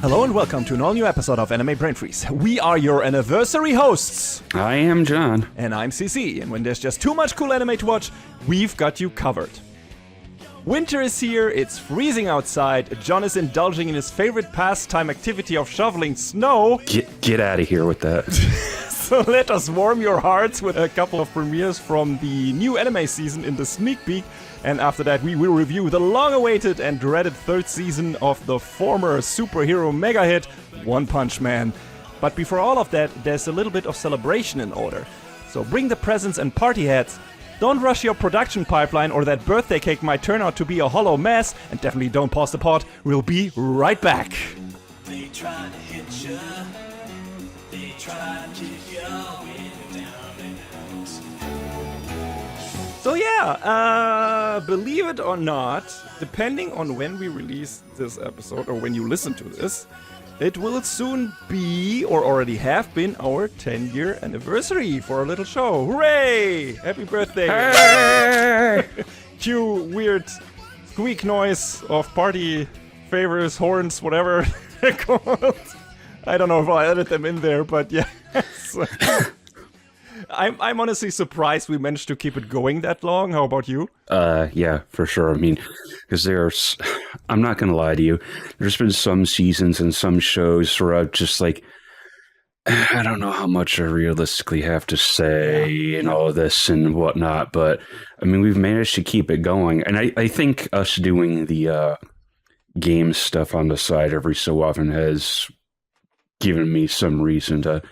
Hello and welcome to an all-new episode of Anime Brain Freeze. We are your anniversary hosts. I am John. And I'm CC, and when there's just too much cool anime to watch, we've got you covered. Winter is here, it's freezing outside, John is indulging in his favorite pastime activity of shoveling snow. Get out of here with that. So let us warm your hearts with a couple of premieres from the new anime season in the sneak peek. And after that, we will review the long-awaited and dreaded third season of the former superhero mega hit, One Punch Man. But before all of that, there's a little bit of celebration in order. So bring the presents and party hats. Don't rush your production pipeline or that birthday cake might turn out to be a hollow mess. And definitely don't pause the pod. We'll be right back. They try to hit you. They try to keep you going down and out. So yeah, believe it or not, depending on when we release this episode or when you listen to this, it will soon be, or already have been, our 10-year anniversary for our little show. Hooray! Happy birthday! Hey! Cue weird squeak noise of party favors, horns, whatever they're called. I don't know if I'll edit them in there, but yeah. I'm honestly surprised we managed to keep it going that long. How about you? Yeah, for sure. I mean, because I'm not going to lie to you, there's been some seasons and some shows where I've just like, I don't know how much I realistically have to say and all this and whatnot, but I mean, we've managed to keep it going. And I think us doing the game stuff on the side every so often has given me some reason to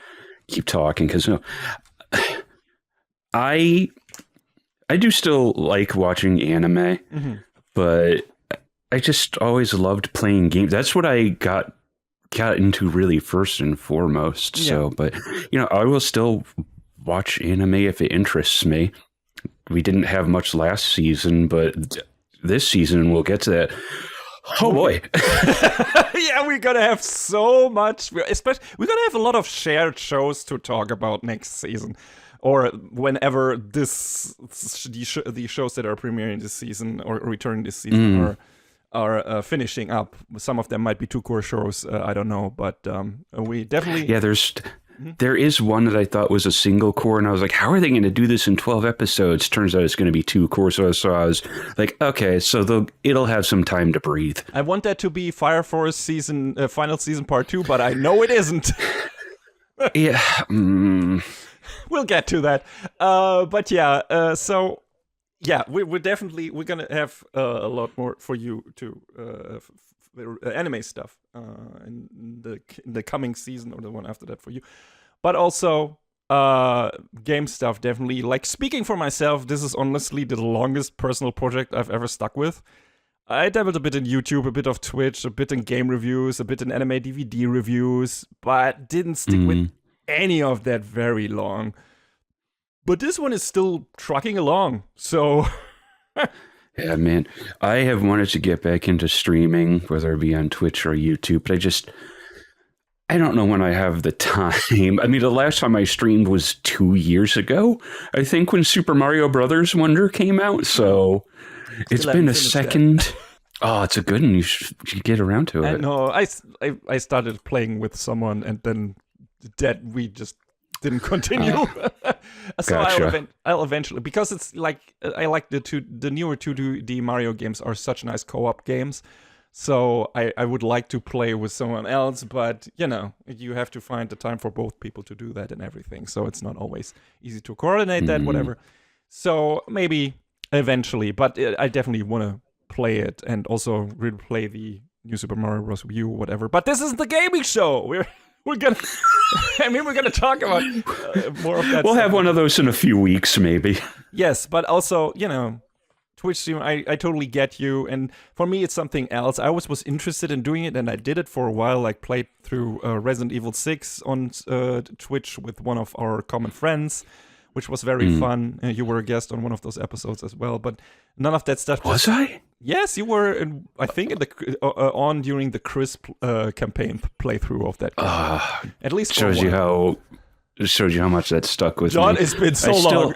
keep talking, because, you know, I do still like watching anime, but I just always loved playing games. That's what I got into really first and foremost. Yeah. So, but you know, I will still watch anime if it interests me. We didn't have much last season, but this season we'll get to that. Oh boy. Yeah, we're gonna have so much, especially we're gonna have a lot of shared shows to talk about next season, or whenever the shows that are premiering this season or returning this season are finishing up. Some of them might be 2 core shows, I don't know, but we definitely... Yeah, there is one that I thought was a single core, and I was like, how are they going to do this in 12 episodes? Turns out it's going to be 2 cores, so I was like, okay, so it'll have some time to breathe. I want that to be Fire Force final season part 2, but I know it isn't. Yeah. We'll get to that. But yeah, so yeah, we're gonna have a lot more for you to anime stuff in the coming season or the one after that for you, but also game stuff definitely. Like, speaking for myself, this is honestly the longest personal project I've ever stuck with. I dabbled a bit in YouTube, a bit of Twitch, a bit in game reviews, a bit in anime DVD reviews, but didn't stick with any of that very long. But this one is still trucking along, so... Yeah, man. I have wanted to get back into streaming, whether it be on Twitch or YouTube, but I don't know when I have the time. I mean, the last time I streamed was 2 years ago, I think, when Super Mario Brothers Wonder came out, so it's been a second... That. Oh, it's a good one. You should get around to it. No, I started playing with someone, and then we just didn't continue. So gotcha. I'll eventually, because it's like, I like the newer 2D Mario games are such nice co-op games. So I would like to play with someone else, but you know, you have to find the time for both people to do that and everything. So it's not always easy to coordinate that, whatever. So maybe eventually, but I definitely want to play it and also replay the new Super Mario Bros. U, whatever. But this is the gaming show. We're gonna, we're gonna talk about more of that. We'll have one of those in a few weeks, maybe. Yes, but also, you know, Twitch stream, I totally get you. And for me, it's something else. I always was interested in doing it, and I did it for a while. Like, played through Resident Evil 6 on Twitch with one of our common friends, which was very fun. You were a guest on one of those episodes as well, but none of that stuff. Was I? Yes, you were. I think on during the Chris campaign playthrough of that game. At least shows you how much that stuck with John, me. it's been so long.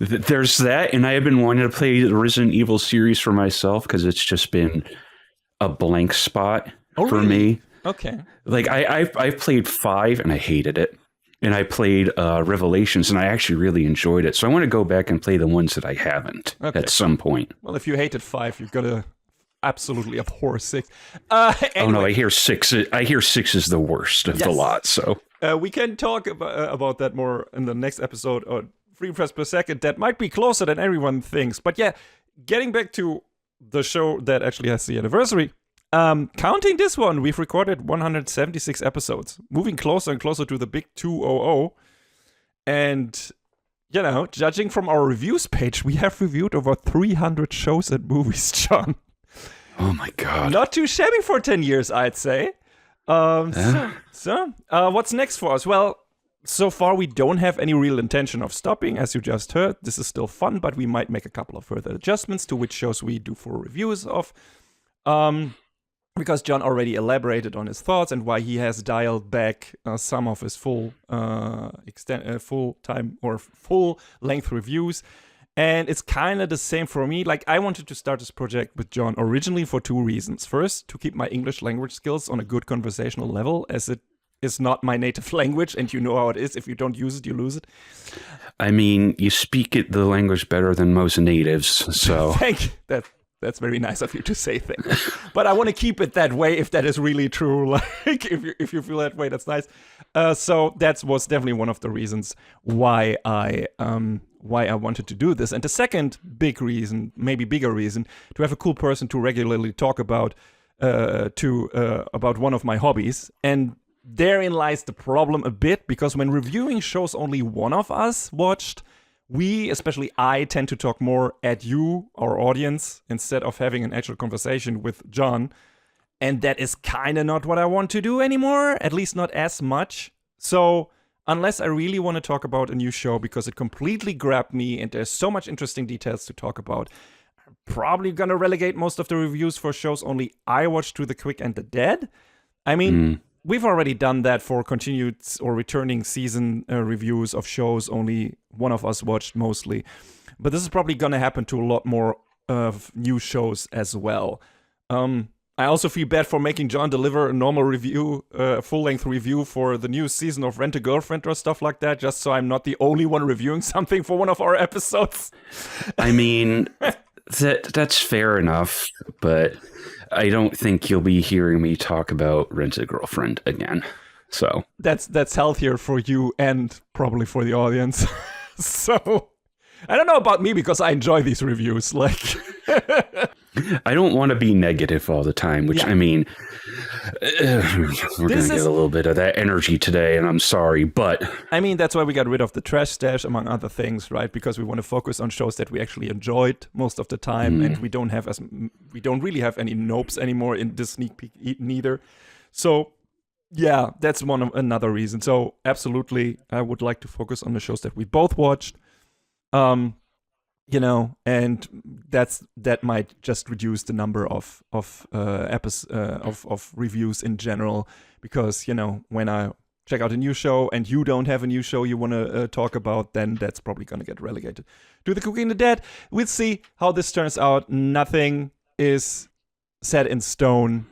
There's that, and I have been wanting to play the Resident Evil series for myself because it's just been a blank spot Oh, for really? me. Okay. Like I've played 5 and I hated it. And I played Revelations and I actually really enjoyed it. So I want to go back and play the ones that I haven't at some point. Well, if you hated 5, you're gonna absolutely abhor 6. Oh no, Anyway, I hear 6. I hear 6 is the worst of the lot. So we can talk about that more in the next episode on Free Press Per Second. That might be closer than everyone thinks. But yeah, getting back to the show that actually has the anniversary. Counting this one, we've recorded 176 episodes, moving closer and closer to the big 200. And, you know, judging from our reviews page, we have reviewed over 300 shows and movies, John. oh my god. Not too shabby for 10 years, I'd say. So, what's next for us? Well, so far we don't have any real intention of stopping, as you just heard. This is still fun, but we might make a couple of further adjustments to which shows we do full reviews of. Because John already elaborated on his thoughts and why he has dialed back some of his full time or full length reviews. And it's kind of the same for me. Like, I wanted to start this project with John originally for 2 reasons. First, to keep my English language skills on a good conversational level, as it is not my native language, and you know how it is. If you don't use it, you lose it. I mean, you speak the language better than most natives, so Thank you. That's very nice of you to say things. But I want to keep it that way if that is really true. Like, if you feel that way, that's nice. So that was definitely one of the reasons why I wanted to do this. And the second big reason, maybe bigger reason, to have a cool person to regularly talk about one of my hobbies. And therein lies the problem a bit, because when reviewing shows only one of us watched, we, especially I, tend to talk more at you, our audience, instead of having an actual conversation with John. And that is kind of not what I want to do anymore, at least not as much. So unless I really want to talk about a new show because it completely grabbed me and there's so much interesting details to talk about, I'm probably going to relegate most of the reviews for shows only I watched to the quick and the dead. I mean, we've already done that for continued or returning season reviews of shows only one of us watched mostly. But this is probably going to happen to a lot more of new shows as well. I also feel bad for making John deliver a normal review, full-length review for the new season of Rent-A-Girlfriend or stuff like that, just so I'm not the only one reviewing something for one of our episodes. I mean, that's fair enough, but I don't think you'll be hearing me talk about Rent-A-Girlfriend again. So that's healthier for you and probably for the audience. So I don't know about me because I enjoy these reviews. Like, I don't want to be negative all the time, which I mean, we're going to get a little bit of that energy today, and I'm sorry, but I mean, that's why we got rid of the trash stash, among other things, right? Because we want to focus on shows that we actually enjoyed most of the time, and we don't really have any nopes anymore in this sneak peek neither. So yeah, that's another reason. So absolutely, I would like to focus on the shows that we both watched. You know, and that might just reduce the number of reviews in general, because, you know, when I check out a new show and you don't have a new show you want to talk about, then that's probably going to get relegated to the Cooking the Dead. We'll see how this turns out. Nothing is set in stone.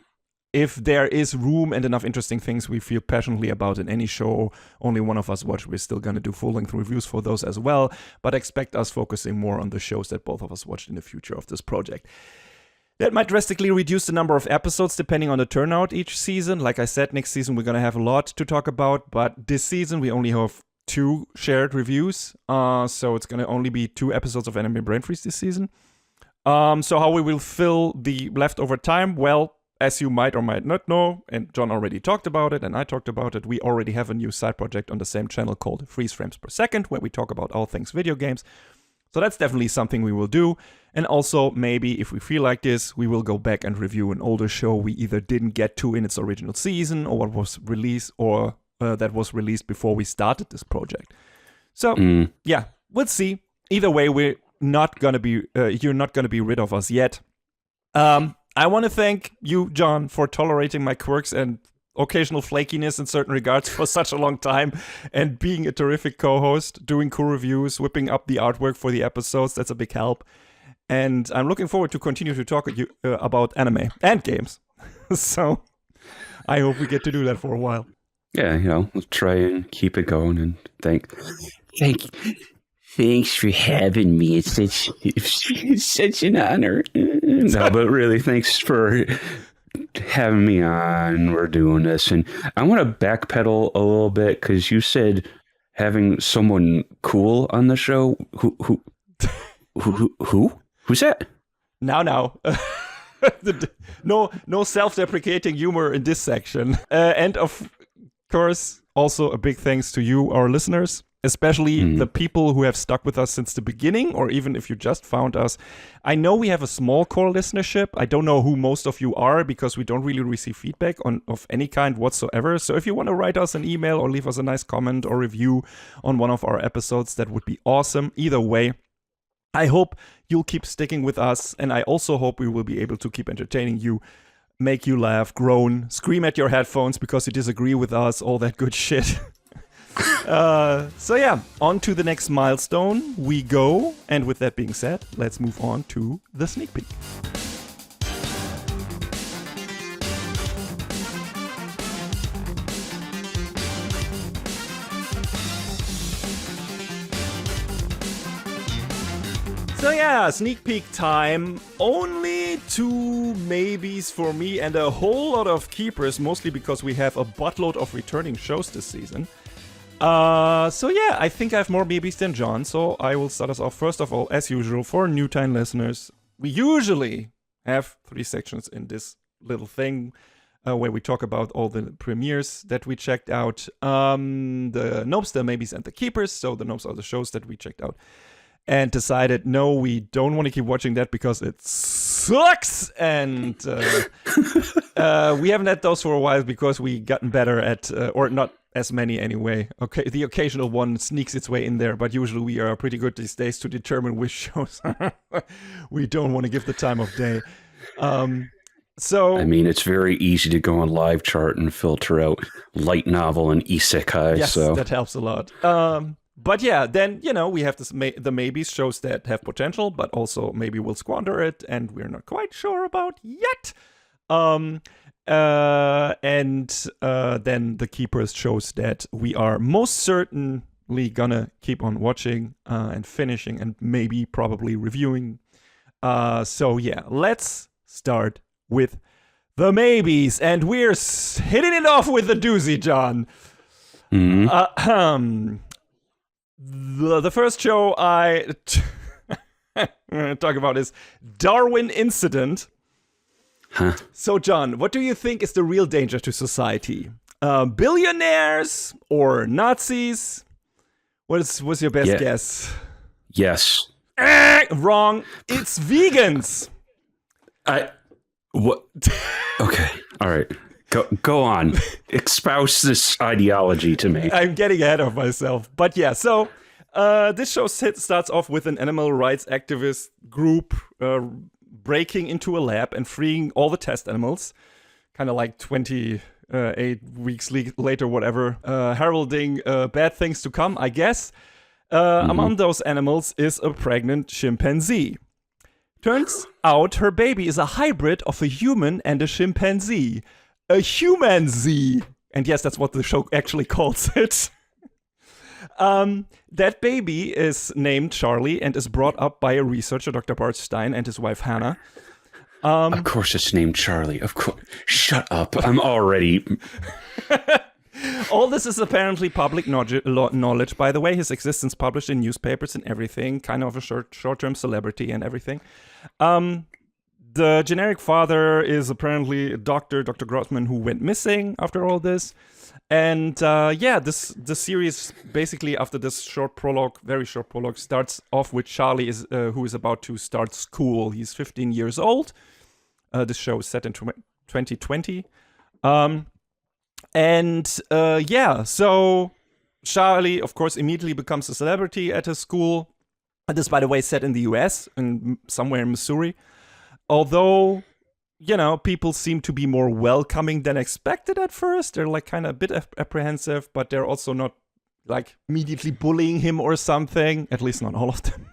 If there is room and enough interesting things we feel passionately about in any show only one of us watch, we're still going to do full-length reviews for those as well, but expect us focusing more on the shows that both of us watched in the future of this project. That might drastically reduce the number of episodes depending on the turnout each season. Like I said, next season we're going to have a lot to talk about, but this season we only have 2 shared reviews, so it's going to only be 2 episodes of Anime Brain Freeze this season. So how we will fill the leftover time? Well, as you might or might not know, and John already talked about it, and I talked about it, we already have a new side project on the same channel called Freeze Frames Per Second, where we talk about all things video games. So that's definitely something we will do. And also, maybe if we feel like this, we will go back and review an older show we either didn't get to in its original season, or what was released, or that was released before we started this project. So, yeah, we'll see. Either way, we're not gonna be, you're not gonna be rid of us yet. I want to thank you, John, for tolerating my quirks and occasional flakiness in certain regards for such a long time, and being a terrific co-host, doing cool reviews, whipping up the artwork for the episodes. That's a big help. And I'm looking forward to continue to talk with you about anime and games. So I hope we get to do that for a while. Yeah, we'll try and keep it going. And thanks for having me. It's such an honor. No, but really, thanks for having me on. We're doing this, and I want to backpedal a little bit because you said having someone cool on the show. Who's that? Now. No self-deprecating humor in this section. And of course, also a big thanks to you, our listeners, especially the people who have stuck with us since the beginning, or even if you just found us. I know we have a small core listenership. I don't know who most of you are because we don't really receive feedback of any kind whatsoever. So if you want to write us an email or leave us a nice comment or review on one of our episodes, that would be awesome. Either way, I hope you'll keep sticking with us, and I also hope we will be able to keep entertaining you, make you laugh, groan, scream at your headphones because you disagree with us, all that good shit. So yeah, on to the next milestone we go, and with that being said, let's move on to the sneak peek. So yeah, sneak peek time. Only 2 maybes for me and a whole lot of keepers, mostly because we have a buttload of returning shows this season. So yeah, I think I have more maybes than John, so I will start us off. First of all, as usual, for new-time listeners, we usually have 3 sections in this little thing where we talk about all the premieres that we checked out. The nopes, the maybes, and the keepers. So the nopes are the shows that we checked out and decided, no, we don't want to keep watching that because it sucks. And we haven't had those for a while because we gotten better at, or not as many anyway. Okay, the occasional one sneaks its way in there, but usually we are pretty good these days to determine which shows we don't want to give the time of day. So I mean, it's very easy to go on Live Chart and filter out light novel and isekai. yes, so that helps a lot. But yeah, then, we have this the maybes, shows that have potential, but also maybe we'll squander it, and we're not quite sure about yet. And then the keepers, shows that we are most certainly gonna keep on watching and finishing and maybe probably reviewing. So yeah, let's start with the maybes, and we're hitting it off with the doozy, John. The first show I talk about is Darwin Incident. Huh? So, John, what do you think is the real danger to society? Billionaires or Nazis? What's your best guess? Yes. Wrong. It's vegans. What? Okay. All right. Go on. Espouse this ideology to me. I'm getting ahead of myself. But yeah, so this show starts off with an animal rights activist group breaking into a lab and freeing all the test animals. Kind of like 28 weeks later, whatever. Heralding bad things to come, I guess. Among those animals is a pregnant chimpanzee. Turns out her baby is a hybrid of a human and a chimpanzee. A human-zee. And yes, that's what the show actually calls it. That baby is named Charlie and is brought up by a researcher, Dr. Bart Stein, and his wife, Hannah. Of course it's named Charlie. Of course. Shut up. I'm already... All this is apparently public knowledge, by the way. His existence published in newspapers and everything. Kind of a short-term celebrity and everything. The generic father is apparently a Dr. Grossman, who went missing after all this. And the series basically, after this very short prologue, starts off with Charlie who is about to start school. He's 15 years old. This show is set in 2020. So Charlie, of course, immediately becomes a celebrity at his school. This, by the way, is set in the US, and somewhere in Missouri. Although, people seem to be more welcoming than expected at first. They're like kind of a bit apprehensive, but they're also not like immediately bullying him or something. At least not all of them.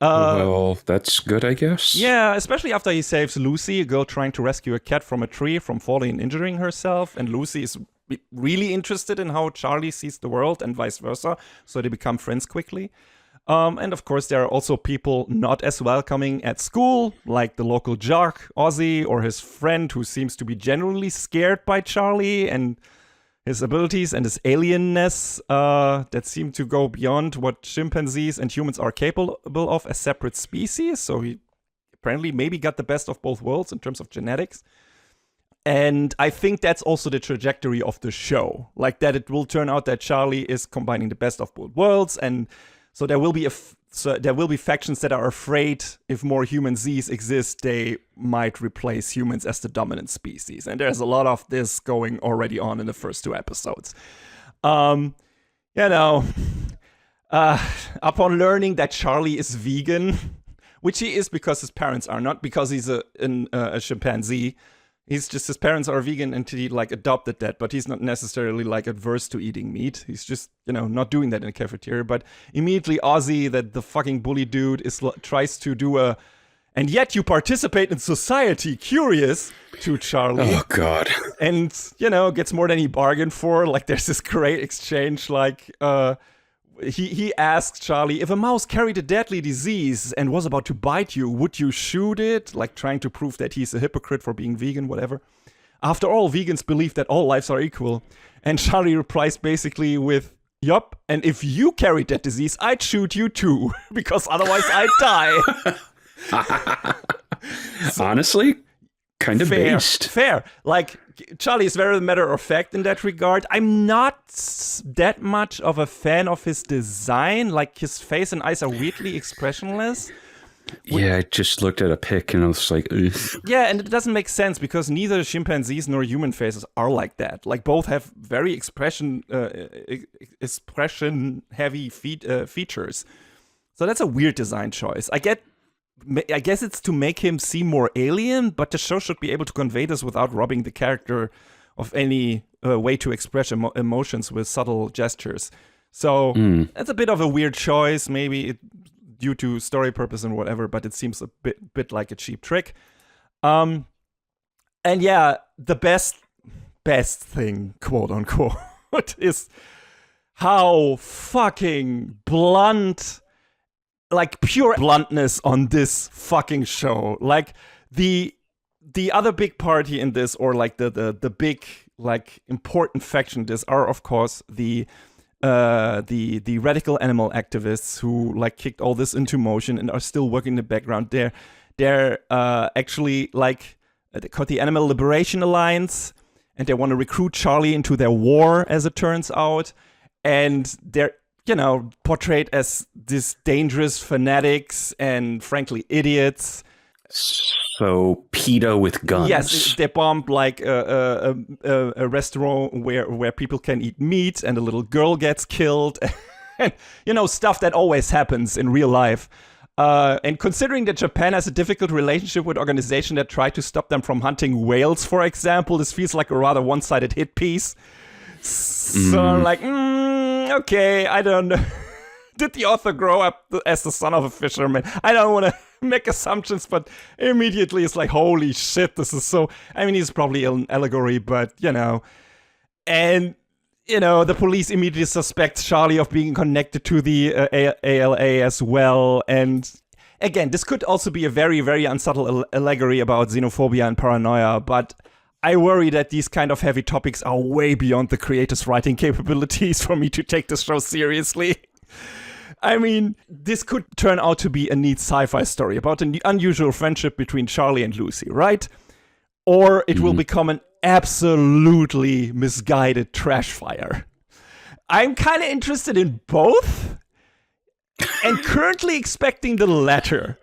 Well, that's good, I guess. Yeah, especially after he saves Lucy, a girl trying to rescue a cat from a tree from falling and injuring herself. And Lucy is really interested in how Charlie sees the world and vice versa. So they become friends quickly. And of course, there are also people not as welcoming at school, like the local jock, Ozzy, or his friend who seems to be genuinely scared by Charlie and his abilities and his alienness that seem to go beyond what chimpanzees and humans are capable of as separate species. So he apparently maybe got the best of both worlds in terms of genetics. And I think that's also the trajectory of the show. Like that it will turn out that Charlie is combining the best of both worlds. And so there will be factions that are afraid if more human Z's exist, they might replace humans as the dominant species. And there's a lot of this going already on in the first 2 episodes. Upon learning that Charlie is vegan, which he is because his parents are, not because he's a chimpanzee. His parents are vegan and he adopted that, but he's not necessarily adverse to eating meat. He's just, not doing that in a cafeteria. But immediately Ozzy, the fucking bully dude, tries to do and yet you participate in society, curious to Charlie. Oh, God. And, gets more than he bargained for. There's this great exchange, he asks Charlie, if a mouse carried a deadly disease and was about to bite you, would you shoot it? Trying to prove that he's a hypocrite for being vegan, whatever. After all, vegans believe that all lives are equal. And Charlie replies basically with, yup, and if you carried that disease, I'd shoot you too, because otherwise I'd die. Honestly, kind of based. Fair. Charlie is very matter of fact in that regard. I'm not that much of a fan of his design. His face and eyes are weirdly expressionless. Yeah, I just looked at a pic and I was like, ugh. Yeah, and it doesn't make sense because neither chimpanzees nor human faces are like that. Both have very expression-heavy features. So that's a weird design choice. I guess it's to make him seem more alien, but the show should be able to convey this without robbing the character of any way to express emotions with subtle gestures. So that's a bit of a weird choice, maybe due to story purpose and whatever, but it seems a bit like a cheap trick. And yeah, the best thing, quote unquote, is how fucking blunt, pure bluntness on this fucking show. The other big party in this, or the big important faction in this, are of course the radical animal activists who kicked all this into motion and are still working in the background. They're actually they call the Animal Liberation Alliance, and they want to recruit Charlie into their war, as it turns out. And they're portrayed as these dangerous fanatics and frankly idiots. So PETA with guns. Yes, they bombed a restaurant where people can eat meat and a little girl gets killed. And, stuff that always happens in real life. And considering that Japan has a difficult relationship with organizations that try to stop them from hunting whales, for example, this feels like a rather one-sided hit piece. So I'm okay, I don't know. Did the author grow up as the son of a fisherman? I don't want to make assumptions, but immediately it's holy shit, this is so... I mean, he's probably an allegory, but, And, the police immediately suspect Charlie of being connected to the ALA as well. And, again, this could also be a very, very unsubtle allegory about xenophobia and paranoia, but... I worry that these kind of heavy topics are way beyond the creator's writing capabilities for me to take this show seriously. I mean, this could turn out to be a neat sci-fi story about an unusual friendship between Charlie and Lucy, right? Or it will become an absolutely misguided trash fire. I'm kind of interested in both, and currently expecting the latter.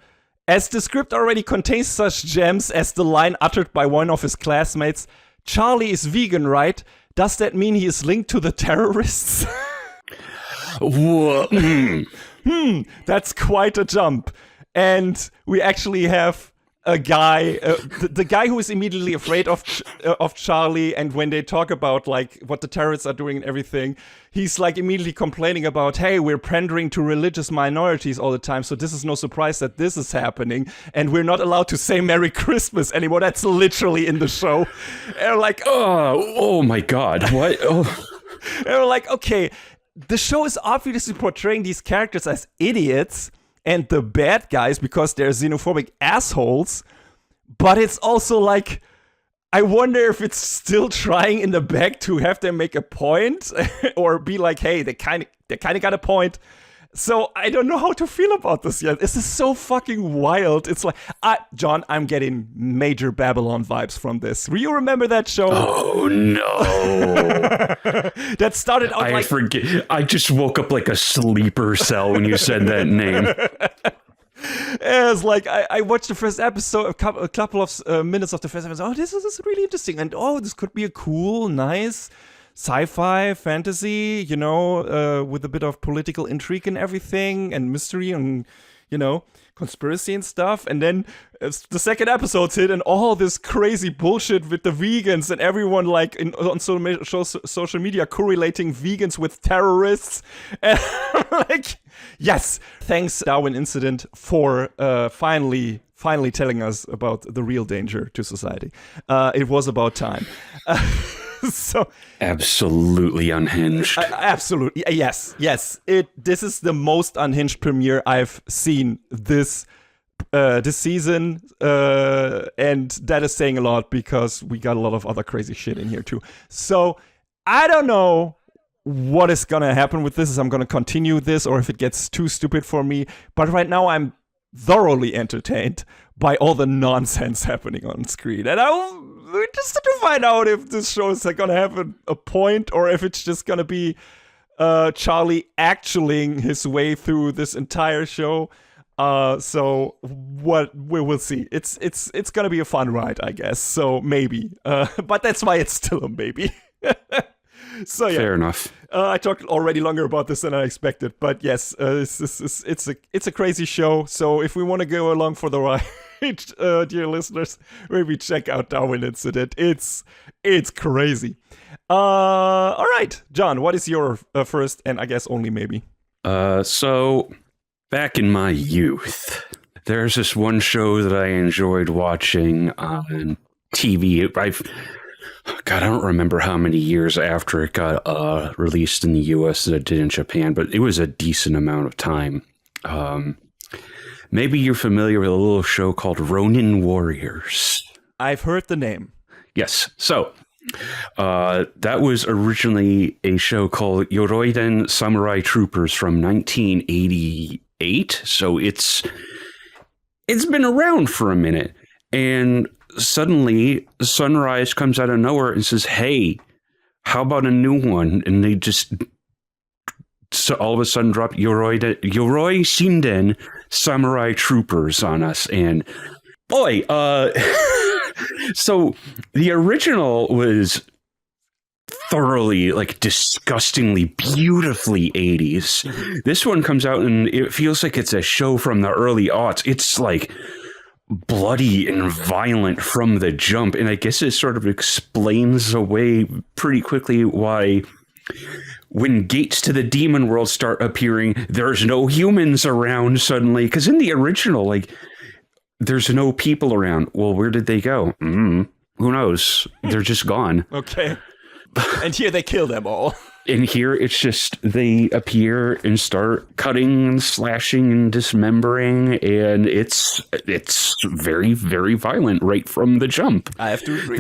As the script already contains such gems as the line uttered by one of his classmates, Charlie is vegan, right? Does that mean he is linked to the terrorists? That's quite a jump. And we actually have a guy, the guy who is immediately afraid of Charlie, and when they talk about like what the terrorists are doing and everything, he's like immediately complaining about, hey, we're pandering to religious minorities all the time, so this is no surprise that this is happening, and we're not allowed to say Merry Christmas anymore. That's literally in the show. And like, oh my God, what? Oh. And we're like, okay, the show is obviously portraying these characters as idiots and the bad guys because they're xenophobic assholes, but it's also like, I wonder if it's still trying in the back to have them make a point or be like, hey, they kind of got a point. So I don't know how to feel about this yet. This is so fucking wild. It's like, John, I'm getting major Babylon vibes from this. Do you remember that show? Oh no! That started out I forget. I just woke up like a sleeper cell when you said that name. It's like I watched the first episode, a couple of minutes of the first episode. Oh, this is really interesting, and this could be a cool, nice sci-fi fantasy, with a bit of political intrigue and everything, and mystery and conspiracy and stuff. And then the second episode's hit, and all this crazy bullshit with the vegans and everyone like on social media correlating vegans with terrorists. And like, yes, thanks Darwin Incident for finally telling us about the real danger to society. It was about time. So absolutely unhinged. Absolutely, yes. This is the most unhinged premiere I've seen this season, and that is saying a lot because we got a lot of other crazy shit in here too. So I don't know what is gonna happen with this. Is I'm gonna continue this, or if it gets too stupid for me. But right now I'm thoroughly entertained by all the nonsense happening on screen, and we're just to find out if this show is gonna have a point, or if it's just gonna be Charlie actualing his way through this entire show. So what we will see. It's gonna be a fun ride, I guess. So maybe, but that's why it's still a maybe. So yeah, fair enough. I talked already longer about this than I expected, but yes, it's a crazy show. So if we want to go along for the ride, dear listeners, maybe check out Darwin Incident. It's crazy. All right, John, what is your first and I guess only maybe? So back in my youth, there's this one show that I enjoyed watching on TV. I don't remember how many years after it got released in the US that it did in Japan, but it was a decent amount of time. Maybe you're familiar with a little show called Ronin Warriors. I've heard the name. Yes. So that was originally a show called Yoroi-Shinden Samurai Troopers from 1988. So it's been around for a minute. And suddenly Sunrise comes out of nowhere and says, hey, how about a new one? And they just all of a sudden drop Yoroi-Shinden Samurai Troopers on us. And boy, so the original was thoroughly, like, disgustingly, beautifully 80s. This one comes out and it feels like it's a show from the early aughts. It's like bloody and violent from the jump, and I guess it sort of explains away pretty quickly why when gates to the demon world start appearing, there's no humans around suddenly, because in the original, like, there's no people around. Well, where did they go? Who knows? They're just gone. Okay. And here they kill them all. And here it's just they appear and start cutting and slashing and dismembering, and it's very, very violent right from the jump. I have to agree.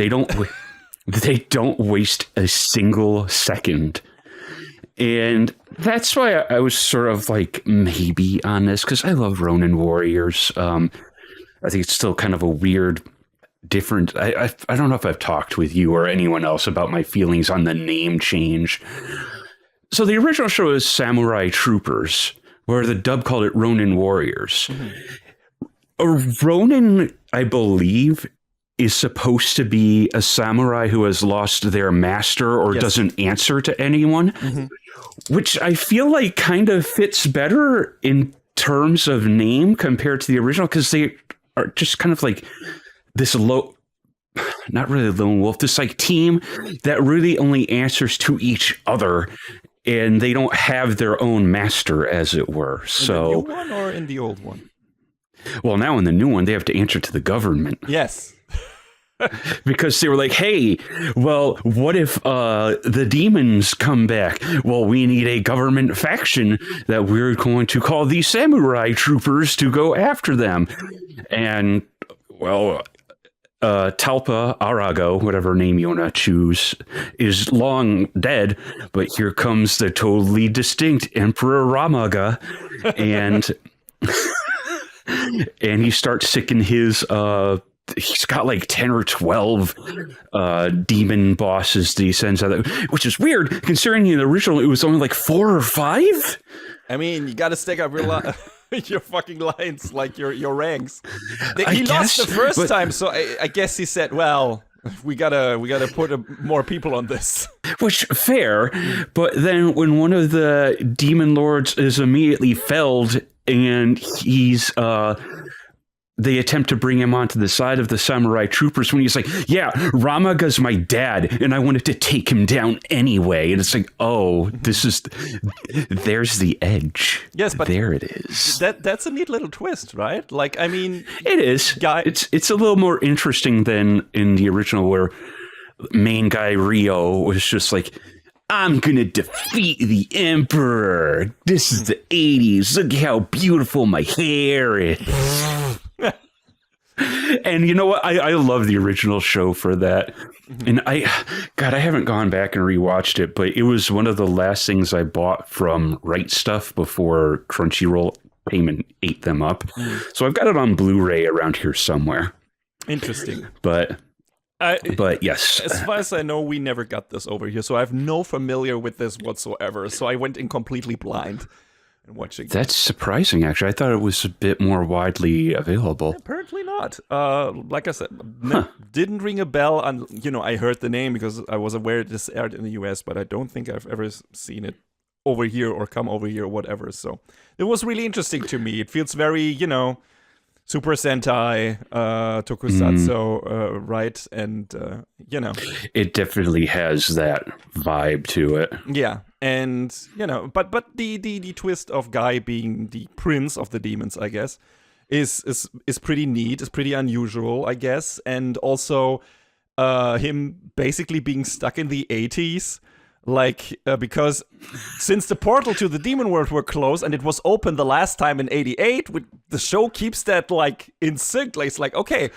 They don't waste a single second. And that's why I was sort of like maybe on this, because I love Ronin Warriors. I think it's still kind of a weird, different. I don't know if I've talked with you or anyone else about my feelings on the name change. So the original show is Samurai Troopers, where the dub called it Ronin Warriors. Mm-hmm. A Ronin, I believe, is supposed to be a samurai who has lost their master or doesn't answer to anyone, which I feel like kind of fits better in terms of name compared to the original, because are just kind of like this not really lone wolf, this like team that really only answers to each other, and they don't have their own master, as it were. So, in the new one or in the old one? Well, now in the new one, they have to answer to the government. Yes. Because they were like, hey, well, what if the demons come back? Well, we need a government faction that we're going to call the samurai troopers to go after them. And, well, Talpa Arago, whatever name you want to choose, is long dead, but here comes the totally distinct Emperor Ramaga, and and he starts sicking his he's got like 10 or 12 demon bosses that he sends out, which is weird considering in the original it was only like 4 or 5. I mean, you got to stick up your your fucking lines, like your ranks. He lost the first time, so I guess he said, "Well, we gotta put more people on this." Which fair, but then when one of the demon lords is immediately felled, and he's they attempt to bring him onto the side of the samurai troopers when he's like, yeah, Ramaga's my dad, and I wanted to take him down anyway. And it's like, oh, there's the edge. Yes, but there it is. That's a neat little twist, right? Like, I mean, it is. It's a little more interesting than in the original, where main guy Rio was just like, I'm gonna defeat the Emperor. This is the 80s. Look how beautiful my hair is. And you know what? I love the original show for that. And I haven't gone back and rewatched it, but it was one of the last things I bought from Right Stuff before Crunchyroll payment ate them up. So I've got it on Blu-ray around here somewhere. Interesting. But yes. As far as I know, we never got this over here, so I have no familiar with this whatsoever. So I went in completely blind. Watching. That's surprising, actually. I thought it was a bit more widely available. Apparently not. Like I said, didn't ring a bell. And I heard the name because I was aware this aired in the US, but I don't think I've ever seen it over here or come over here or whatever. So it was really interesting to me. It feels very, Super Sentai, Tokusatsu, right? And, It definitely has that vibe to it. Yeah. And, but the twist of Guy being the prince of the demons, I guess, is pretty neat. It's pretty unusual, I guess. And also him basically being stuck in the 80s. Like, because since the portal to the demon world were closed and it was open the last time in 88, the show keeps that, like, in sync. Like, it's like, okay,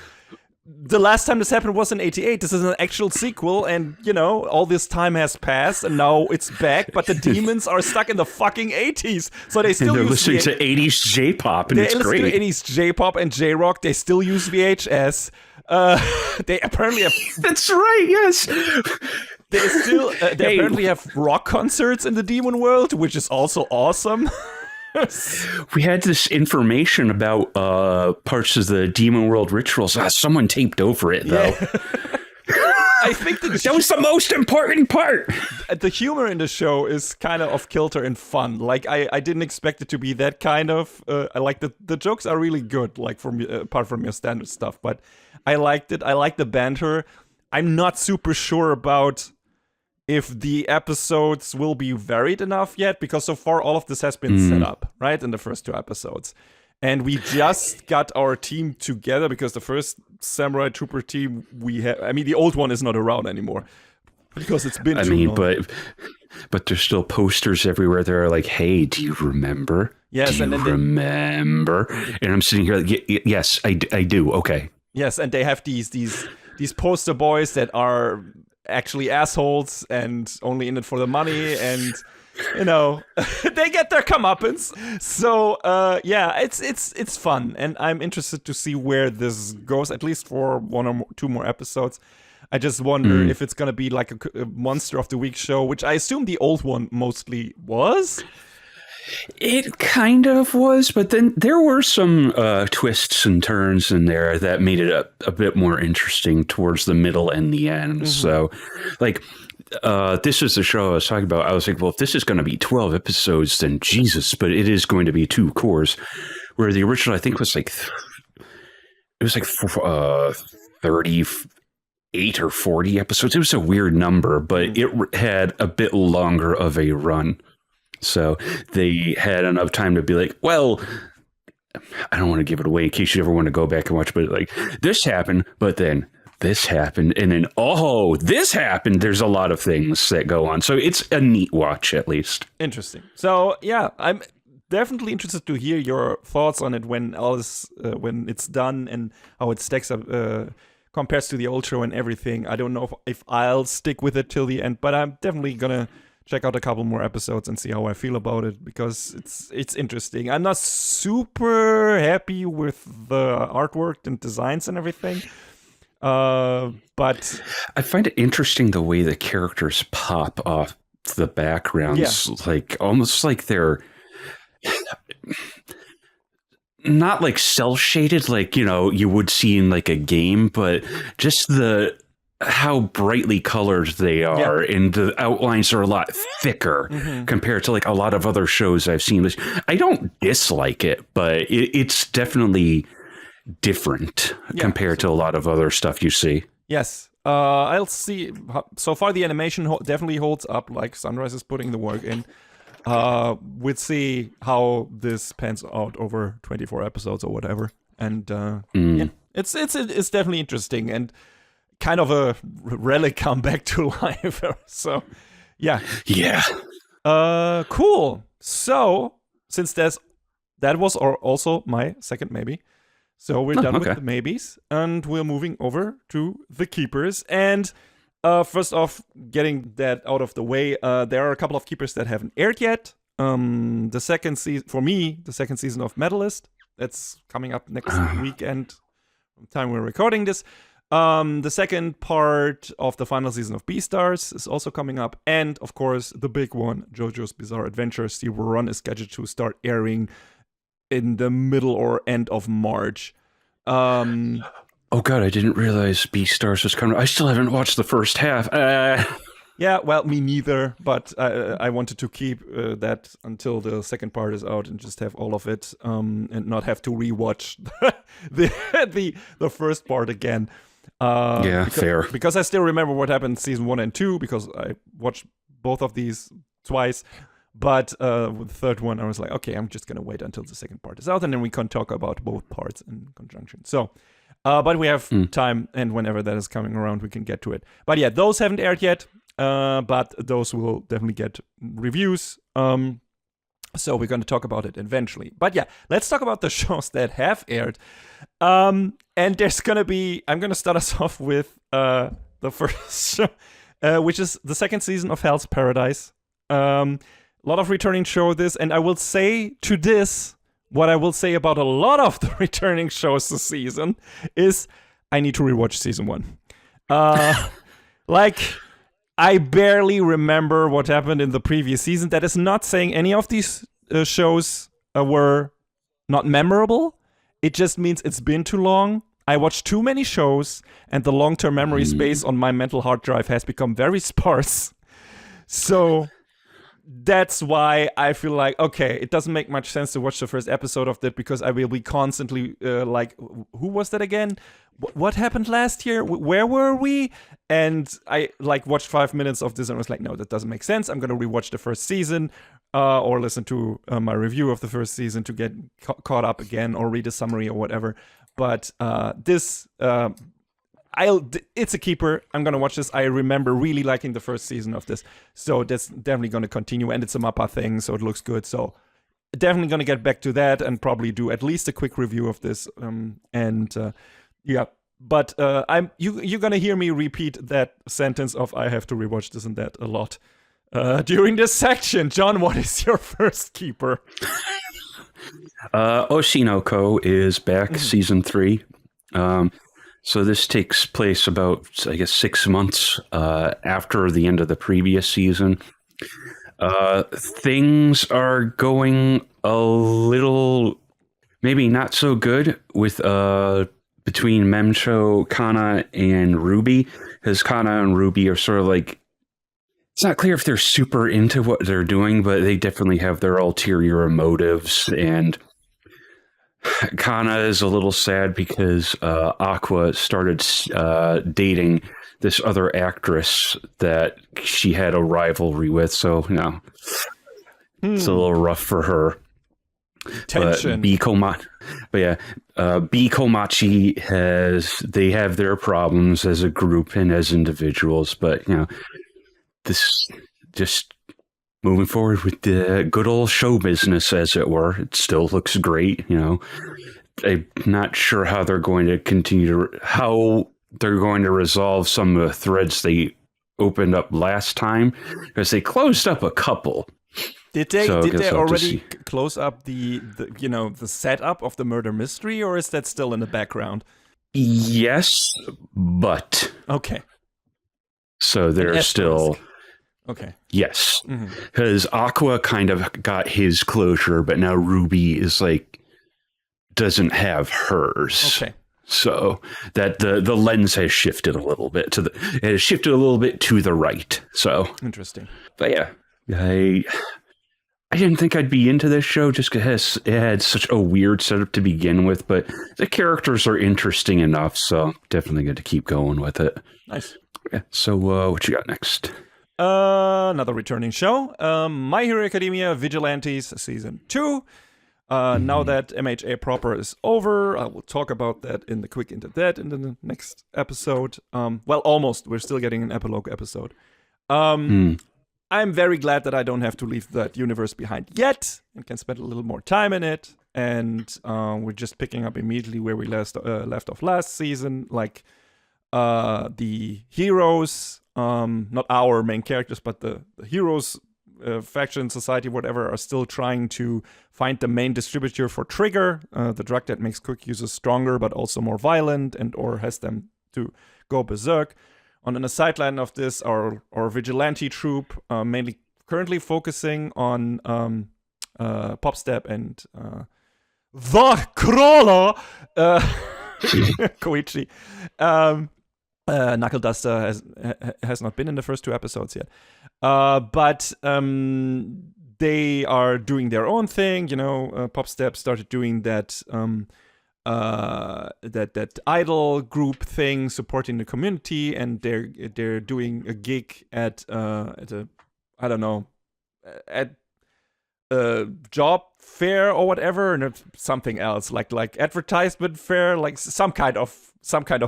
the last time this happened was in 88. This is an actual sequel, and, all this time has passed, and now it's back, but the demons are stuck in the fucking 80s. So they still they're listening to 80s J-pop, and it's great. They listen to 80s J-pop and J-rock. They still use VHS. They apparently have... That's right, yes. They apparently have rock concerts in the demon world, which is also awesome. We had this information about parts of the demon world rituals. Someone taped over it, though. Yeah. I think that was the most important part. The humor in the show is kind of off kilter and fun. Like, I didn't expect it to be that kind of. I like the jokes are really good. Like, apart from your standard stuff, but I liked it. I like the banter. I'm not super sure about if the episodes will be varied enough yet, because so far all of this has been set up, right, in the first 2 episodes. And we just got our team together because the first Samurai Trooper team we had, the old one is not around anymore because it's been too long. But there's still posters everywhere that are like, hey, do you remember? Yes, do you remember? And I'm sitting here like, yes, I do. Okay. Yes, and they have these poster boys that are actually assholes and only in it for the money, and they get their comeuppance. So it's fun, and I'm interested to see where this goes, at least for 1 or 2 more episodes. I just wonder if it's gonna be like a Monster of the Week show, which I assume the old one mostly was. It kind of was, but then there were some twists and turns in there that made it a bit more interesting towards the middle and the end. So, like, this is the show I was talking about. I was like, well, if this is going to be 12 episodes, then Jesus, but it is going to be 2 cores, where the original, I think, was like was like 38 or 40 episodes. It was a weird number, but it had a bit longer of a run. So they had enough time to be like, well, I don't want to give it away in case you ever want to go back and watch, but like this happened, but then this happened, and then, oh, this happened. There's a lot of things that go on. So it's a neat watch, at least. Interesting. So, yeah, I'm definitely interested to hear your thoughts on it when when it's done and how it stacks up, compares to the old show and everything. I don't know if I'll stick with it till the end, but I'm definitely gonna check out a couple more episodes and see how I feel about it, because it's interesting. I'm not super happy with the artwork and designs and everything. But I find it interesting the way the characters pop off the backgrounds, like almost like they're not like cell shaded, like, you know, you would see in like a game, but just how brightly colored they are, and the outlines are a lot thicker compared to like a lot of other shows I've seen. I don't dislike it, but it's definitely different compared to a lot of other stuff you see. Yes. I'll see. So far, the animation definitely holds up. Like Sunrise is putting the work in. We'll see how this pans out over 24 episodes or whatever. And yeah, it's definitely interesting and kind of a relic come back to life. So yeah. Cool. So since that was also my second maybe. So we're done with the maybes, and we're moving over to the keepers. And first off, getting that out of the way, there are a couple of keepers that haven't aired yet. The second season, for me, the second season of Medalist, that's coming up next weekend, from the time we're recording this. The second part of the final season of Beastars is also coming up. And, of course, the big one, JoJo's Bizarre Adventure. The run is scheduled to start airing in the middle or end of March. Oh god, I didn't realize Beastars was coming. I still haven't watched the first half. Yeah, well, me neither, but I wanted to keep that until the second part is out and just have all of it, and not have to rewatch the first part again. Fair. Because I still remember what happened in season 1 and 2, because I watched both of these twice. But with the third one, I was like, okay, I'm just going to wait until the second part is out, and then we can talk about both parts in conjunction. So, but we have time, and whenever that is coming around, we can get to it. But yeah, those haven't aired yet, but those will definitely get reviews. So we're going to talk about it eventually. But yeah, let's talk about the shows that have aired. And there's going to be, I'm going to start us off with the first show, which is the second season of Hell's Paradise. A lot of returning show this, and I will say to this, what I will say about a lot of the returning shows this season is I need to rewatch season 1. Like, I barely remember what happened in the previous season. That is not saying any of these shows were not memorable. It just means it's been too long. I watched too many shows, and the long-term memory space on my mental hard drive has become very sparse. So that's why I feel like, okay, it doesn't make much sense to watch the first episode of that, because I will be constantly like, who was that again? What happened last year? Where were we? And I like watched 5 minutes of this and was like, no, that doesn't make sense. I'm going to rewatch the first season or listen to my review of the first season to get caught up again, or read a summary or whatever. But this... it's a keeper. I'm gonna watch this. I remember really liking the first season of this, so that's definitely gonna continue. And it's a MAPPA thing, so it looks good. So definitely gonna get back to that and probably do at least a quick review of this. Yeah, but you're gonna hear me repeat that sentence of I have to rewatch this and that a lot during this section. John, what is your first keeper? Oshinoko is back, season 3. So this takes place about, I guess, 6 months after the end of the previous season. Things are going a little, maybe not so good with between Memcho, Kana, and Ruby, because Kana and Ruby are sort of like, it's not clear if they're super into what they're doing, but they definitely have their ulterior motives, and Kana is a little sad because Aqua started dating this other actress that she had a rivalry with. So, it's a little rough for her. Tension. But yeah, B Komachi they have their problems as a group and as individuals, but this just moving forward with the good old show business, as it were. It still looks great. I'm not sure how they're going to resolve some of the threads they opened up last time, because they closed up a couple. Did they I'll already close up the setup of the murder mystery, or is that still in the background? Yes, but okay. So they're still okay. Yes, because Aqua kind of got his closure, but now Ruby is doesn't have hers. Okay. So that the lens has shifted a little bit to the right. So interesting. But yeah, I didn't think I'd be into this show just because it had such a weird setup to begin with, but the characters are interesting enough, so definitely good to keep going with it. Nice. Yeah. So what you got next? Another returning show. My Hero Academia Vigilantes Season 2. Now that MHA proper is over, I will talk about that in the quick into that in the next episode. Well, almost. We're still getting an epilogue episode. I'm very glad that I don't have to leave that universe behind yet and can spend a little more time in it. And we're just picking up immediately where we left off last season. The heroes, not our main characters, but the heroes, faction, society, whatever, are still trying to find the main distributor for Trigger, the drug that makes quick users stronger but also more violent and or has them to go berserk. On the sideline of this, our vigilante troop, mainly currently focusing on Popstep and the Crawler, Koichi. Knuckle Duster has not been in the first 2 episodes yet, but they are doing their own thing. Popstep started doing that. That idol group thing, supporting the community, and they're doing a gig at a job fair or whatever, and something else like advertisement fair, like some kind of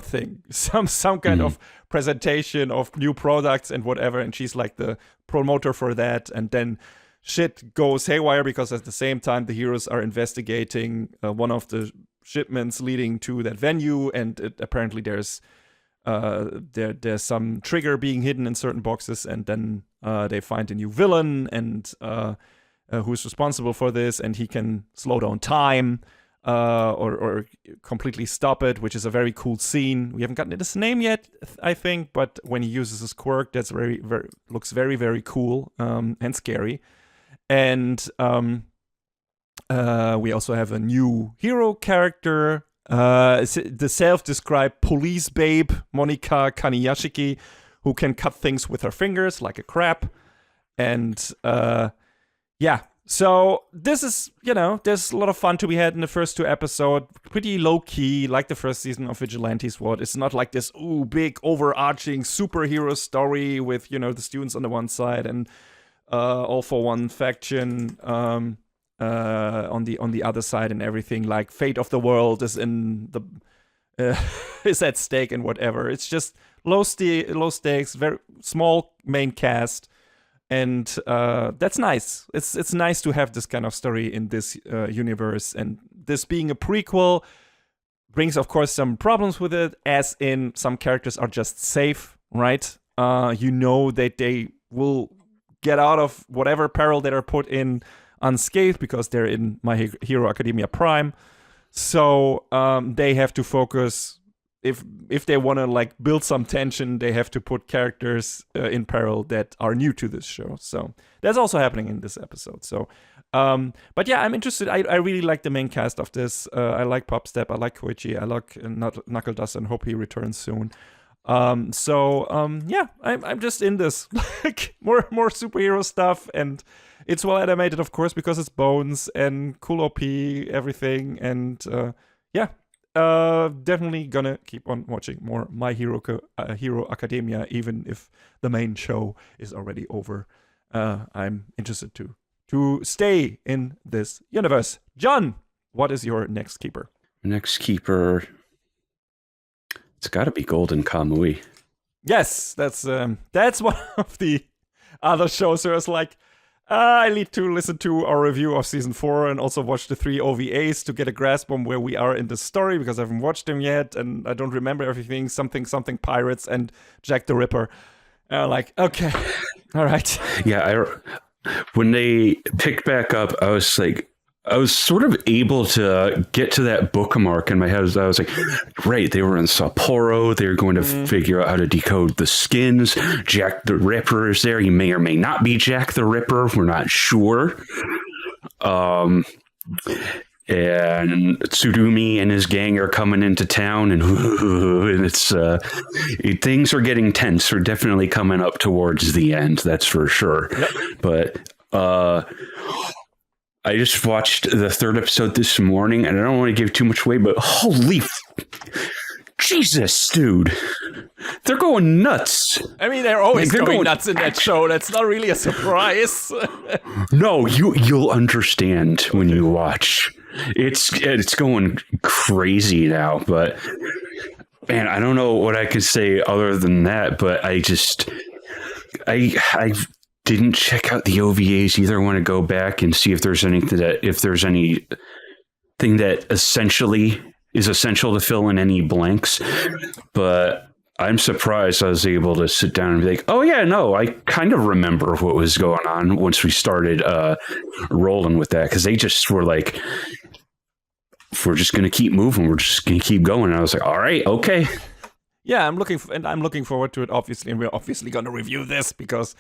thing, some kind of presentation of new products and whatever. And she's like the promoter for that, and then shit goes haywire because at the same time the heroes are investigating one of the shipments leading to that venue, and apparently there's some trigger being hidden in certain boxes, and then they find a new villain and who's responsible for this, and he can slow down time or completely stop it, which is a very cool scene. We haven't gotten his name yet, I think, but when he uses his quirk, that's looks very, very cool and scary. And we also have a new hero character, the self-described police babe, Monika Kaniyashiki, who can cut things with her fingers like a crab. And so this is, there's a lot of fun to be had in the first 2 episodes. Pretty low-key, like the first season of Vigilantes was. It's not like this big, overarching superhero story with, the students on the one side and all for one faction on the other side, and everything like fate of the world is in the is at stake and whatever. It's just low stakes, very small main cast, and that's nice. It's nice to have this kind of story in this universe, and this being a prequel brings, of course, some problems with it, as in some characters are just safe, right? That they will get out of whatever peril they are put in unscathed because they're in My Hero Academia Prime. So they have to focus. If they want to build some tension, they have to put characters in peril that are new to this show. So that's also happening in this episode. So, but yeah, I'm interested. I really like the main cast of this. I like Popstep. I like Koichi. I like Knuckle Duster and hope he returns soon. Yeah, I'm just in this. Like more superhero stuff, and it's well animated, of course, because it's Bones and cool OP, everything, and yeah. Definitely gonna keep on watching more My Hero Academia, even if the main show is already over. I'm interested to stay in this universe. John, what is your next keeper? Next keeper, it's got to be Golden Kamuy. Yes, that's one of the other shows where I was like, I need to listen to our review of season 4 and also watch the 3 OVAs to get a grasp on where we are in the story, because I haven't watched them yet and I don't remember everything. Something pirates and Jack the Ripper. Like, okay, all right. Yeah, when they picked back up, I was like, I was sort of able to get to that bookmark in my head. I was like, right, they were in Sapporo. They were going to figure out how to decode the skins. Jack the Ripper is there. He may or may not be Jack the Ripper. We're not sure. And Tsurumi and his gang are coming into town, and it's things are getting tense. We're definitely coming up towards the end. That's for sure. Yep. But I just watched the 3rd episode this morning, and I don't want to give too much away, but holy Jesus, dude. They're going nuts. I mean, they're always going nuts in that show. That's not really a surprise. No, you'll understand when you watch. It's going crazy now, but man, I don't know what I could say other than that, but I didn't check out the OVAs either. I want to go back and see if there's anything that essentially is essential to fill in any blanks. But I'm surprised I was able to sit down and be like, oh yeah, no, I kind of remember what was going on once we started rolling with that, because they just were like, we're just going to keep moving. We're just going to keep going. And I was like, all right, okay. Yeah, I'm looking forward to it, obviously, and we're obviously going to review this because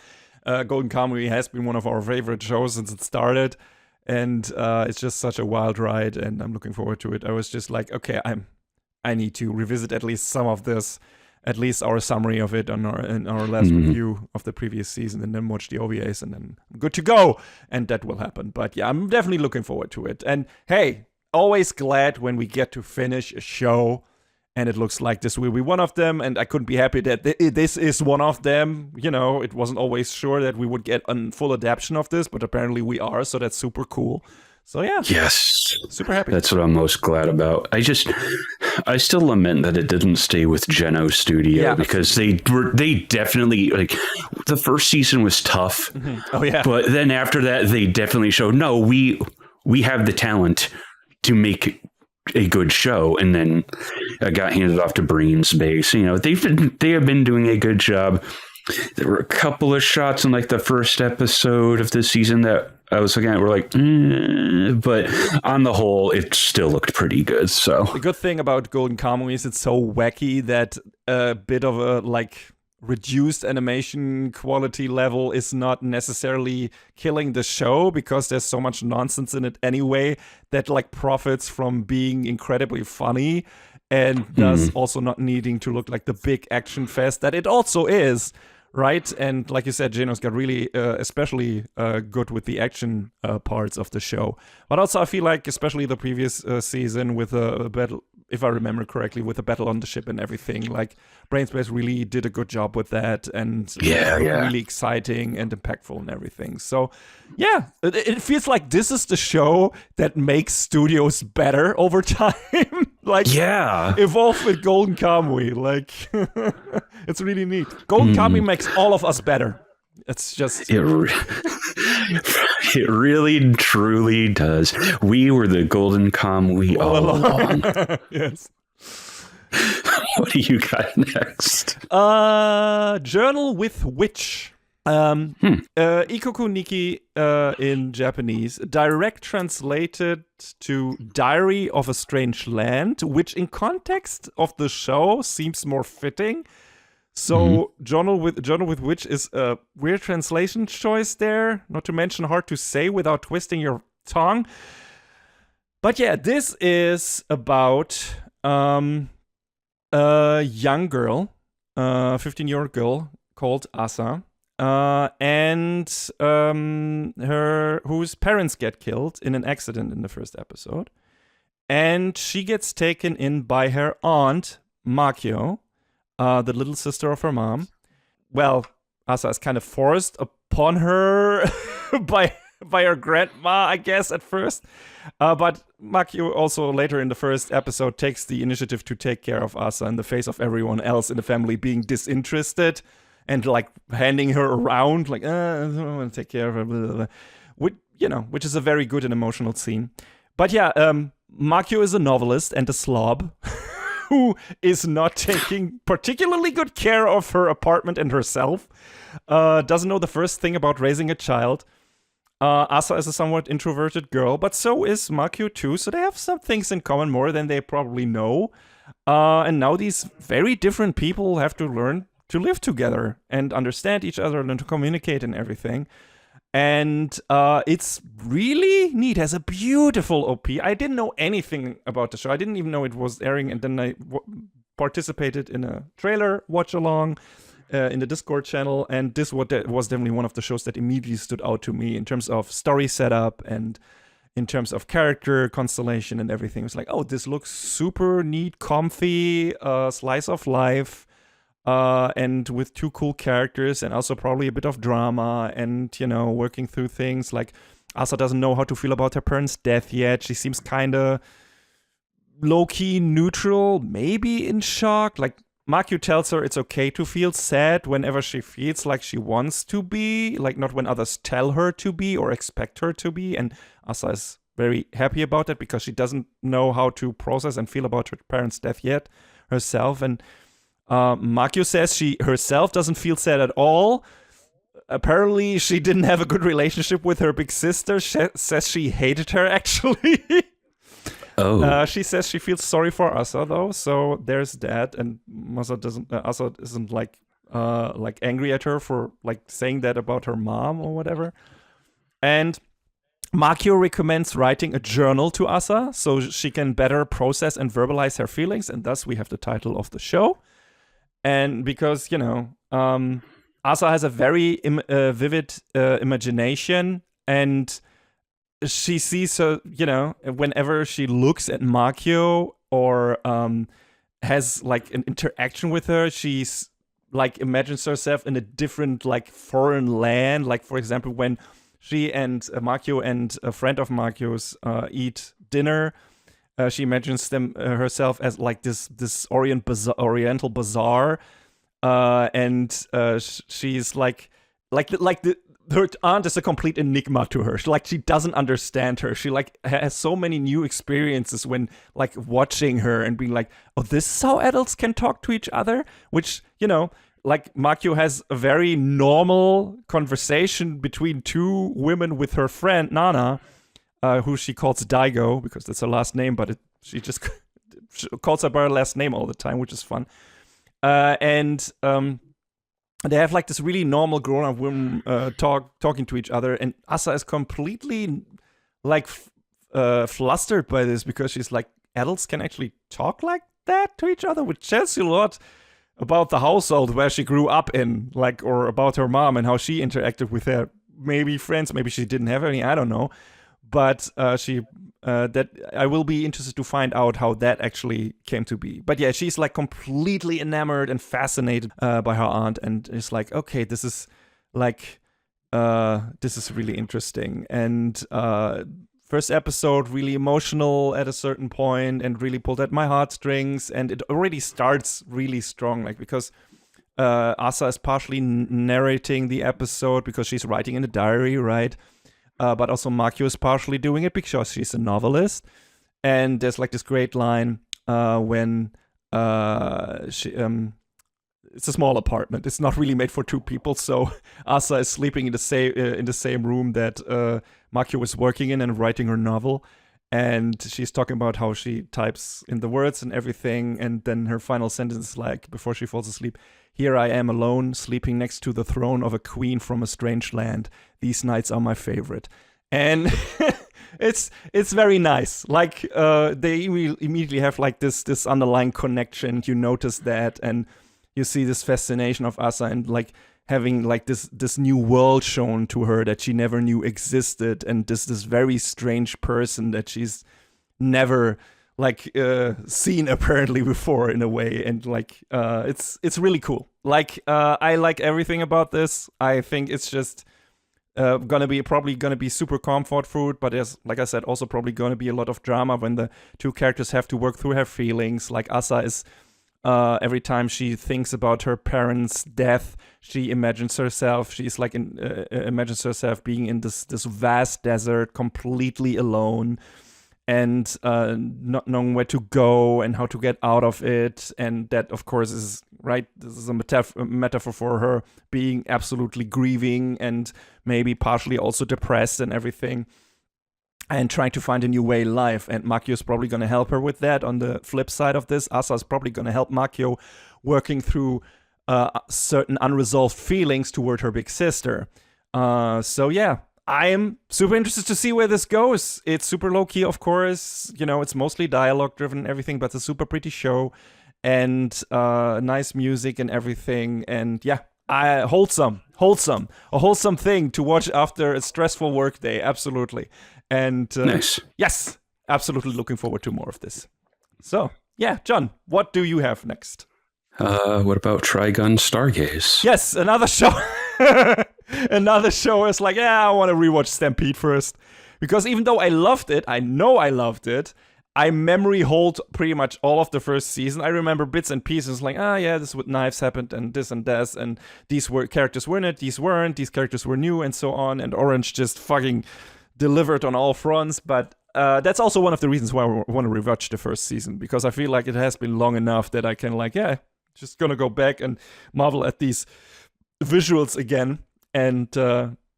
Golden Kamuy has been one of our favorite shows since it started, and it's just such a wild ride, and I'm looking forward to it. I was just like, okay, I need to revisit at least some of this, at least our summary of it in our last review of the previous season, and then watch the OVAs, and then I'm good to go, and that will happen. But yeah, I'm definitely looking forward to it. And hey, always glad when we get to finish a show and it looks like this will be one of them, and I couldn't be happy that this is one of them. You know, it wasn't always sure that we would get a full adaptation of this, but apparently we are, so that's super cool. So yeah. Yes. Super happy. That's what I'm most glad about. I still lament that it didn't stay with Geno Studio, because they definitely, like, the first season was tough. Mm-hmm. Oh yeah. But then after that, they definitely showed, no, we have the talent to make a good show, and then I got handed off to Brains Base. You know, they have been doing a good job. There were a couple of shots in like the first episode of this season that I was looking at, we're like, but on the whole, it still looked pretty good. So the good thing about Golden Kamuy is it's so wacky that a bit of a like reduced animation quality level is not necessarily killing the show, because there's so much nonsense in it anyway that like profits from being incredibly funny, and thus also not needing to look like the big action fest that it also is, right? And like you said, Geno's got really especially good with the action parts of the show. But also I feel like especially the previous season with a battle, if I remember correctly, with the battle on the ship and everything, like Brainspace really did a good job with that, and really exciting and impactful and everything. So yeah, it feels like this is the show that makes studios better over time. Like, evolve with Golden Kamuy. Like, it's really neat. Golden Kamuy makes all of us better. It's just it really truly does. We were the Golden Kamuy all along. Yes. What do you got next? Journal with Witch. Ikoku Niki in Japanese, direct translated to Diary of a Strange Land, which in context of the show seems more fitting. So Journal with Witch is a weird translation choice there, not to mention hard to say without twisting your tongue. But yeah, this is about a young girl a 15-year-old girl called Asa, and whose parents get killed in an accident in the first episode. And she gets taken in by her aunt, Makio, the little sister of her mom. Well, Asa is kind of forced upon her by her grandma, I guess, at first. But Makio also later in the first episode takes the initiative to take care of Asa in the face of everyone else in the family being disinterested and like handing her around, like, I don't want to take care of her, blah, blah, blah. Which is a very good and emotional scene. But yeah, Makio is a novelist and a slob who is not taking particularly good care of her apartment and herself. Doesn't know the first thing about raising a child. Asa is a somewhat introverted girl, but so is Makio too, so they have some things in common more than they probably know. And now these very different people have to learn to live together and understand each other and to communicate and everything. And it's really neat. It has a beautiful OP. I didn't know anything about the show. I didn't even know it was airing, and then I participated in a trailer watch-along in the Discord channel, and this was definitely one of the shows that immediately stood out to me in terms of story setup and in terms of character constellation and everything. It was like, oh, this looks super neat, comfy, slice of life. And with two cool characters and also probably a bit of drama and, working through things. Like, Asa doesn't know how to feel about her parents' death yet. She seems kind of low-key neutral, maybe in shock. Like, Makio tells her it's okay to feel sad whenever she feels like she wants to be, like not when others tell her to be or expect her to be. And Asa is very happy about that because she doesn't know how to process and feel about her parents' death yet herself. And Makio says she herself doesn't feel sad at all. Apparently, she didn't have a good relationship with her big sister. She says she hated her, actually. Oh. She says she feels sorry for Asa, though, so there's that. And Asa isn't like angry at her for like saying that about her mom or whatever. And Makio recommends writing a journal to Asa so she can better process and verbalize her feelings, and thus we have the title of the show. And because, Asa has a very vivid imagination, and she sees her, whenever she looks at Makio or has like an interaction with her, she's like imagines herself in a different like foreign land. Like, for example, when she and Makio and a friend of Makio's eat dinner, she imagines herself as like this Oriental bazaar, and she's like her aunt is a complete enigma to her. She doesn't understand her. She like has so many new experiences when like watching her and being like, oh, this is how adults can talk to each other. Which like Makio has a very normal conversation between two women with her friend Nana, who she calls Daigo because that's her last name, but she just calls her by her last name all the time, which is fun. And they have like this really normal grown-up women talking to each other, and Asa is completely like flustered by this because she's like, adults can actually talk like that to each other, which tells you a lot about the household where she grew up in, like, or about her mom and how she interacted with her maybe friends. Maybe she didn't have any, I don't know. But that I will be interested to find out how that actually came to be. But yeah, she's like completely enamored and fascinated by her aunt, and is like, okay, this is really interesting. And first episode really emotional at a certain point and really pulled at my heartstrings, and it already starts really strong, like because Asa is partially narrating the episode because she's writing in a diary, right? But also Makio is partially doing it because she's a novelist. And there's like this great line when she it's a small apartment. It's not really made for two people, so Asa is sleeping in the same room that Makio is working in and writing her novel. And she's talking about how she types in the words and everything, and then her final sentence is like, before she falls asleep, "Here I am alone, sleeping next to the throne of a queen from a strange land. These nights are my favorite." And it's very nice. Like they immediately have like this underlying connection. You notice that, and you see this fascination of Asa and like having like this new world shown to her that she never knew existed, and this very strange person that she's never like seen apparently before in a way, and like it's really cool. Like I like everything about this. I think it's just probably gonna be super comfort food, but there's, like I said, also probably gonna be a lot of drama when the two characters have to work through her feelings. Like Asa is every time she thinks about her parents' death, she imagines herself. She's like imagines herself being in this vast desert, completely alone, and not knowing where to go and how to get out of it. And that, of course, is right. This is a metaphor for her being absolutely grieving and maybe partially also depressed and everything, and trying to find a new way in life. And Makio is probably going to help her with that. On the flip side of this, Asa is probably going to help Makio working through certain unresolved feelings toward her big sister. So yeah, I am super interested to see where this goes. It's super low-key, of course. You know, it's mostly dialogue-driven and everything, but it's a super pretty show. And nice music and everything. And yeah, a wholesome thing to watch after a stressful workday. Absolutely. And Nice. Yes, absolutely looking forward to more of this. So yeah, John, what do you have next? What about Trigun Stargaze? Yes, another show. Another show is like, yeah, I want to rewatch Stampede first. Because even though I loved it, I know I loved it, I memory hold pretty much all of the first season. I remember bits and pieces like, yeah, this with knives happened and this, and these characters were in it, these weren't, these characters were new and so on, and Orange just fucking delivered on all fronts. But that's also one of the reasons why I want to rewatch the first season, because I feel like it has been long enough that I can like, yeah, just gonna go back and marvel at these visuals again. And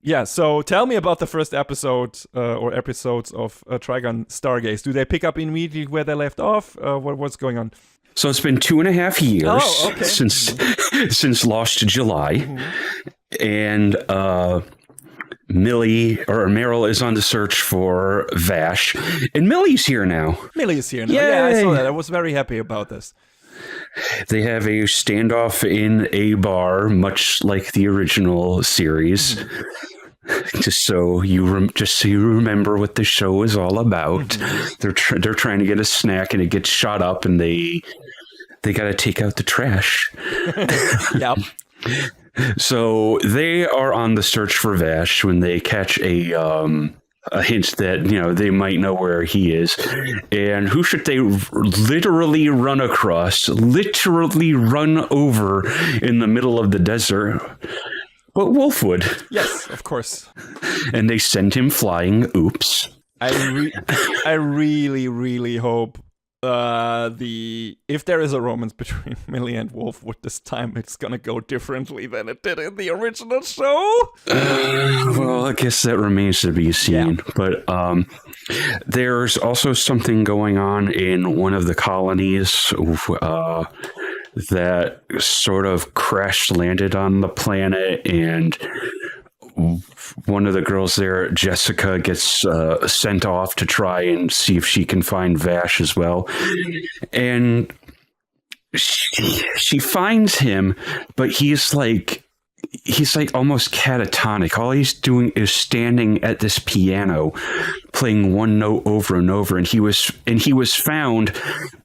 yeah, so tell me about the first episode or episodes of Trigun Stargaze. Do they pick up immediately where they left off? What's going on? So it's been 2.5 years okay. since Lost July, and Meryl is on the search for Vash, and Millie's here now. Millie is here now. Yay. Yeah, I saw that. I was very happy about this. They have a standoff in a bar, much like the original series. Just so you remember what the show is all about. They're trying to get a snack, and it gets shot up, and they got to take out the trash. Yep. So they are on the search for Vash when they catch a hint that, you know, they might know where he is. And who should they literally run across, literally run over in the middle of the desert? But Wolfwood. Yes, of course. And they send him flying. Oops. I really, really hope if there is a romance between Millie and Wolfwood this time, it's gonna go differently than it did in the original show. Well, I guess that remains to be seen. Yeah. But there's also something going on in one of the colonies that sort of crash landed on the planet, and one of the girls there, Jessica, gets sent off to try and see if she can find Vash as well. And she finds him, but he's like almost catatonic. All he's doing is standing at this piano, playing one note over and over. And he was found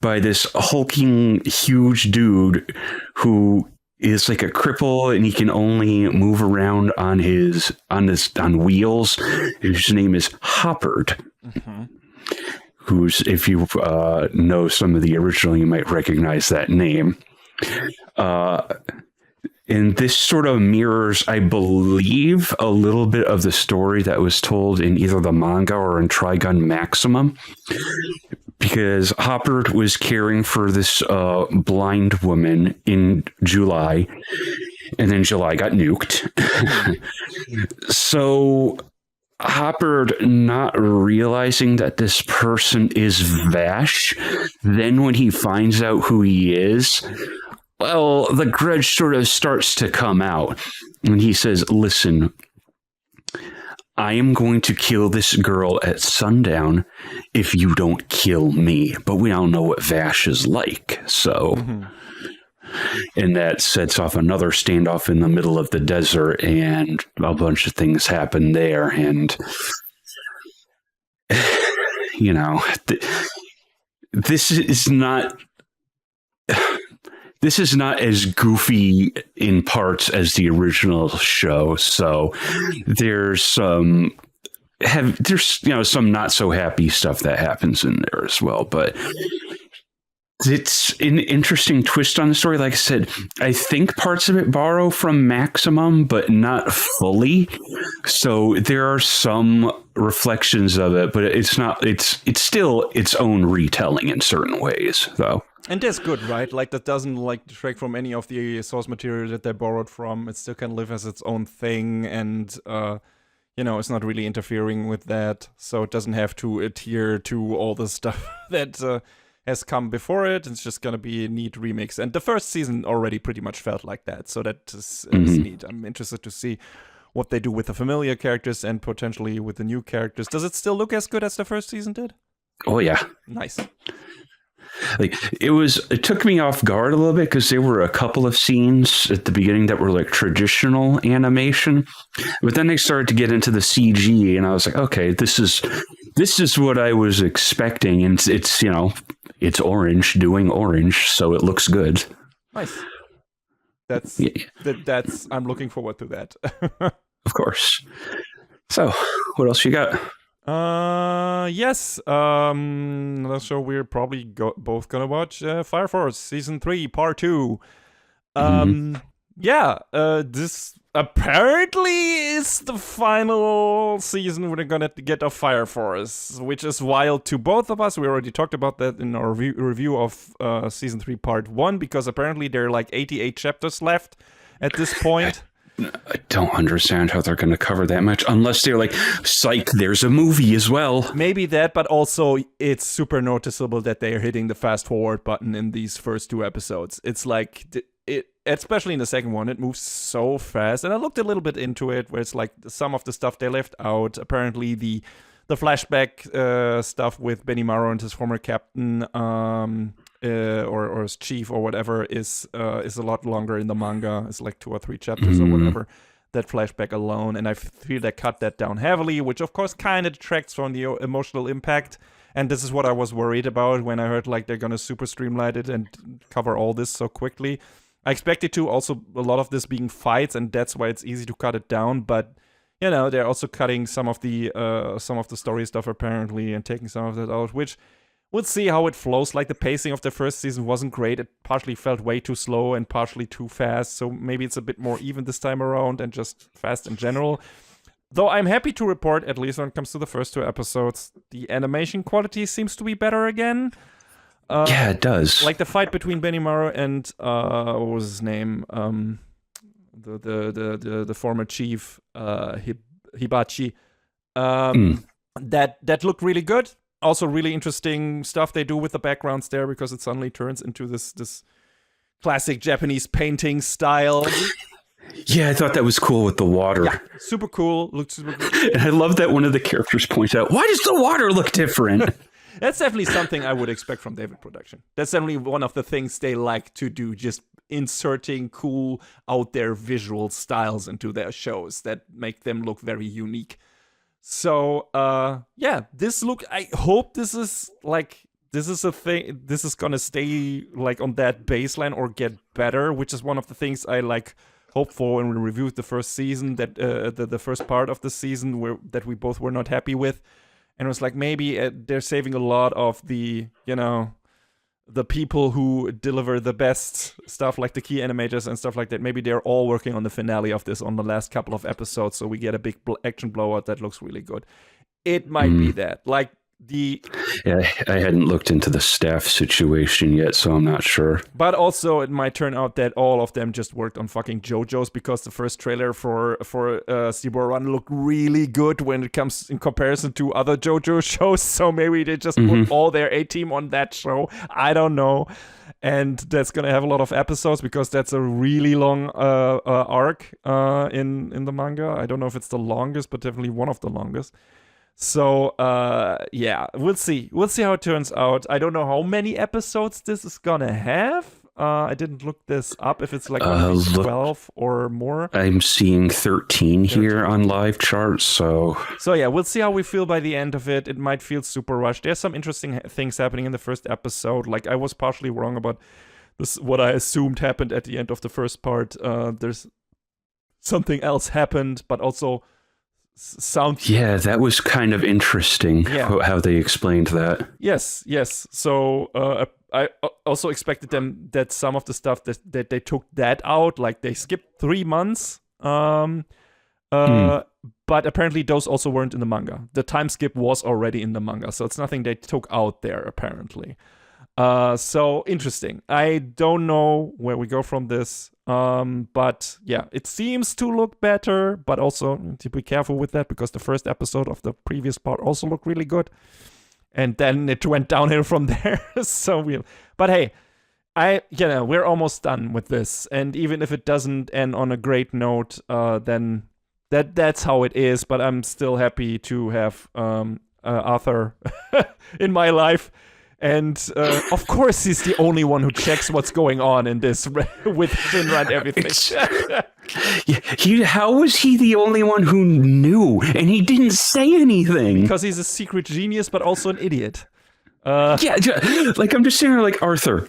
by this hulking, huge dude who is like a cripple, and he can only move around on wheels. His name is Hoppard. Mm-hmm. Who's, if you know some of the original, you might recognize that name. And this sort of mirrors, I believe, a little bit of the story that was told in either the manga or in Trigun Maximum. Because Hoppard was caring for this blind woman in July, and then July got nuked. So Hoppard, not realizing that this person is Vash, then when he finds out who he is, well, the grudge sort of starts to come out. And he says, listen, I am going to kill this girl at sundown if you don't kill me. But we all know what Vash is like. So And that sets off another standoff in the middle of the desert, and a bunch of things happen there. And, you know, this is not as goofy in parts as the original show. So there's some not so happy stuff that happens in there as well. But it's an interesting twist on the story. Like I said, I think parts of it borrow from Maximum, but not fully. So there are some reflections of it, but it's not. It's still its own retelling in certain ways, though. And that's good, right? Like, that doesn't like detract from any of the source material that they borrowed from. It still can live as its own thing, and it's not really interfering with that. So it doesn't have to adhere to all the stuff that has come before it. It's just gonna be a neat remix. And the first season already pretty much felt like that. So that is neat. I'm interested to see what they do with the familiar characters and potentially with the new characters. Does it still look as good as the first season did? Oh yeah, nice. Like it took me off guard a little bit because there were a couple of scenes at the beginning that were like traditional animation, but then they started to get into the CG, and I was like, okay, this is what I was expecting, and it's orange doing orange, so it looks good. Nice. That's I'm looking forward to that. Of course. So, what else you got? Yes. Another show we're probably both gonna watch. Fire Force Season 3, Part 2. Yeah. This apparently is the final season we're gonna get of Fire Force, which is wild to both of us. We already talked about that in our review of Season 3, Part 1, because apparently there are like 88 chapters left at this point. I don't understand how they're going to cover that much unless they're like, psych, there's a movie as well. Maybe that, but also it's super noticeable that they are hitting the fast forward button in these first 2 episodes. It's like, especially in the second one, it moves so fast. And I looked a little bit into it, where it's like some of the stuff they left out. Apparently the flashback stuff with Benimaru and his former captain, or his chief or whatever, is a lot longer in the manga. It's like 2 or 3 chapters or whatever. That flashback alone, and I feel they cut that down heavily, which of course kind of detracts from the emotional impact. And this is what I was worried about when I heard like they're gonna super streamline it and cover all this so quickly. I expected to also a lot of this being fights, and that's why it's easy to cut it down. But they're also cutting some of the story stuff apparently and taking some of that out, which we'll see how it flows. Like, the pacing of the first season wasn't great. It partially felt way too slow and partially too fast. So maybe it's a bit more even this time around and just fast in general. Though I'm happy to report, at least when it comes to the first 2 episodes, the animation quality seems to be better again. Yeah, it does. Like the fight between Benimaru and what was his name? The former chief, Hibachi. That looked really good. Also, really interesting stuff they do with the backgrounds there, because it suddenly turns into this classic Japanese painting style. Yeah, I thought that was cool with the water. Yeah, super cool. Looked super cool. And I love that one of the characters points out, why does the water look different? That's definitely something I would expect from David Production. That's definitely one of the things they like to do, just inserting cool, out there visual styles into their shows that make them look very unique. So, I hope this is a thing, this is gonna stay like on that baseline or get better, which is one of the things I like hope for when we reviewed the first season, that the first part of the season that we both were not happy with. And it was like, maybe they're saving a lot of the people who deliver the best stuff, like the key animators and stuff like that. Maybe they're all working on the finale of this on the last couple of episodes, so we get a big action blowout that looks really good. It might be that. Like, Yeah, I hadn't looked into the staff situation yet, so I'm not sure. But also, it might turn out that all of them just worked on fucking JoJo's, because the first trailer for Steel Run looked really good when it comes in comparison to other JoJo shows. So maybe they just put all their A-team on that show. I don't know. And that's gonna have a lot of episodes, because that's a really long arc in the manga. I don't know if it's the longest, but definitely one of the longest. So, we'll see. We'll see how it turns out. I don't know how many episodes this is gonna have. I didn't look this up if it's like 12 or more. I'm seeing 13 here on live charts, so yeah, we'll see how we feel by the end of it. It might feel super rushed. There's some interesting things happening in the first episode. Like, I was partially wrong about this, what I assumed happened at the end of the first part. There's something else happened, but also sound. Yeah, that was kind of interesting how they explained that. Yes. So I also expected them that some of the stuff that they took that out, like they skipped 3 months. But apparently those also weren't in the manga. The time skip was already in the manga, so it's nothing they took out there apparently. So interesting. I don't know where we go from this. But yeah, it seems to look better, but also to be careful with that because the first episode of the previous part also looked really good. And then it went downhill from there. But hey, we're almost done with this. And even if it doesn't end on a great note, then that's how it is. But I'm still happy to have Arthur in my life. And of course, he's the only one who checks what's going on in this with Shinra and everything. How was he the only one who knew? And he didn't say anything. Because he's a secret genius, but also an idiot. Like I'm just sitting there like, Arthur,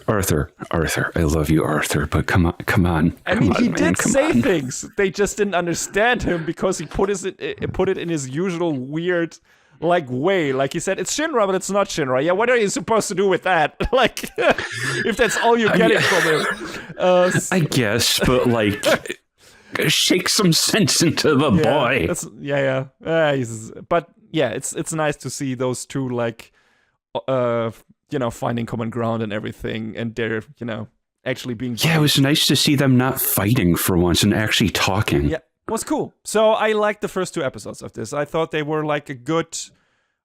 I love you, Arthur, but come on. I mean, he did say things. They just didn't understand him because he put it in his usual weird way. Like he said, it's Shinra, but it's not Shinra. Yeah, what are you supposed to do with that? Like, if that's all you're getting from him. I guess, but like, shake some sense into the boy. But yeah, it's nice to see those two, like, finding common ground and everything, and they're, actually being. Yeah, it was nice to see them not fighting for once and actually talking. Yeah. Was cool. So I liked the first 2 episodes of this. I thought they were like a good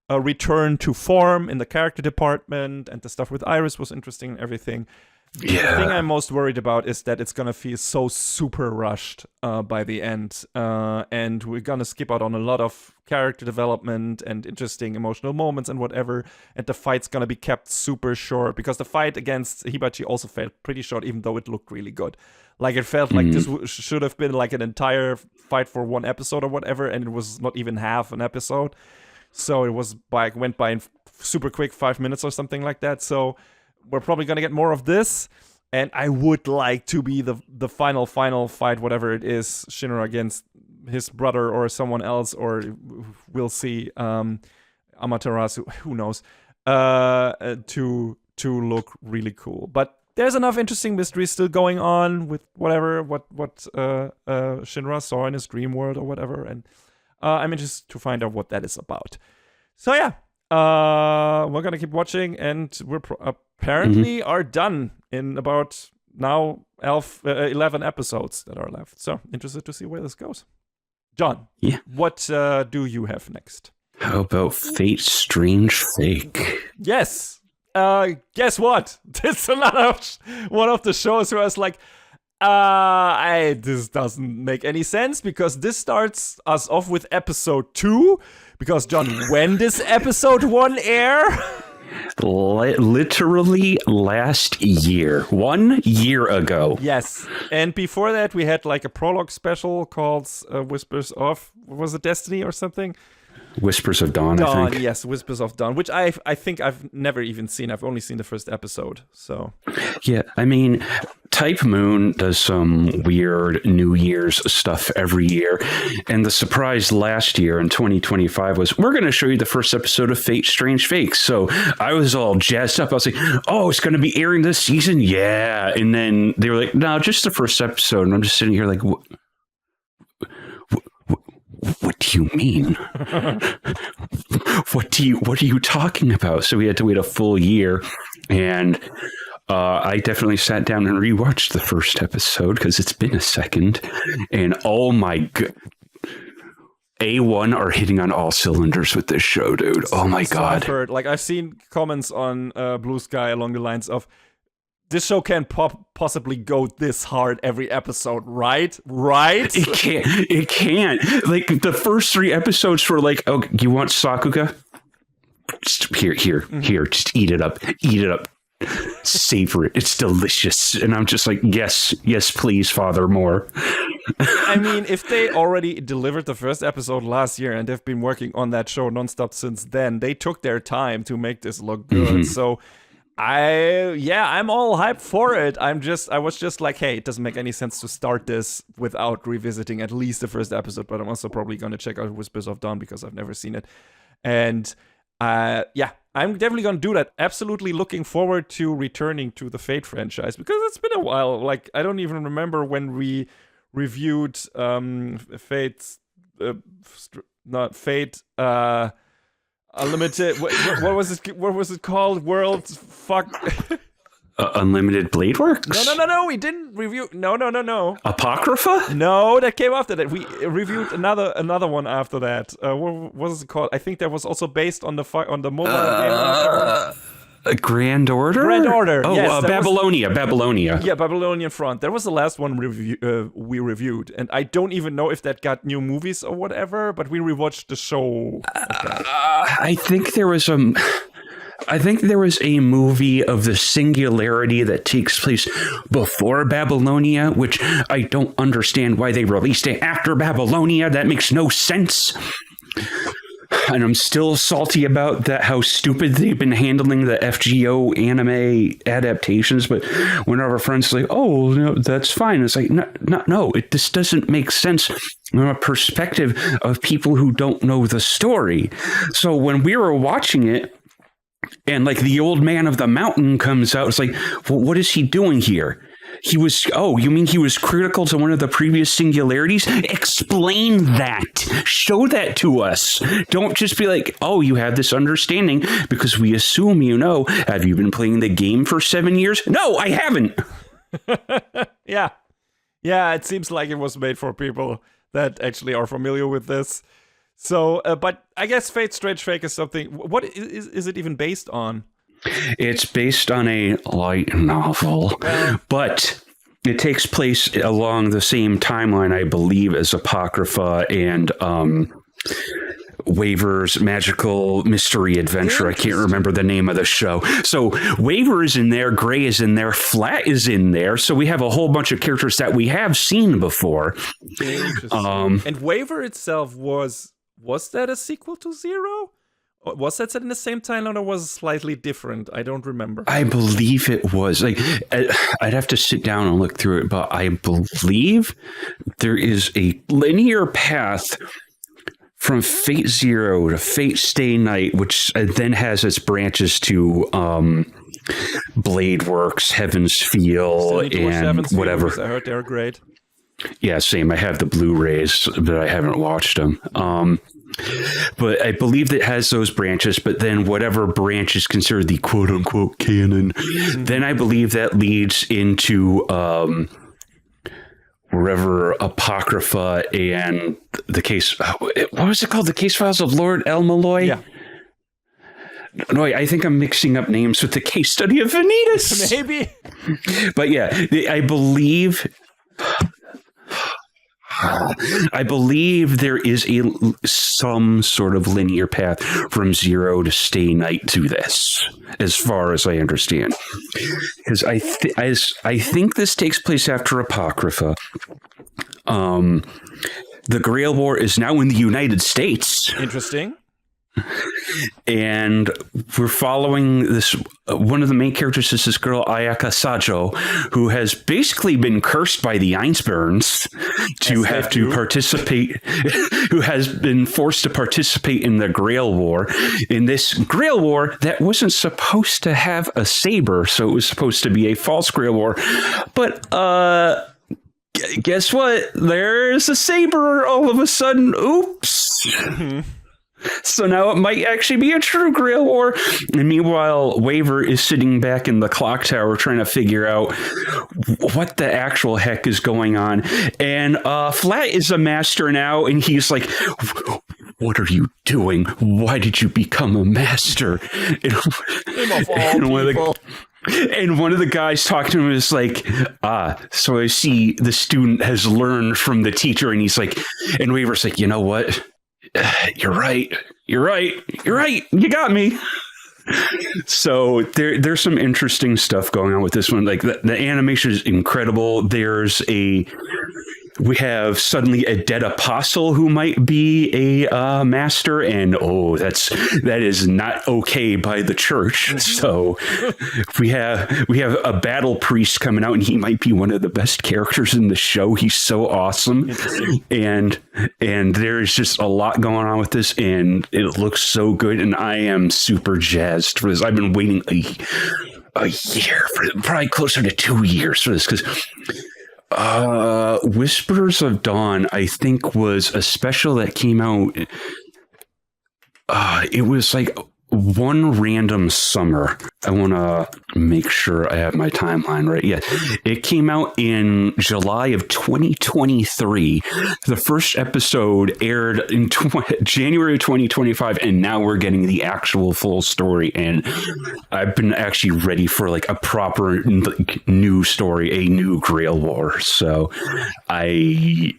return to form in the character department, and the stuff with Iris was interesting and everything. Yeah. The thing I'm most worried about is that it's gonna feel so super rushed by the end, and we're gonna skip out on a lot of character development and interesting emotional moments and whatever, and the fight's gonna be kept super short, because the fight against Hibachi also felt pretty short, even though it looked really good. Like, it felt like this should have been like an entire fight for 1 episode or whatever, and it was not even half an episode. So it went by in super quick, 5 minutes or something like that. So we're probably going to get more of this. And I would like to be the final fight, whatever it is, Shinra against his brother or someone else, or we'll see, Amaterasu, who knows, to look really cool. But there's enough interesting mysteries still going on with what Shinra saw in his dream world or whatever, and I'm interested to find out what that is about. So yeah, we're gonna keep watching, and we're apparently are done in about now 11 episodes that are left. So interested to see where this goes. John, what do you have next? How about Fate's Strange Fake? Yes. Guess what? This is one of the shows where I was like, this doesn't make any sense, because this starts us off with episode 2. Because, John, when does episode 1 air? Literally last year. 1 year ago. Yes. And before that, we had like a prologue special called Whispers of, was it Destiny or something? Whispers of Dawn, I think. Yes, Whispers of Dawn, which I think I've never even seen. I've only seen the first episode, so. Yeah, I mean, Type Moon does some weird New Year's stuff every year, and the surprise last year in 2025 was, we're going to show you the first episode of Fate Strange Fake. So I was all jazzed up. I was like, oh, it's going to be airing this season? Yeah. And then they were like, no, just the first episode. And I'm just sitting here like, what do you mean? What are you talking about? So we had to wait a full year, and I definitely sat down and rewatched the first episode because it's been a second, and oh my god, A1 are hitting on all cylinders with this show, dude. Oh my god. I've heard, like, I've seen comments on Blue Sky along the lines of, this show can't possibly go this hard every episode, right? Right? It can't. Like, the first 3 episodes were like, oh, you want Sakuga? Just here. Just eat it up. savor it. It's delicious. And I'm just like, yes, please, Father, more. I mean, if they already delivered the first episode last year and they've been working on that show nonstop since then, they took their time to make this look good. So I'm all hyped for it. I was just like, hey, it doesn't make any sense to start this without revisiting at least the first episode, but I'm also probably going to check out Whispers of Dawn because I've never seen it. And I'm definitely going to do that. Absolutely looking forward to returning to the Fate franchise because it's been a while. Like, I don't even remember when we reviewed Fate Unlimited. What was it called? World fuck. Unlimited Blade Works? No. We didn't review. No. Apocrypha? No, that came after that. We reviewed another one after that. What was it called? I think that was also based on the mobile game. Grand Order? Grand Order. Oh, yes, Babylonia. Yeah, Babylonian Front. That was the last one we reviewed, and I don't even know if that got new movies or whatever. But we rewatched the show. I think there was a movie of the Singularity that takes place before Babylonia, which I don't understand why they released it after Babylonia. That makes no sense. And I'm still salty about that, how stupid they've been handling the FGO anime adaptations. But one of our friends is like, oh, no, that's fine. It's like, no, this doesn't make sense from a perspective of people who don't know the story. So when we were watching it, and like the old man of the mountain comes out, it's like, well, what is he doing here? You mean he was critical to one of the previous singularities? Explain that. Show that to us. Don't just be like, oh, you have this understanding because we assume you know. Have you been playing the game for 7 years? No, I haven't. Yeah, it seems like it was made for people that actually are familiar with this. So, but I guess Fate Strange Fake is something. What is it even based on? It's based on a light novel, but it takes place along the same timeline, I believe, as Apocrypha and Waver's Magical Mystery Adventure. I can't remember the name of the show. So Waver is in there, Gray is in there, Flat is in there. So we have a whole bunch of characters that we have seen before. And Waver itself was that a sequel to Zero? Was that set in the same timeline or was it slightly different? I don't remember. I believe it was. Like, I'd have to sit down and look through it, but I believe there is a linear path from Fate Zero to Fate Stay Night, which then has its branches to Blade Works, Heaven's Feel, and whatever. I heard they're great. Yeah, same. I have the Blu-rays, but I haven't watched them. But I believe that it has those branches, but then whatever branch is considered the quote-unquote canon, then I believe that leads into wherever Apocrypha and the case... What was it called? The Case Files of Lord El Malloy? Yeah. No, I think I'm mixing up names with the Case Study of Vanitas. Maybe. But yeah, I believe there is some sort of linear path from Zero to Stay Night to this, as far as I understand. Because I think this takes place after Apocrypha. The Grail War is now in the United States. Interesting. And we're following this. One of the main characters is this girl, Ayaka Sajo, who has basically been cursed by the Einsteins to have to participate, who has been forced to participate in the Grail War. In this Grail War that wasn't supposed to have a saber, so it was supposed to be a false Grail War. But guess what? There's a saber all of a sudden. Oops. So now it might actually be a true Grail War. And meanwhile, Waver is sitting back in the clock tower trying to figure out what the actual heck is going on. And Flat is a master now, and he's like, what are you doing? Why did you become a master? And one of the guys talking to him is like, so I see the student has learned from the teacher. And he's like, and Waver's like, you know what? You're right. You got me. So there's some interesting stuff going on with this one. Like the animation is incredible. We have suddenly a dead apostle who might be a master, and that is not okay by the church. So we have a battle priest coming out, and he might be one of the best characters in the show. He's so awesome, and there's just a lot going on with this, and it looks so good, and I am super jazzed for this. I've been waiting a year probably closer to 2 years for this, because Whispers of Dawn, I think, was a special that came out. It was like one random summer. I want to make sure I have my timeline right. Yeah, it came out in July of 2023. The first episode aired in January of 2025, and now we're getting the actual full story. And I've been actually ready for like a proper new story, a new Grail War. So I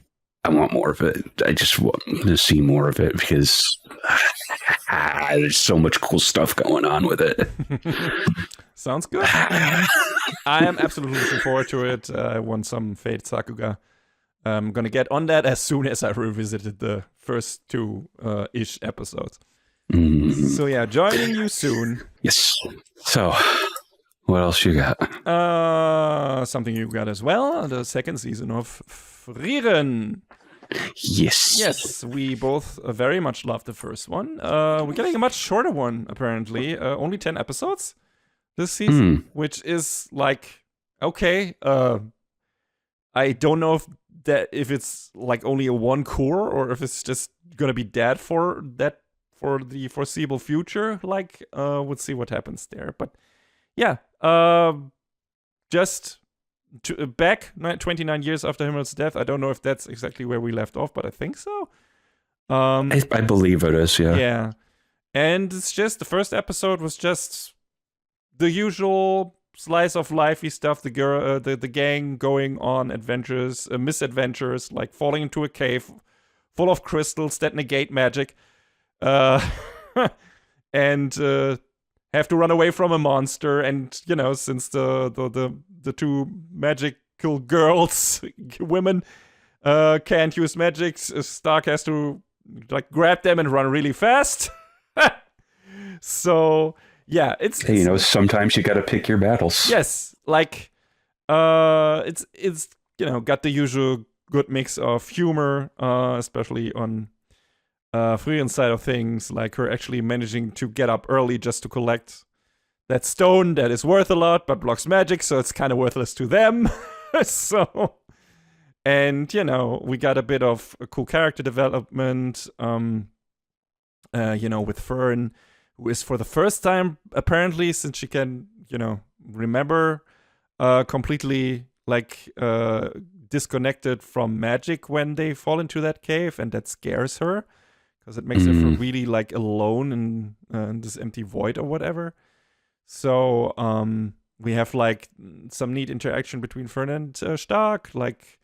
want more of it. I just want to see more of it, because there's so much cool stuff going on with it. Sounds good. I am absolutely looking forward to it. I want some Fate Sakuga. I'm going to get on that as soon as I revisited the first two-ish episodes. So yeah, joining you soon. Yes. So, what else you got? Something you got as well, the second season of Frieren. Yes, we both very much love the first one. We're getting a much shorter one, apparently. Only 10 episodes this season, which is like, okay. I don't know if it's like only a one core, or if it's just gonna be dead for the foreseeable future. Like, we'll see what happens there. But yeah, just back 29 years after Himmel's death. I don't know if that's exactly where we left off, but I think so. I believe it is, yeah. Yeah. And it's just, the first episode was just the usual slice of lifey stuff. The girl, the gang going on adventures, misadventures, like falling into a cave full of crystals that negate magic, and have to run away from a monster. And since the two magical girls, women, can't use magic, Stark has to like grab them and run really fast. So yeah, it's sometimes you got to pick your battles. Yes, like it's got the usual good mix of humor, especially on Frieren's side of things, like her actually managing to get up early just to collect that stone that is worth a lot but blocks magic, so it's kind of worthless to them. So, and we got a bit of a cool character development, with Fern, who is for the first time, apparently, since she can, remember, completely like disconnected from magic when they fall into that cave, and that scares her because it makes her feel really like alone in this empty void or whatever. So we have like some neat interaction between Fern and Stark, like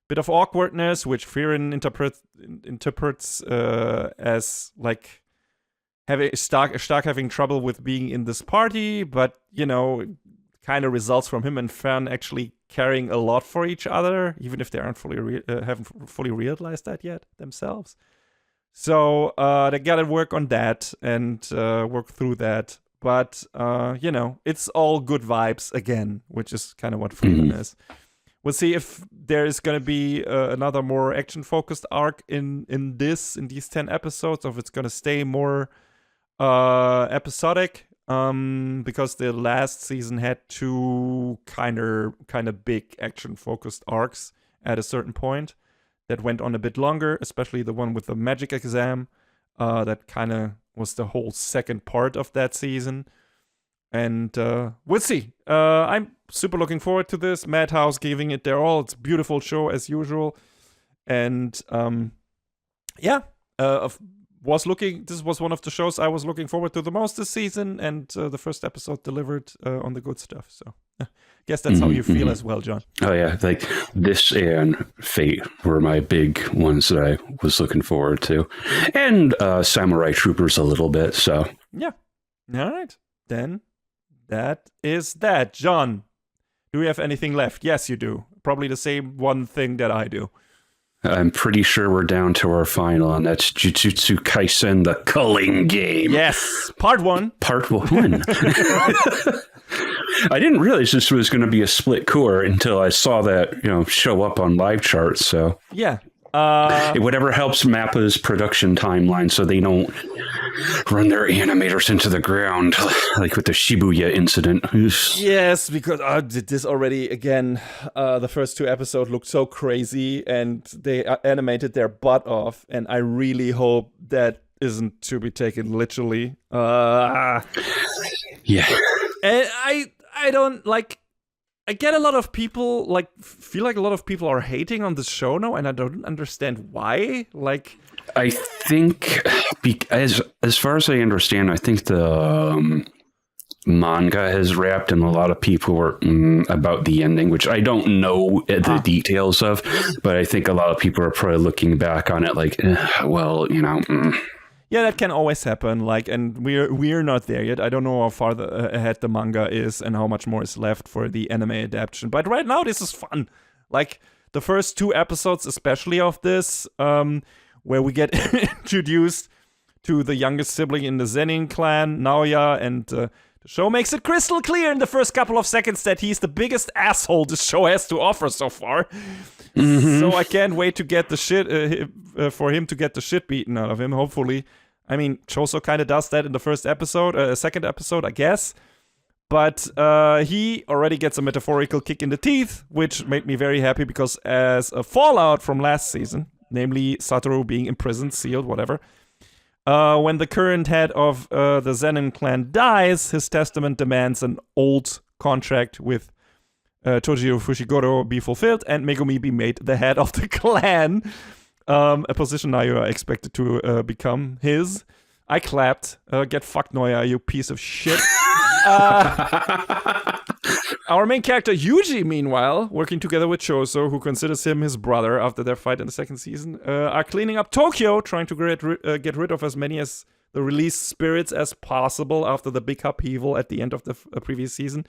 bit of awkwardness, which Frieren interprets as like having Stark having trouble with being in this party, but kind of results from him and Fern actually caring a lot for each other, even if they aren't haven't fully realized that yet themselves. So they gotta work on that and work through that. But, it's all good vibes again, which is kind of what Frieren is. We'll see if there is going to be another more action-focused arc in these 10 episodes, or if it's going to stay more episodic, because the last season had two kind of big action-focused arcs at a certain point that went on a bit longer, especially the one with the magic exam, that kind of was the whole second part of that season. And we'll see. I'm super looking forward to this. Madhouse giving it their all. It's a beautiful show as usual. And this was one of the shows I was looking forward to the most this season, and the first episode delivered on the good stuff. So I guess that's how you feel as well, John. Oh yeah, like this and Fate were my big ones that I was looking forward to, and Samurai Troopers a little bit. So yeah, all right. then that is that. John, do you have anything left? Yes, you do. Probably the same one thing that I do. I'm pretty sure we're down to our final, and that's Jujutsu Kaisen, the Culling game. Yes, part 1. Part 1. I didn't realize this was going to be a split core until I saw that, show up on live charts. So yeah. Whatever helps Mappa's production timeline so they don't run their animators into the ground like with the Shibuya incident. Yes, because this already, again, the first 2 episodes looked so crazy and they animated their butt off, and I really hope that isn't to be taken literally. Yeah. And I don't like... I get a lot of people, feel like a lot of people are hating on this show now, and I don't understand why. I think, as far as I understand, I think the manga has wrapped, and a lot of people were about the ending, which I don't know the details of, but I think a lot of people are probably looking back on it like, Yeah, that can always happen. And we're not there yet. I don't know how far ahead the manga is and how much more is left for the anime adaptation. But right now, this is fun. The first 2 episodes, especially of this, where we get introduced to the youngest sibling in the Zenin clan, Naoya, and the show makes it crystal clear in the first couple of seconds that he's the biggest asshole this show has to offer so far. Mm-hmm. So I can't wait to get the shit for him to get the shit beaten out of him. Hopefully, I mean, Choso kind of does that in the second episode, I guess. But he already gets a metaphorical kick in the teeth, which made me very happy because as a fallout from last season, namely Satoru being imprisoned, sealed, whatever. When the current head of the Zenin clan dies, his testament demands an old contract with Tojiro Fushiguro be fulfilled and Megumi be made the head of the clan. A position now you are expected to become his. I clapped. Get fucked, Noya, you piece of shit. Our main character, Yuji, meanwhile, working together with Choso, who considers him his brother after their fight in the second season, are cleaning up Tokyo, trying to get rid of as many as the released spirits as possible after the big upheaval at the end of the previous season.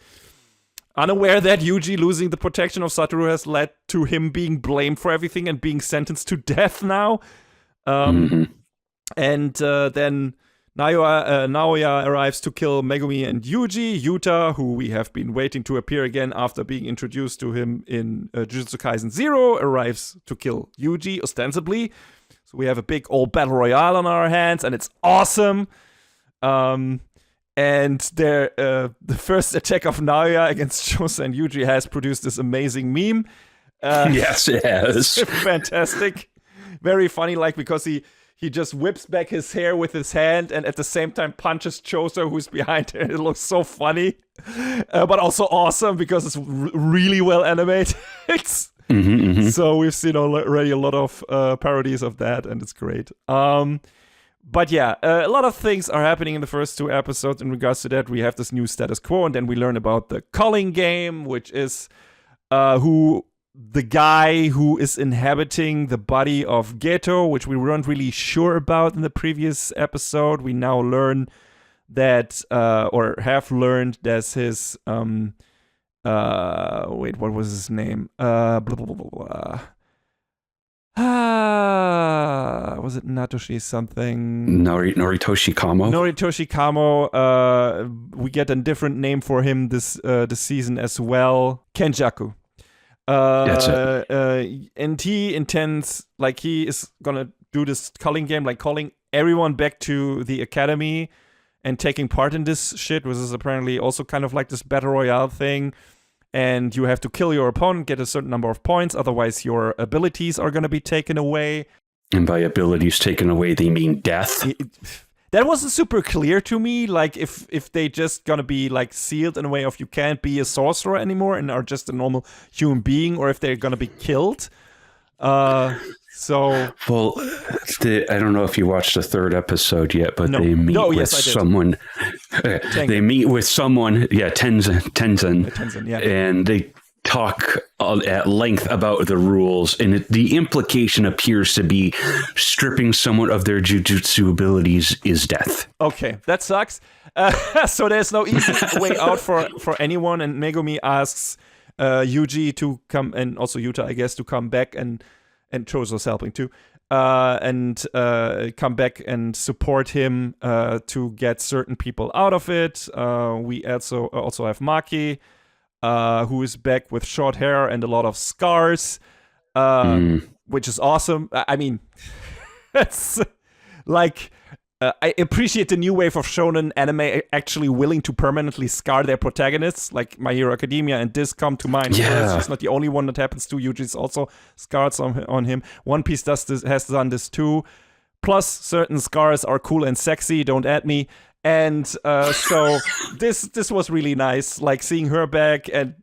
Unaware that Yuji losing the protection of Satoru has led to him being blamed for everything and being sentenced to death now. And then Naoya arrives to kill Megumi and Yuji. Yuta, who we have been waiting to appear again after being introduced to him in Jujutsu Kaisen 0, arrives to kill Yuji, ostensibly. So we have a big old battle royale on our hands, and it's awesome. And the first attack of Naoya against Choso and Yuji has produced this amazing meme. Yes, it has. Fantastic. Very funny, because he just whips back his hair with his hand and at the same time punches Choso, who's behind him. It looks so funny, but also awesome because it's really well animated. So we've seen already a lot of parodies of that, and it's great. But yeah, a lot of things are happening in the first 2 episodes in regards to that. We have this new status quo, and then we learn about the Culling game, which is the guy who is inhabiting the body of Geto, which we weren't really sure about in the previous episode. We now learn that, or have learned, that's his, what was his name? Was it Natoshi something? Noritoshi Kamo. Noritoshi Kamo. We get a different name for him this season as well. Kenjaku. That's it. And he intends, he is gonna do this Culling game, calling everyone back to the academy and taking part in this shit, which is apparently also kind of like this battle royale thing. And you have to kill your opponent, get a certain number of points, otherwise your abilities are gonna be taken away. And by abilities taken away, they mean death. That wasn't super clear to me, if they just gonna be sealed in a way of you can't be a sorcerer anymore and are just a normal human being, or if they're gonna be killed. Well, I don't know if you watched the 3rd episode yet, but they meet with someone. They meet with someone, Tenzin, yeah. and they talk at length about the rules, and the implication appears to be stripping someone of their jujutsu abilities is death. Okay, that sucks. So there's no easy way out for anyone, and Megumi asks Yuji to come, and also Yuta, I guess, to come back, and Choso's helping too, and come back and support him to get certain people out of it. We also have Maki, who is back with short hair and a lot of scars, which is awesome. I mean, it's like... I appreciate the new wave of shonen anime actually willing to permanently scar their protagonists, like My Hero Academia and this come to mind. Yeah. He's not the only one that happens to. Yuji's also scarred on him. One Piece has done this too. Plus, certain scars are cool and sexy, don't at me. And so this was really nice, like seeing her back. And,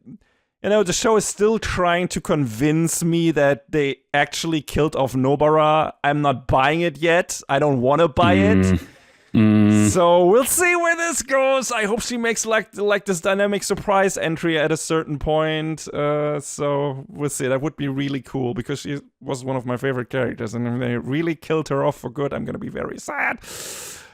you know, the show is still trying to convince me that they actually killed off Nobara. I'm not buying it yet. I don't want to buy it. So we'll see where this goes. I hope she makes like this dynamic surprise entry at a certain point. So we'll see. That would be really cool because she was one of my favorite characters. And if they really killed her off for good, I'm going to be very sad.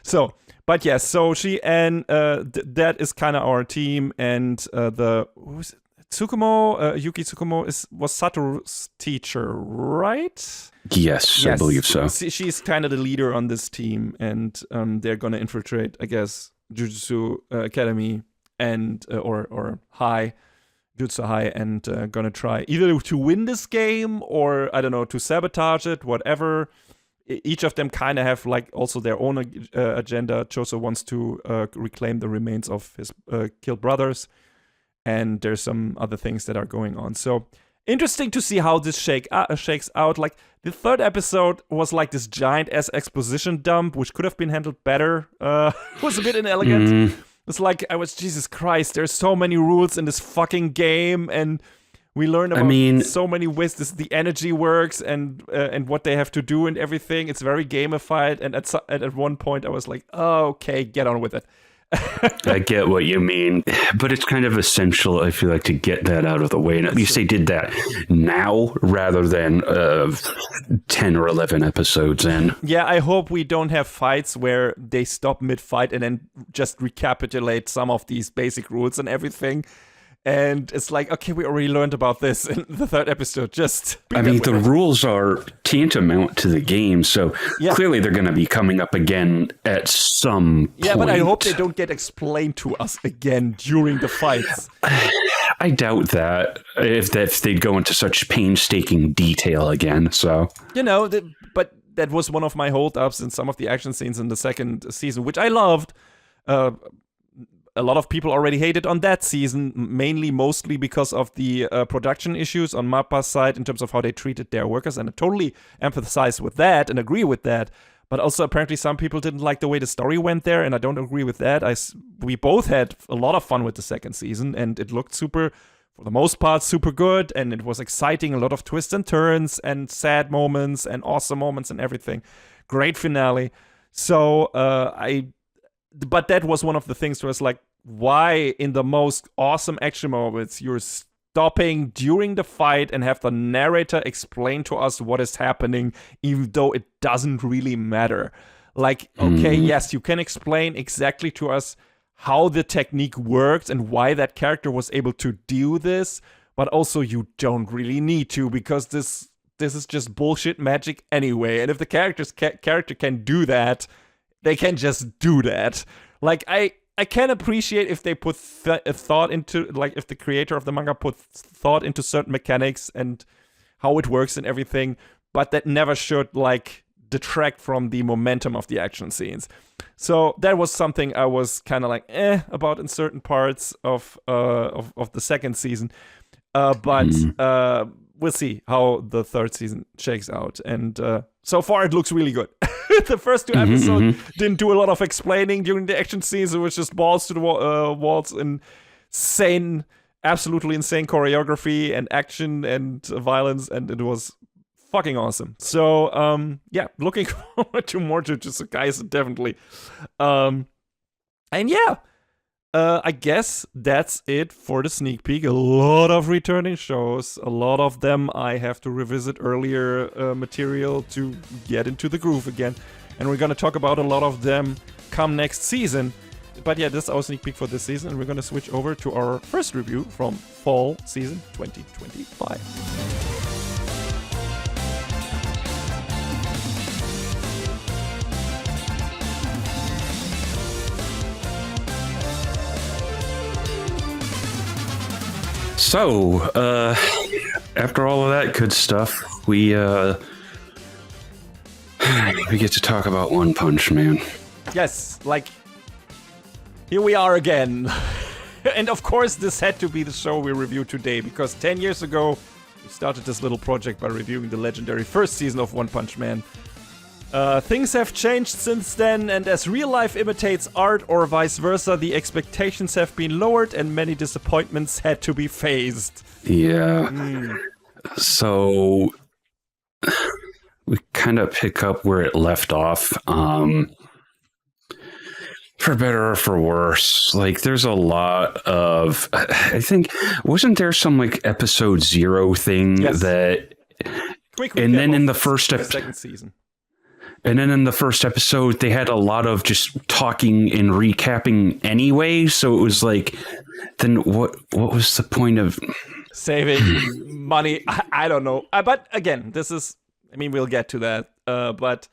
So, but yes, so she and that is kind of our team. And who's it? Tsukumo, Yuki Tsukumo was Satoru's teacher, right? Yes, I believe so. She's kind of the leader on this team, and they're gonna infiltrate, I guess, Jujutsu Academy and or High, Jujutsu High, and gonna try either to win this game or I don't know, to sabotage it, whatever. Each of them kind of have like also their own agenda. Choso wants to reclaim the remains of his killed brothers. And there's some other things that are going on. So interesting to see how this shakes out. Like the third episode was like this giant-ass exposition dump, which could have been handled better. Was a bit inelegant. It's like Jesus Christ, there's so many rules in this fucking game, and we learn about so many ways the energy works and what they have to do and everything. It's very gamified. And at one point, I was like, oh, okay, get on with it. I get what you mean, but it's kind of essential, I feel like, to get that out of the way. And at least they did that now rather than 10 or 11 episodes in. Yeah, I hope we don't have fights where they stop mid-fight and then just recapitulate some of these basic rules and everything. And it's like, okay, we already learned about this in the third episode. The rules are tantamount to the game, so clearly they're going to be coming up again at some point. Yeah, but I hope they don't get explained to us again during the fights. I doubt that, if they'd go into such painstaking detail again, so... You know, but that was one of my holdups in some of the action scenes in the second season, which I loved. A lot of people already hated on that season, mostly because of the production issues on MAPPA's side in terms of how they treated their workers, and I totally empathize with that and agree with that. But also apparently some people didn't like the way the story went there, and I don't agree with that. We both had a lot of fun with the second season, and it looked for the most part, super good, and it was exciting, a lot of twists and turns, and sad moments, and awesome moments, and everything. Great finale. So, but that was one of the things where it's like, why in the most awesome action moments you're stopping during the fight and have the narrator explain to us what is happening, even though it doesn't really matter. Like, okay, yes, you can explain exactly to us how the technique works and why that character was able to do this, but also you don't really need to, because this is just bullshit magic anyway. And if the character can do that, they can just do that. Like, I can appreciate if they put thought into, like, if the creator of the manga put thought into certain mechanics and how it works and everything, but that never should, like, detract from the momentum of the action scenes. So that was something I was kind of like, about in certain parts of the second season. But we'll see how the third season shakes out. And so far, it looks really good. The first two episodes didn't do a lot of explaining during the action scenes. It was just balls to the walls and absolutely insane choreography and action and violence, and it was fucking awesome. So, yeah, looking forward to more Jujutsu Kaisen, definitely. And yeah, I guess that's it for the sneak peek. A lot of returning shows. A lot of them I have to revisit earlier material to get into the groove again. And we're going to talk about a lot of them come next season. But yeah, this is our sneak peek for this season. And we're going to switch over to our first review from fall season 2025. So, after all of that good stuff, we get to talk about One Punch Man. Yes, like, here we are again. And of course, this had to be the show we review today, because 10 years ago, we started this little project by reviewing the legendary first season of One Punch Man. Things have changed since then, and as real life imitates art or vice versa, the expectations have been lowered and many disappointments had to be faced. Yeah. So we kind of pick up where it left off. For better or for worse, like there's a lot of, I think, wasn't there some like episode 0 thing that, and then in the second season. And then in the first episode, they had a lot of just talking and recapping anyway. So it was like, then what was the point of saving money? I don't know. But again, this is, I mean, we'll get to that. But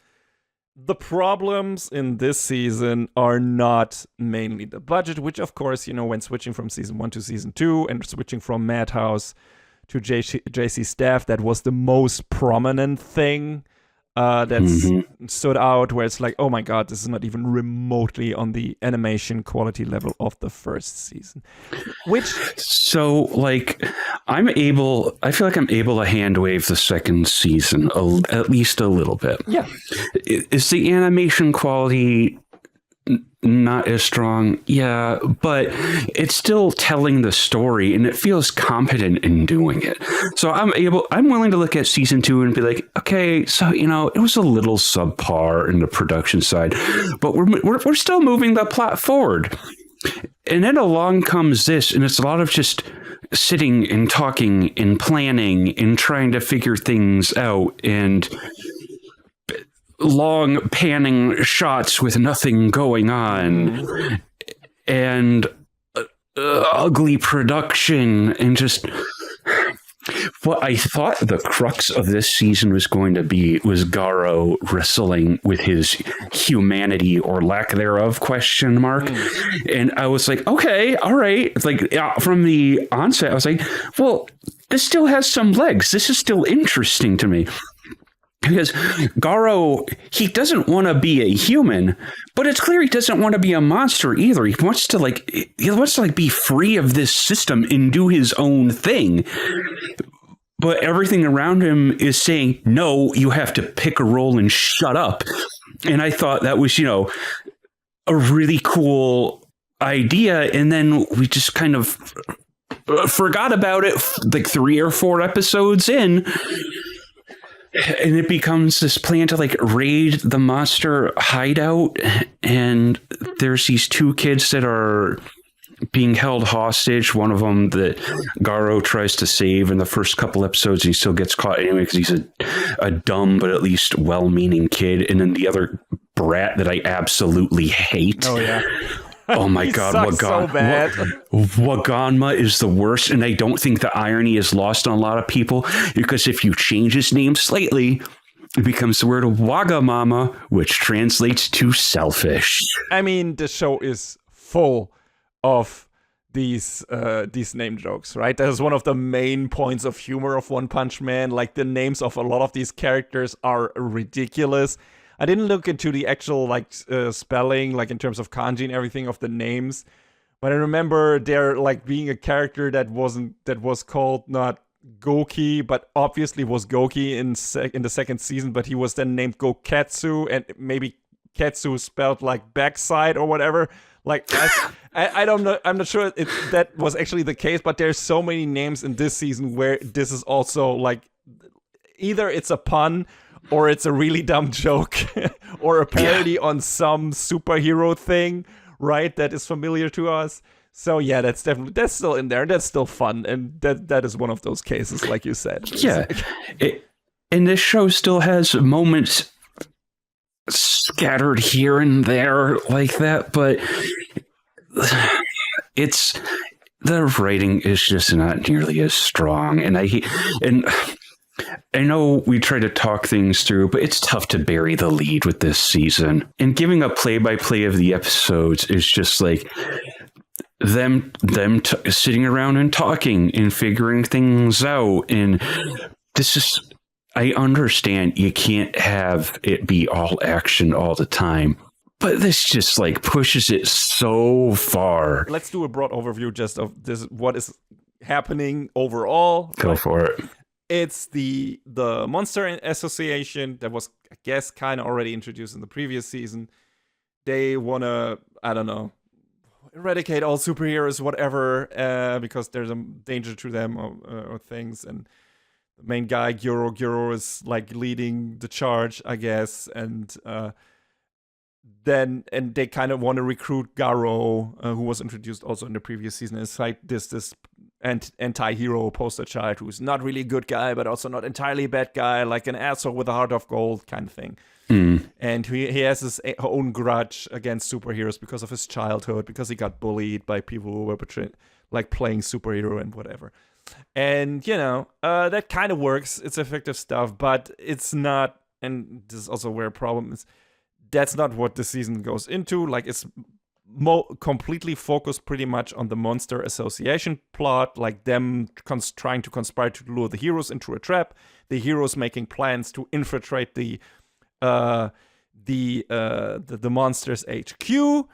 the problems in this season are not mainly the budget, which of course, you know, when switching from season 1 to season 2 and switching from Madhouse to JC Staff, that was the most prominent thing. That stood out, where it's like, oh my god, this is not even remotely on the animation quality level of the first season. So, like, I feel like I'm able to hand wave the second season at least a little bit. Yeah. Is the animation quality not as strong? Yeah, but it's still telling the story and it feels competent in doing it. So I'm willing to look at season 2 and be like, okay, so, you know, it was a little subpar in the production side, but we're still moving the plot forward. And then along comes this, and it's a lot of just sitting and talking and planning and trying to figure things out, and long panning shots with nothing going on, and ugly production, and just what I thought the crux of this season was going to be was Garo wrestling with his humanity or lack thereof ? And I was like, okay, all right. It's like from the onset, I was like, well, this still has some legs. This is still interesting to me. Because Garo, he doesn't want to be a human, but it's clear he doesn't want to be a monster either. He wants to be free of this system and do his own thing. But everything around him is saying, no, you have to pick a role and shut up. And I thought that was, you know, a really cool idea. And then we just kind of forgot about it like 3 or 4 episodes in. And it becomes this plan to like raid the monster hideout, and there's these 2 kids that are being held hostage. One of them that Garo tries to save in the first couple episodes, he still gets caught anyway because he's a dumb but at least well-meaning kid. And then the other brat that I absolutely hate. Oh yeah. Oh my god, Waganma is the worst, and I don't think the irony is lost on a lot of people, because if you change his name slightly, it becomes the word Wagamama, which translates to selfish. I mean, the show is full of these name jokes, right? That is one of the main points of humor of One Punch Man. Like, the names of a lot of these characters are ridiculous. I didn't look into the actual spelling, like in terms of kanji and everything of the names, but I remember there like being a character that was called not Goki, but obviously was Goki in the second season, but he was then named Goketsu, and maybe Ketsu spelled like backside or whatever. Like I don't know, I'm not sure if that was actually the case, but there's so many names in this season where this is also like either it's a pun, or it's a really dumb joke, or a parody on some superhero thing, right? That is familiar to us. So yeah, that's still in there. That's still fun, and that is one of those cases, like you said. Yeah, and this show still has moments scattered here and there like that, but the writing is just not nearly as strong. And I know we try to talk things through, but it's tough to bury the lead with this season. And giving a play-by-play of the episodes is just like them sitting around and talking and figuring things out. And this is, I understand you can't have it be all action all the time, but this just like pushes it so far. Let's do a broad overview just of this, what is happening overall. Go for it. It's the Monster Association that was, I guess, kind of already introduced in the previous season. They want to, I don't know, eradicate all superheroes, whatever, because there's a danger to them or things. And the main guy, Gyoro is like leading the charge, I guess. And they kind of want to recruit Garo, who was introduced also in the previous season. It's like this anti-hero poster child who's not really a good guy, but also not entirely a bad guy, like an asshole with a heart of gold kind of thing. And he has his own grudge against superheroes because of his childhood, because he got bullied by people who were playing superhero and whatever. And, that kind of works. It's effective stuff, but it's not, and this is also where a problem is, that's not what the season goes into. Like, it's completely focused pretty much on the Monster Association plot, like them trying to conspire to lure the heroes into a trap, the heroes making plans to infiltrate the monsters HQ,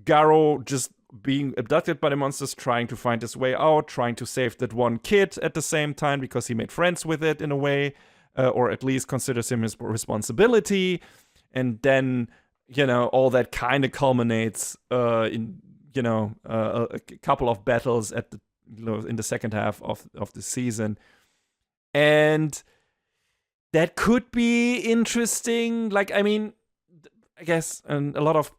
Garo just being abducted by the monsters, trying to find his way out, trying to save that one kid at the same time because he made friends with it in a way, or at least considers him his responsibility. And then, all that kind of culminates in, a couple of battles at in the second half of the season. And that could be interesting. Like, I mean, I guess a lot of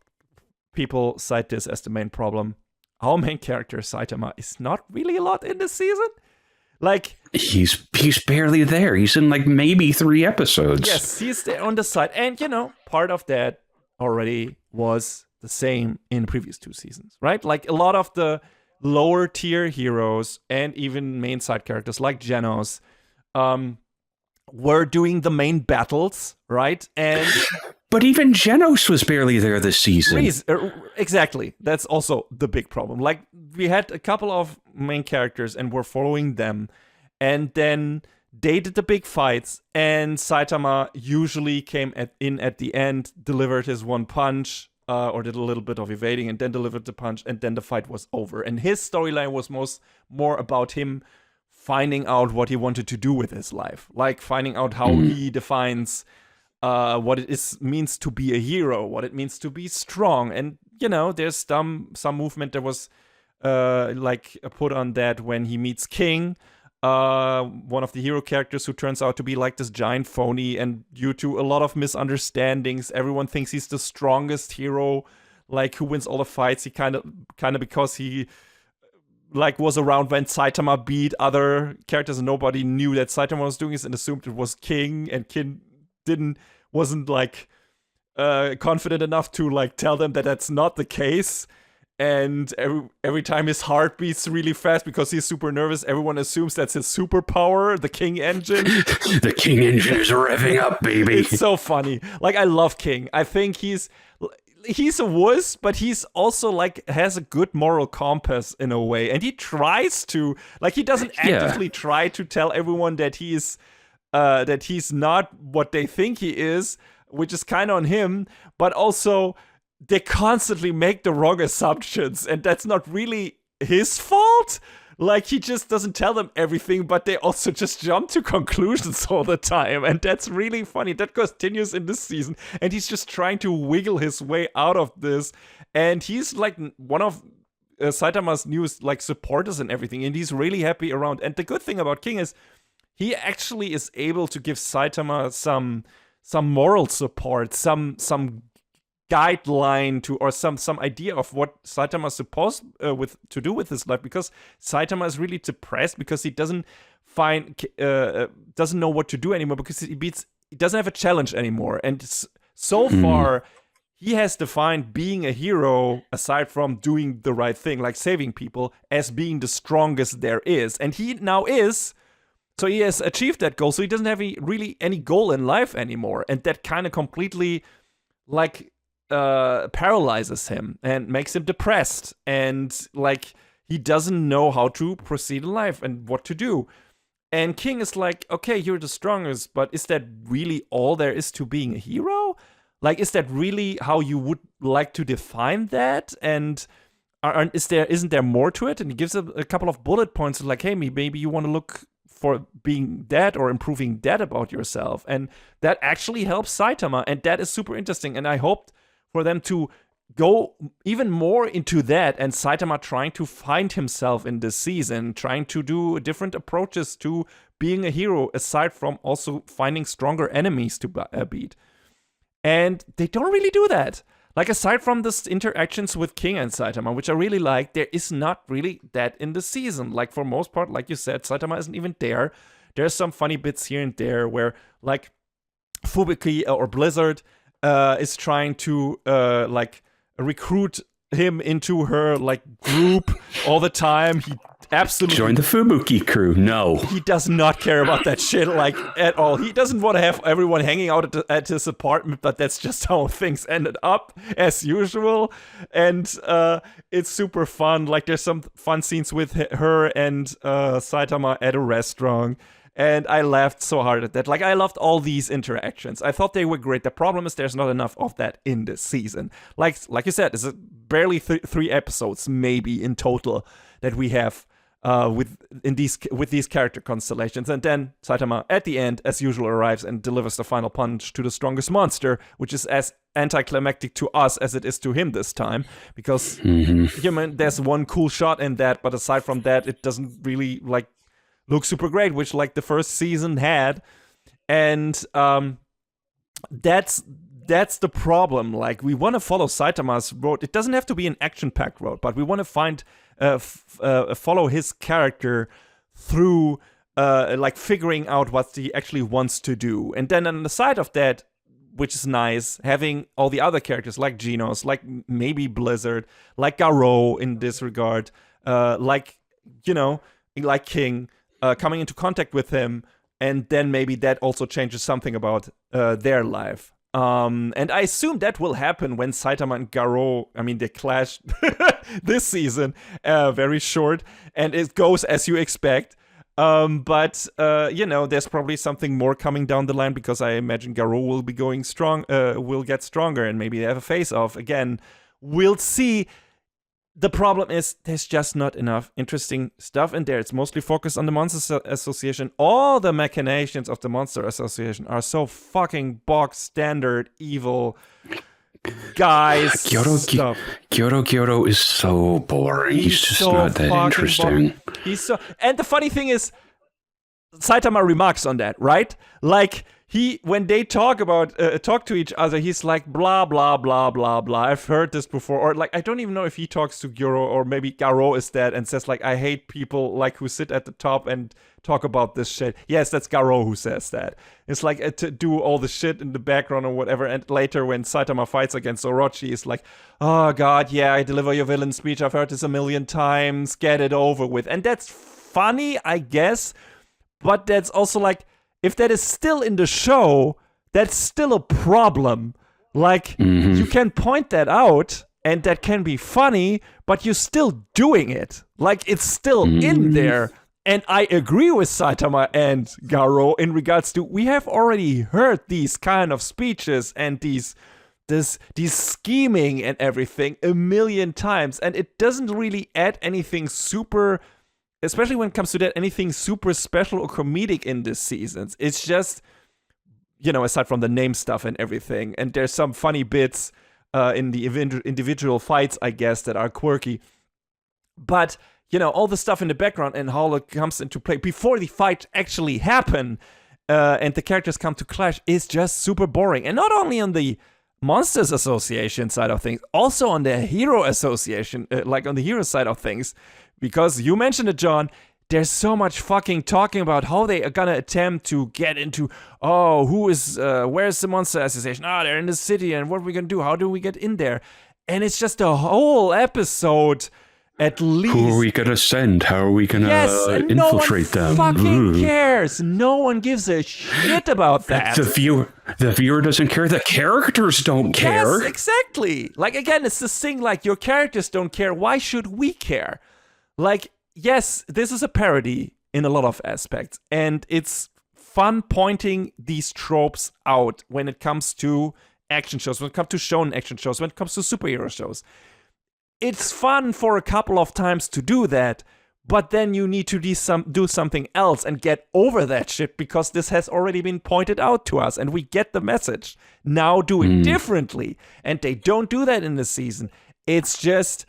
people cite this as the main problem. Our main character, Saitama, is not really a lot in this season. Like, he's barely there. He's in like maybe 3 episodes. Yes, he's there on the side. And, part of that already was the same in previous 2 seasons, right? Like, a lot of the lower tier heroes and even main side characters like Genos were doing the main battles, right? And but even Genos was barely there this season. Exactly. That's also the big problem. Like, we had a couple of main characters and we're following them, and then they did the big fights, and Saitama usually came in at the end, delivered his one punch, or did a little bit of evading, and then delivered the punch, and then the fight was over. And his storyline was more about him finding out what he wanted to do with his life, like finding out how he defines what it means to be a hero, what it means to be strong. And, there's some movement that was put on that when he meets King, one of the hero characters who turns out to be like this giant phony, and due to a lot of misunderstandings, everyone thinks he's the strongest hero, like who wins all the fights. He kind of because he was around when Saitama beat other characters, and nobody knew that Saitama was doing this and assumed it was King, and King wasn't confident enough to tell them that that's not the case. And every time his heart beats really fast because he's super nervous, everyone assumes that's his superpower, the King engine. The King engine is revving up, baby. It's so funny. Like, I love King. I think he's a wuss, but he's also has a good moral compass in a way. And he tries to, he doesn't actively try to tell everyone that he's not what they think he is, which is kind of on him, but also they constantly make the wrong assumptions, and that's not really his fault. Like, he just doesn't tell them everything, but they also just jump to conclusions all the time, and that's really funny. That continues in this season, and he's just trying to wiggle his way out of this, and he's one of Saitama's newest supporters and everything, and he's really happy around. And the good thing about King is he actually is able to give Saitama some moral support, some guideline to, or some idea of what Saitama is supposed to do with his life, because Saitama is really depressed because he doesn't know what to do anymore, because he doesn't have a challenge anymore, and so far he has defined being a hero, aside from doing the right thing, like saving people, as being the strongest there is, and he now is. So he has achieved that goal, so he doesn't have really any goal in life anymore, and that kind of completely like paralyzes him and makes him depressed, and like he doesn't know how to proceed in life and what to do. And King is like, okay, you're the strongest, but is that really all there is to being a hero? Like, is that really how you would like to define that? And isn't there more to it? And he gives a couple of bullet points like, hey, maybe you want to look for being that or improving that about yourself. And that actually helps Saitama, and that is super interesting. And I hoped for them to go even more into that, and Saitama trying to find himself in this season, trying to do different approaches to being a hero, aside from also finding stronger enemies to beat. And they don't really do that. Like, aside from the interactions with King and Saitama, which I really like, there is not really that in the season. Like, for most part, like you said, Saitama isn't even there. There's some funny bits here and there where, like, Fubuki or Blizzard is trying to, like, recruit him into her, like, group all the time. He absolutely... Join the Fubuki crew. No. He does not care about that shit, like, at all. He doesn't want to have everyone hanging out at his apartment, but that's just how things ended up, as usual. And it's super fun. Like, there's some fun scenes with her and Saitama at a restaurant. And I laughed so hard at that. Like, I loved all these interactions. I thought they were great. The problem is there's not enough of that in this season. Like you said, it's barely 3 episodes, maybe, in total, that we have with these character constellations. And then Saitama, at the end, as usual, arrives and delivers the final punch to the strongest monster, which is as anticlimactic to us as it is to him this time. Because, there's one cool shot in that, but aside from that, it doesn't really, like, look super great, which, like, the first season had. And that's the problem. Like, we want to follow Saitama's road. It doesn't have to be an action-packed road, but we want to follow his character through like figuring out what he actually wants to do. And then on the side of that, which is nice, having all the other characters like Genos, like maybe Blizzard, like Garou in this regard, like King, coming into contact with him, and then maybe that also changes something about their life. And I assume that will happen when Saitama and Garou, they clash this season, very short, and it goes as you expect. But there's probably something more coming down the line, because I imagine Garou will be going strong, will get stronger, and maybe they have a face-off again. We'll see. The problem is there's just not enough interesting stuff in there. It's mostly focused on the Monster Association. All the machinations of the Monster Association are so fucking box standard evil guys stuff. Kyoto is so boring. He's just so not that interesting. And the funny thing is, Saitama remarks on that, right? Like, when they talk to each other, he's like, blah, blah, blah, blah, blah. I've heard this before. Or, like, I don't even know if he talks to Gyoro, or maybe Garou is that and says, like, I hate people, like, who sit at the top and talk about this shit. Yes, that's Garou who says that. It's like to do all the shit in the background or whatever. And later, when Saitama fights against Orochi, it's like, oh, God, yeah, I deliver your villain speech. I've heard this a million times. Get it over with. And that's funny, I guess. But that's also like, if that is still in the show, that's still a problem. Like, you can point that out, and that can be funny, but you're still doing it. Like, it's still in there. And I agree with Saitama and Garou in regards to, we have already heard these kind of speeches and these scheming and everything a million times, and it doesn't really add anything super, especially when it comes to that, anything super special or comedic in this season. It's just, aside from the name stuff and everything, and there's some funny bits in the individual fights, I guess, that are quirky. But, all the stuff in the background and how it comes into play before the fight actually happen, and the characters come to clash, is just super boring. And not only on the Monsters Association side of things, also on the Hero Association, like on the hero side of things, because you mentioned it, John. There's so much fucking talking about how they are gonna attempt to get into, where's the Monster Association? They're in the city, and what are we gonna do? How do we get in there? And it's just a whole episode, at least. Who are we gonna send? How are we gonna infiltrate them? No one fucking cares. No one gives a shit about that. The viewer doesn't care. The characters don't care. Yes, exactly. Like, again, it's this thing, like, your characters don't care. Why should we care? Like, yes, this is a parody in a lot of aspects, and it's fun pointing these tropes out when it comes to action shows, when it comes to shonen action shows, when it comes to superhero shows. It's fun for a couple of times to do that, but then you need to do something else and get over that shit, because this has already been pointed out to us and we get the message. Now do it differently. And they don't do that in this season. It's just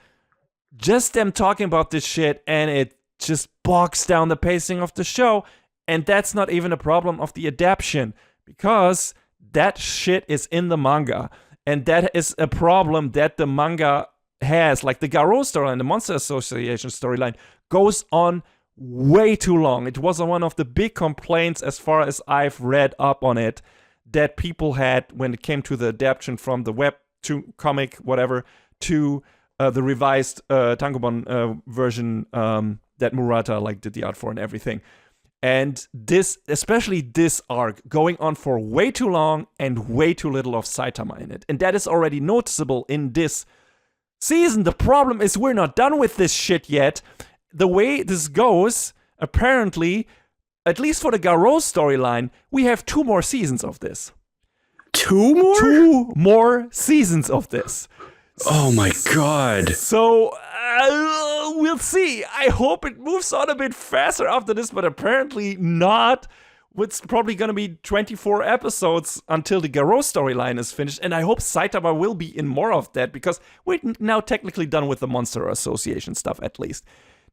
them talking about this shit, and it just bogs down the pacing of the show. And that's not even a problem of the adaptation, because that shit is in the manga. And that is a problem that the manga has. Like, the Garou storyline, the Monster Association storyline, goes on way too long. It was one of the big complaints, as far as I've read up on it, that people had when it came to the adaptation from the web to comic, whatever, to the revised Tankobon version that Murata did the art for and everything. And this, especially this arc, going on for way too long and way too little of Saitama in it. And that is already noticeable in this season. The problem is we're not done with this shit yet. The way this goes, apparently, at least for the Garou storyline, we have 2 more seasons of this. 2 more? 2 more seasons of this. Oh my god. So, we'll see. I hope it moves on a bit faster after this, but apparently not. It's probably going to be 24 episodes until the Garou storyline is finished, and I hope Saitama will be in more of that, because we're now technically done with the Monster Association stuff, at least.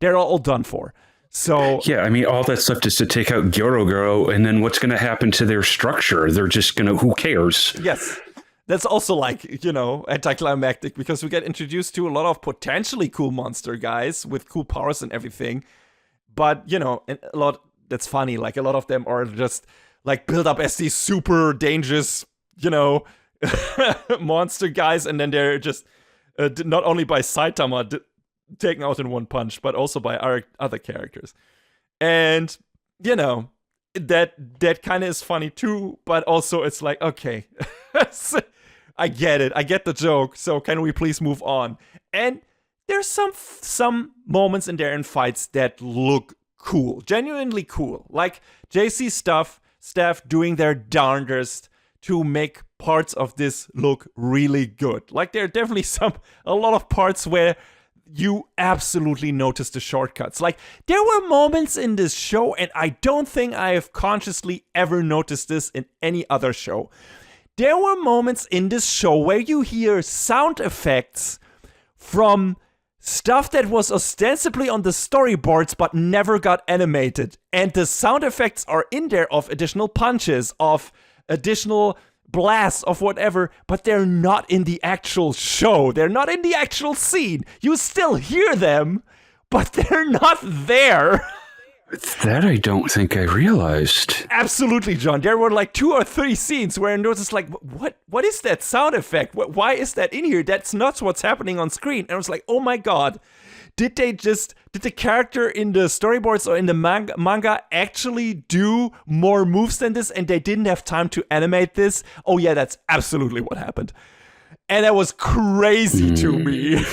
They're all done for. So yeah, I mean, all that stuff just to take out Gyoro, and then what's going to happen to their structure? They're just going to, who cares? Yes. That's also anticlimactic, because we get introduced to a lot of potentially cool monster guys with cool powers and everything. But, that's funny. Like, a lot of them are just built up as these super dangerous, monster guys. And then they're just not only by Saitama taken out in one punch, but also by other characters. And, that kind of is funny too. But also it's like, okay, I get it. I get the joke. So can we please move on? And there's some moments in there in fights that look cool, genuinely cool. Like JC staff doing their darndest to make parts of this look really good. Like, there are definitely a lot of parts where you absolutely notice the shortcuts. Like, there were moments in this show, and I don't think I have consciously ever noticed this in any other show. There were moments in this show where you hear sound effects from stuff that was ostensibly on the storyboards but never got animated. And the sound effects are in there of additional punches, of additional blasts, of whatever, but they're not in the actual show. They're not in the actual scene. You still hear them, but they're not there. That I don't think I realized. Absolutely, John. There were 2 or 3 scenes where I noticed, what is that sound effect? Why is that in here? That's not what's happening on screen. And I was like, oh my god. Did the character in the storyboards or in the manga actually do more moves than this, and they didn't have time to animate this? Oh yeah, that's absolutely what happened. And that was crazy to me.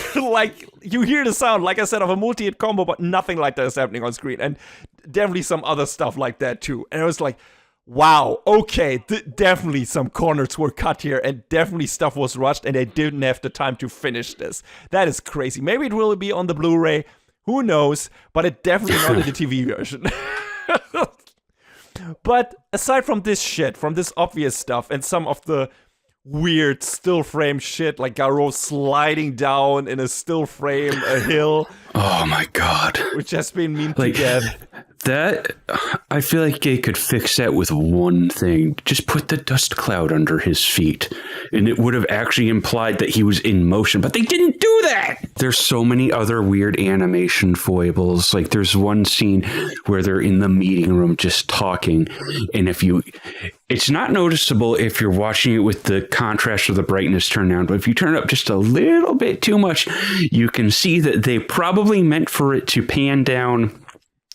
You hear the sound, like I said, of a multi-hit combo, but nothing like that is happening on screen. And definitely some other stuff like that too. And I was like, wow, okay, definitely some corners were cut here, and definitely stuff was rushed, and they didn't have the time to finish this. That is crazy. Maybe it will be on the Blu-ray. Who knows? But it definitely not in the TV version. But aside from this shit, from this obvious stuff, and some of the weird still frame shit, like Garou sliding down in a still frame a hill. Oh my god. Which has been memed to death. That I feel like they could fix that with one thing. Just put the dust cloud under his feet, and it would have actually implied that he was in motion, but they didn't do that. There's so many other weird animation foibles. Like there's one scene where they're in the meeting room just talking, and it's not noticeable if you're watching it with the contrast or the brightness turned down, but if you turn it up just a little bit too much, you can see that they probably meant for it to pan down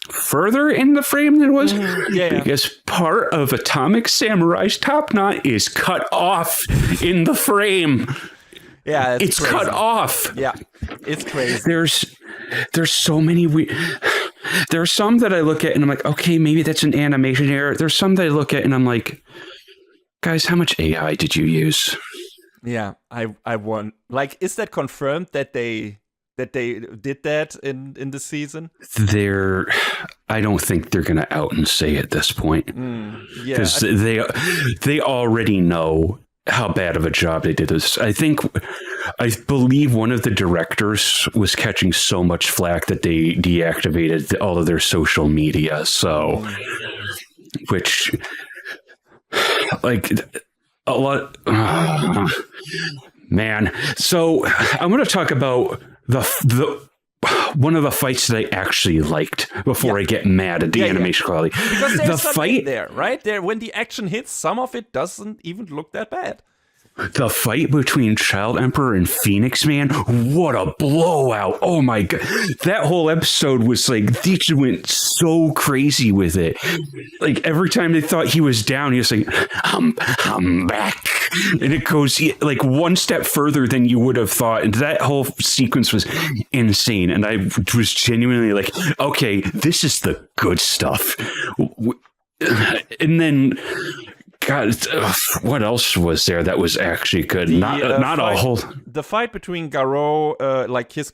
further in the frame than it was, because part of Atomic Samurai's top knot is cut off in the frame. Yeah, it's crazy. Cut off. Yeah, it's crazy. There's so many there are some that I look at and I'm like, okay, maybe that's an animation error. There's some that I look at and I'm like, guys, how much AI did you use? Yeah, I want. Like, is that confirmed that they did that in the season? I don't think they're going to out and say at this point, because they already know how bad of a job they did this. I believe one of the directors was catching so much flack that they deactivated all of their social media. So, which, like, a lot, man. So I'm going to talk about the one of the fights that I actually liked before I get mad at the animation quality. Because there's the fight there, right? There, when the action hits, some of it doesn't even look that bad. The fight between Child Emperor and Phoenix Man, what a blowout. Oh my God. That whole episode was like, they just went so crazy with it. Like every time they thought he was down, he was like, I'm back. And it goes like one step further than you would have thought. And that whole sequence was insane. And I was genuinely like, okay, this is the good stuff. And then, God, what else was there that was actually good? Not a whole. The fight between Garou, like his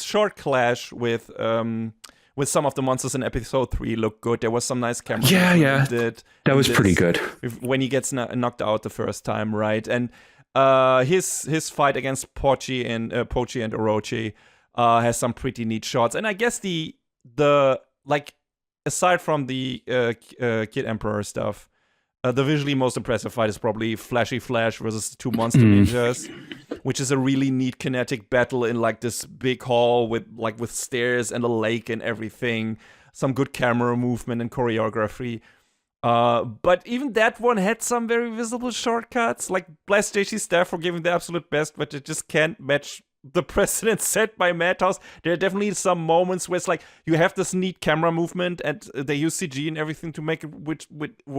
short clash with some of the monsters in episode 3 looked good. There was some nice camera. Yeah. That was pretty good. When he gets knocked out the first time, right? And his fight against Pochi and Orochi has some pretty neat shots. And I guess the like, aside from the Kid Emperor stuff, the visually most impressive fight is probably Flashy Flash versus the two monster ninjas, which is a really neat kinetic battle in like this big hall with stairs and a lake and everything. Some good camera movement and choreography. But even that one had some very visible shortcuts. Like, bless JC's staff for giving the absolute best, but it just can't match the precedent set by Madhouse. There are definitely some moments where it's like you have this neat camera movement and they use CG and everything to make it, which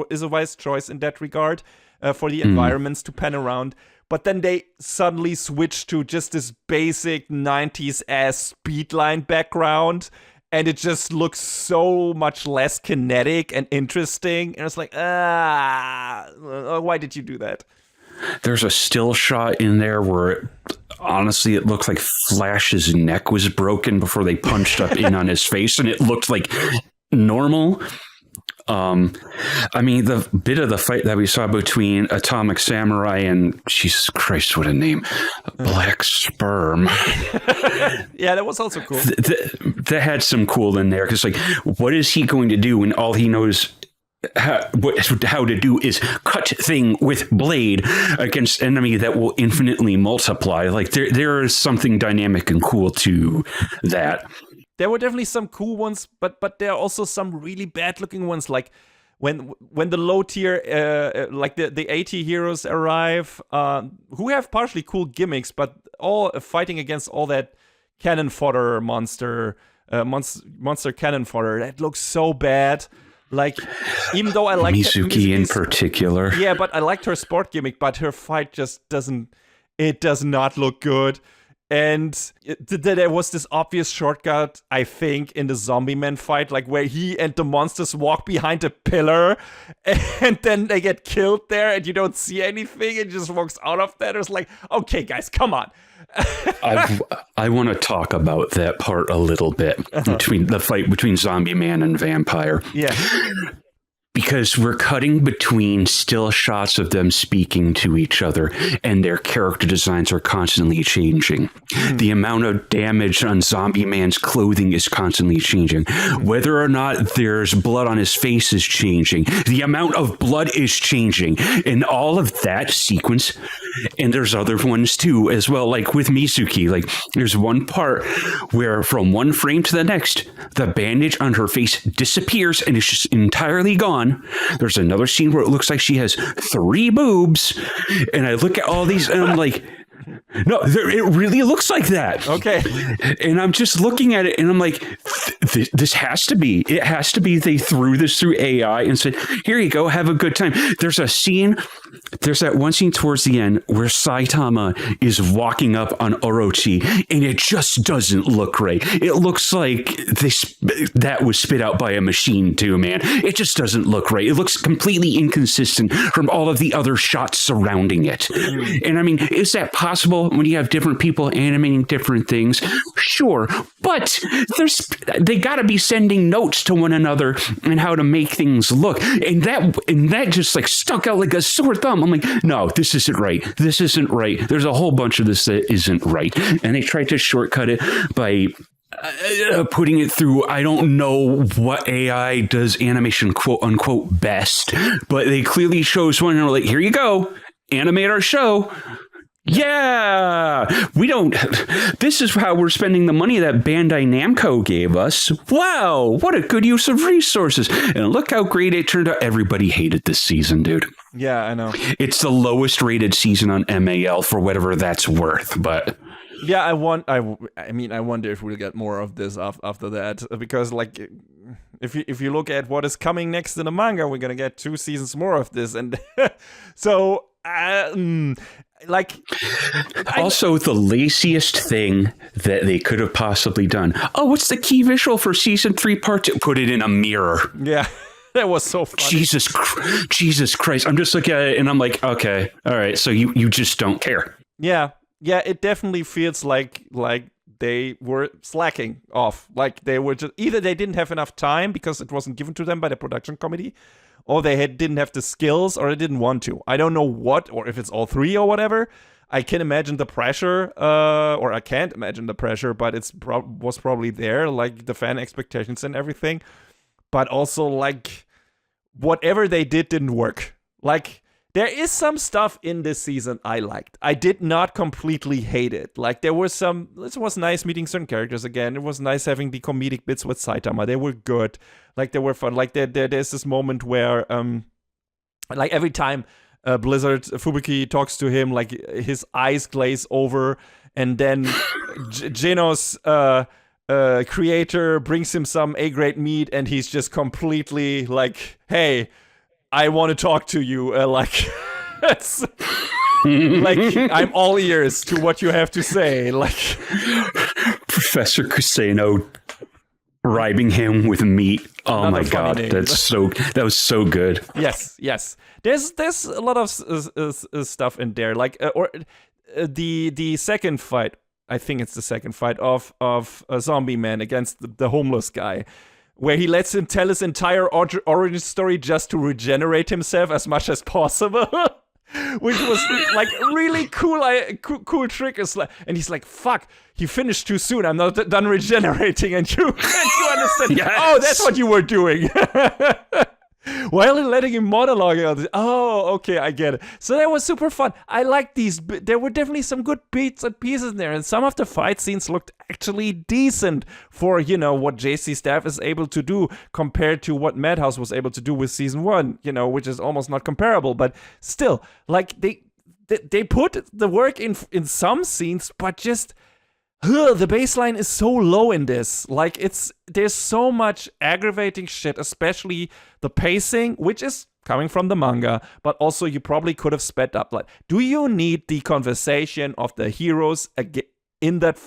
is a wise choice in that regard, for the environments to pan around. But then they suddenly switch to just this basic 90s ass speedline background, and it just looks so much less kinetic and interesting. And it's like, why did you do that? There's a still shot in there where honestly it looked like Flash's neck was broken before they punched up in on his face, and it looked like normal. I mean, the bit of the fight that we saw between Atomic Samurai and, Jesus Christ, what a name, Black Sperm. Yeah, that was also cool. That had some cool in there, because like, what is he going to do when all he knows how to do is cut thing with blade against enemy that will infinitely multiply? Like there is something dynamic and cool to that. There were definitely some cool ones, but there are also some really bad looking ones. Like when the low tier, like the AT heroes arrive, who have partially cool gimmicks, but all fighting against all that cannon fodder monster cannon fodder that looks so bad. Like, even though I like Mizuki in particular. Yeah, but I liked her sport gimmick, but her fight just does not look good. And there was this obvious shortcut, I think, in the Zombie Man fight, like where he and the monsters walk behind a pillar and then they get killed there and you don't see anything and just walks out of that. It was like, okay, guys, come on. I want to talk about that part a little bit, between the fight between Zombie Man and Vampire. Yeah. because we're cutting between still shots of them speaking to each other, and their character designs are constantly changing. The amount of damage on Zombie Man's clothing is constantly changing. Whether or not there's blood on his face is changing. The amount of blood is changing. And all of that sequence, and there's other ones too as well, like with Mizuki. Like there's one part where from one frame to the next, the bandage on her face disappears and it's just entirely gone. There's another scene where it looks like she has 3 boobs, and I look at all these and I'm like, no, it really looks like that. Okay. And I'm just looking at it and I'm like, this has to be. It has to be they threw this through AI and said, here you go, have a good time. There's that one scene towards the end where Saitama is walking up on Orochi, and it just doesn't look right. It looks like that was spit out by a machine too, man. It just doesn't look right. It looks completely inconsistent from all of the other shots surrounding it. And I mean, is that possible when you have different people animating different things? Sure, but they got to be sending notes to one another and how to make things look, and that just like stuck out like a sore thumb. I'm like, no, this isn't right. This isn't right. There's a whole bunch of this that isn't right, and they tried to shortcut it by putting it through, I don't know what AI does animation quote unquote best, but they clearly chose one and were like, here you go, animate our show. Yeah, this is how we're spending the money that Bandai Namco gave us. Wow, what a good use of resources. And look how great it turned out. Everybody hated this season, dude. Yeah, I know. It's the lowest rated season on MAL for whatever that's worth, but... Yeah, I wonder if we'll get more of this after that, because like if you look at what is coming next in the manga, we're gonna get 2 seasons more of this, and so also the laziest thing that they could have possibly done. Oh, what's the key visual for season 3 part 2? Put it in a mirror. Yeah. That was so funny. Jesus Christ. I'm just looking at it and I'm like, okay, all right. So you just don't care. Yeah. Yeah, it definitely feels like they were slacking off. Like they were just either they didn't have enough time because it wasn't given to them by the production committee, or they didn't have the skills, or they didn't want to. I don't know what, or if it's all 3 or whatever. I can imagine the pressure, or I can't imagine the pressure, but was probably there, like the fan expectations and everything. But also, like, whatever they didn't work. Like, there is some stuff in this season I liked. I did not completely hate it. Like, it was nice meeting certain characters again. It was nice having the comedic bits with Saitama. They were good. Like, they were fun. Like, there's this moment where, like, every time Blizzard Fubuki talks to him, like, his eyes glaze over, and then Geno's creator brings him some A-grade meat, and he's just completely like, hey, I want to talk to you. Like, it's like, I'm all ears to what you have to say. Like, Professor Kuseno bribing him with meat. Oh my god, that was so good. Yes. There's a lot of stuff in there. Like, the second fight. I think it's the second fight of a Zombie Man against the homeless guy, where he lets him tell his entire origin story just to regenerate himself as much as possible, which was like really cool trick. And he's like, "Fuck, he finished too soon. I'm not done regenerating." And you understand? Yes. Oh, that's what you were doing. While letting him monologue, oh, okay, I get it. So that was super fun. I liked these. There were definitely some good beats and pieces in there, and some of the fight scenes looked actually decent for, what JC Staff is able to do compared to what Madhouse was able to do with season 1, which is almost not comparable. But still, like they put the work in some scenes, but just. The baseline is so low in this. Like, there's so much aggravating shit, especially the pacing, which is coming from the manga, but also you probably could have sped up. Like, do you need the conversation of the heroes in that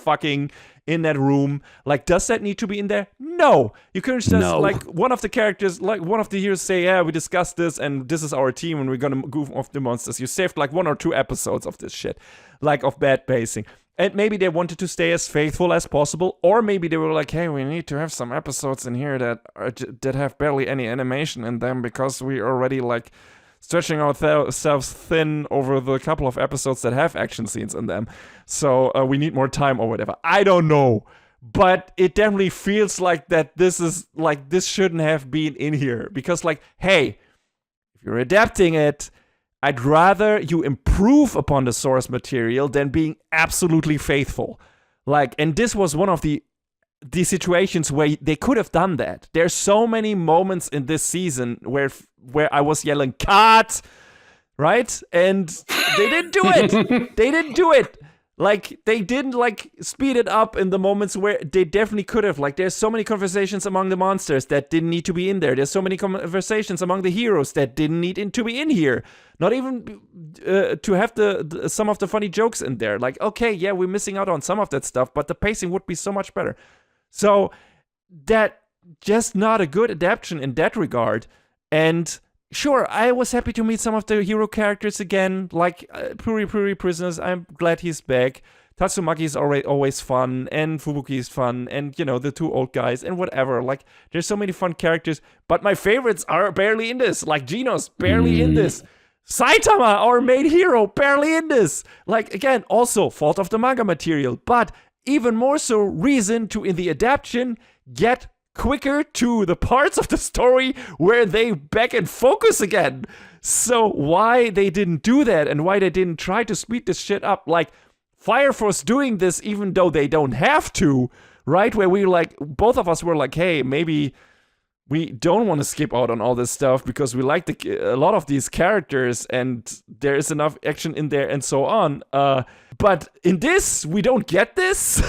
room? Like, does that need to be in there? No. You can just, like, one of the characters, like, one of the heroes say, yeah, we discussed this, and this is our team, and we're gonna goof off the monsters. You saved, like, 1 or 2 episodes of this shit. Like, of bad pacing. And maybe they wanted to stay as faithful as possible, or maybe they were like, hey, we need to have some episodes in here that have barely any animation in them because we already like stretching ourselves thin over the couple of episodes that have action scenes in them. So we need more time or whatever. I don't know. But it definitely feels like that this shouldn't have been in here. Because like, hey, if you're adapting it, I'd rather you improve upon the source material than being absolutely faithful. Like, and this was one of the situations where they could have done that. There's so many moments in this season where I was yelling, cut! Right? And they didn't do it! They didn't do it! Like, they didn't, like, speed it up in the moments where they definitely could have. Like, there's so many conversations among the monsters that didn't need to be in there. There's so many conversations among the heroes that didn't need to be in here. Not even to have some of the funny jokes in there. Like, okay, yeah, we're missing out on some of that stuff, but the pacing would be so much better. So, that just not a good adaptation in that regard. And sure, I was happy to meet some of the hero characters again, like Puri Prisoners. I'm glad he's back. Tatsumaki is always fun, and Fubuki is fun, and, you know, the two old guys, and whatever. Like, there's so many fun characters, but my favorites are barely in this. Like, Genos, barely in this. Saitama, our main hero, barely in this. Like, again, also, fault of the manga material, but even more so, reason to, in the adaptation, get quicker to the parts of the story where they back and focus again. So why they didn't do that and why they didn't try to speed this shit up, like Fire Force doing this even though they don't have to, right? Where we like, both of us were like, hey, maybe we don't want to skip out on all this stuff because we like a lot of these characters and there is enough action in there and so on. But in this, we don't get this.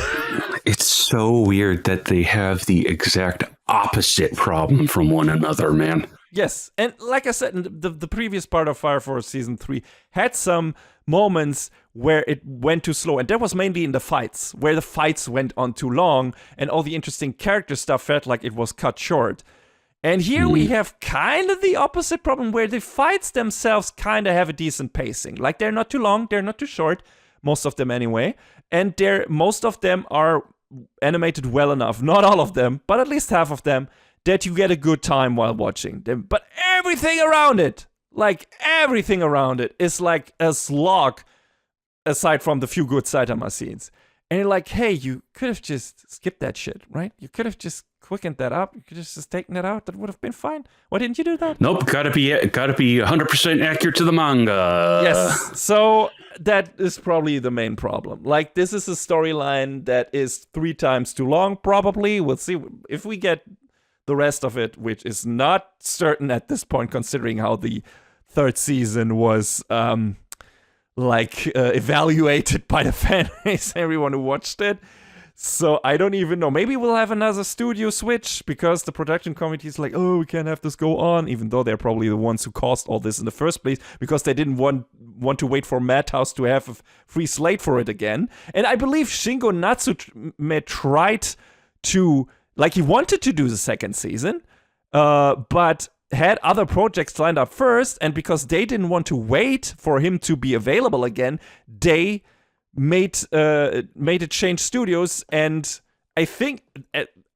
It's so weird that they have the exact opposite problem from one another, man. Yes, and like I said, the previous part of Fire Force Season 3 had some moments where it went too slow, and that was mainly in the fights, where the fights went on too long, and all the interesting character stuff felt like it was cut short. And here we have kind of the opposite problem, where the fights themselves kind of have a decent pacing. Like, they're not too long, they're not too short, most of them anyway, and most of them are animated well enough. Not all of them, but at least half of them, that you get a good time while watching them. But everything around it, is like a slog, aside from the few good Saitama scenes. And you're like, hey, you could have just skipped that shit, right? You could have just quickened that up. You could have just taken that out. That would have been fine. Why didn't you do that? Nope, gotta be 100% accurate to the manga. Yes, so that is probably the main problem. Like, this is a storyline that is 3 times too long, probably. We'll see if we get the rest of it, which is not certain at this point, considering how the 3rd season was evaluated by the fan base, everyone who watched it. So I don't even know. Maybe we'll have another studio switch because the production committee is like, oh, we can't have this go on, even though they're probably the ones who caused all this in the first place because they didn't want to wait for Madhouse to have a free slate for it again. And I believe Shingo Natsume tried to, like, he wanted to do the 2nd season, but had other projects lined up first, and because they didn't want to wait for him to be available again, they made it change studios. And I think,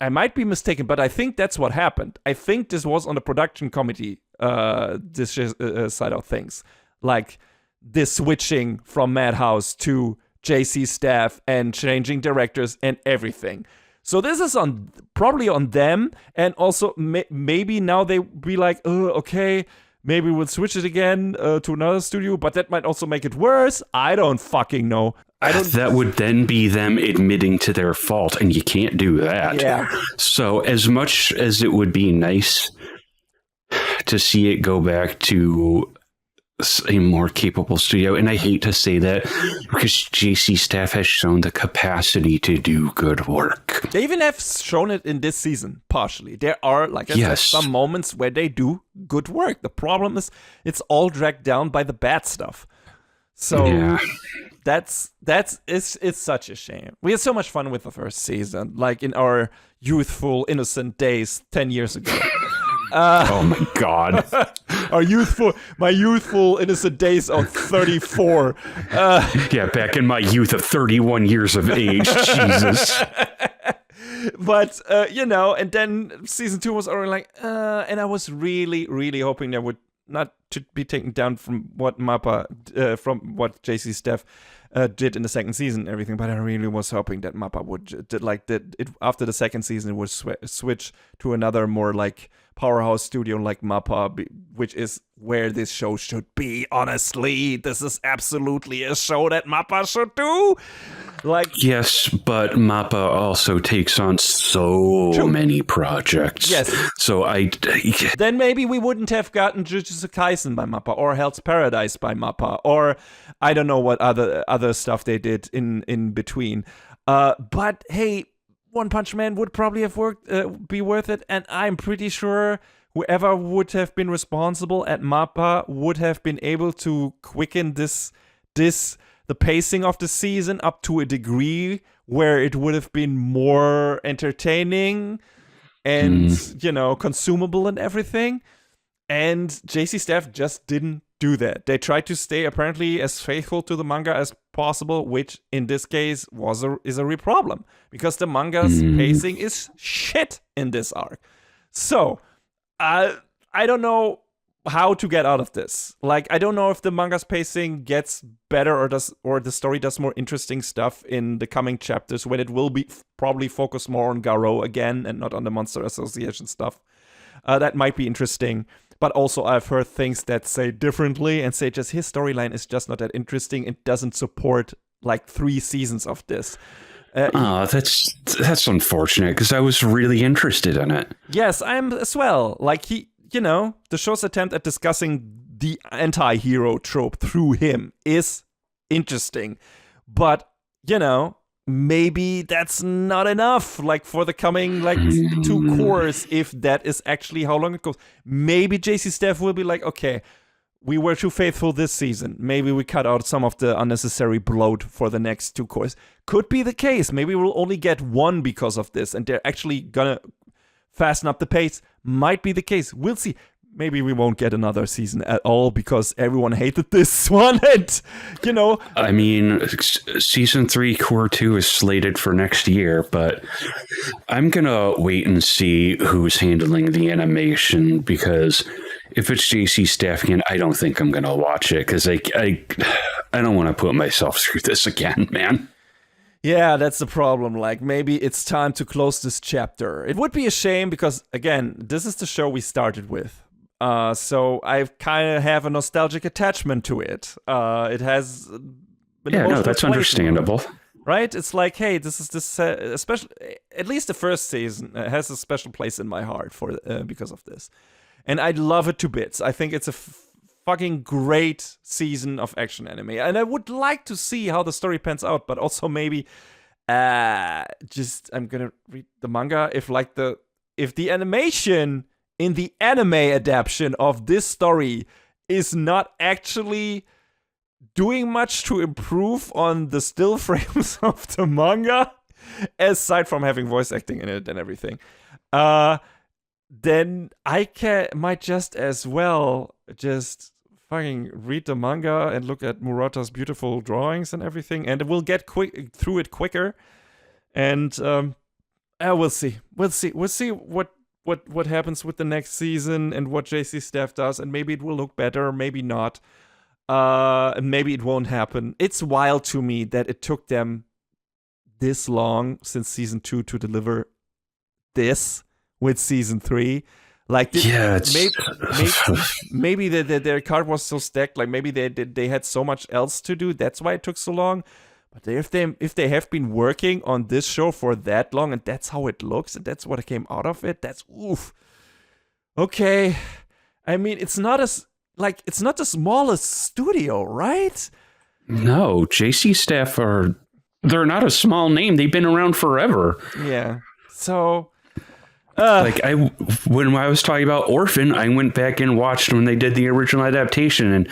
I might be mistaken, but I think that's what happened. I think this was on the production committee this side of things, like this switching from Madhouse to JC staff and changing directors and everything. So this is probably on them, and also maybe now they be like, oh, okay, maybe we'll switch it again to another studio, but that might also make it worse. I don't fucking know. That would then be them admitting to their fault, and you can't do that. Yeah. So as much as it would be nice to see it go back to a more capable studio, and I hate to say that because JC staff has shown the capacity to do good work. They even have shown it in this season, partially. There are, like I said, some moments where they do good work. The problem is it's all dragged down by the bad stuff. So yeah. It's such a shame. We had so much fun with the first season, like in our youthful, innocent days 10 years ago. Oh my god. my youthful innocent days of 34. Yeah, back in my youth of 31 years of age. Jesus. But, and then season 2 was already like, and I was really, really hoping that would not to be taken down from what Mappa, from what JC Staff did in the second season and everything, but I really was hoping that Mappa would, after the second season, it would switch to another more like powerhouse studio like Mappa, which is where this show should be, honestly. This is absolutely a show that Mappa should do. Yes, but Mappa also takes on so many projects. Yes. So then maybe we wouldn't have gotten Jujutsu Kaisen by Mappa, or Hell's Paradise by Mappa, or I don't know what other stuff they did in between. But hey, One Punch Man would probably have be worth it, and I'm pretty sure whoever would have been responsible at Mappa would have been able to quicken the pacing of the season up to a degree where it would have been more entertaining and, consumable and everything. And JC Staff just didn't do that. They tried to stay apparently as faithful to the manga as possible, which in this case is a real problem because the manga's pacing is shit in this arc. So, I don't know how to get out of this. Like, I don't know if the manga's pacing gets better or the story does more interesting stuff in the coming chapters when it will be probably focused more on Garo again and not on the Monster Association stuff. That might be interesting. But also I've heard things that say differently and say just his storyline is just not that interesting. It doesn't support like 3 seasons of this. That's unfortunate because I was really interested in it. Yes, I am as well. Like the show's attempt at discussing the anti-hero trope through him is interesting. But, maybe that's not enough, like, for the coming, 2 cores, if that is actually how long it goes. Maybe JC Staff will be like, okay, we were too faithful this season. Maybe we cut out some of the unnecessary bloat for the next 2 cores. Could be the case. Maybe we'll only get 1 because of this, and they're actually gonna fasten up the pace. Might be the case. We'll see. Maybe we won't get another season at all because everyone hated this one. And, I mean, season 3, core 2 is slated for next year, but I'm going to wait and see who's handling the animation because if it's JC Staff again, I don't think I'm going to watch it because I don't want to put myself through this again, man. Yeah, that's the problem. Like, maybe it's time to close this chapter. It would be a shame because, again, this is the show we started with. So I kind of have a nostalgic attachment to it. It has that's understandable. Right? It's like, hey, this is especially at least the first season has a special place in my heart for because of this, and I love it to bits. I think it's a fucking great season of action anime, and I would like to see how the story pans out, but also maybe I'm gonna read the manga if the animation in the anime adaptation of this story is not actually doing much to improve on the still frames of the manga, aside from having voice acting in it and everything, then I might just as well just fucking read the manga and look at Murata's beautiful drawings and everything, and we'll get through it quicker. And we'll see. We'll see what happens with the next season and what JC Staff does, and maybe it will look better, maybe not. Maybe it won't happen. It's wild to me that it took them this long since season 2 to deliver this with season 3. Like, maybe their card was so stacked. Like, maybe they had so much else to do. That's why it took so long. But if they have been working on this show for that long, and that's how it looks, and that's what came out of it, that's oof. Okay, I mean, it's not the smallest studio, right? No, JC Staff they're not a small name. They've been around forever. Yeah. So, when I was talking about Orphan, I went back and watched when they did the original adaptation, and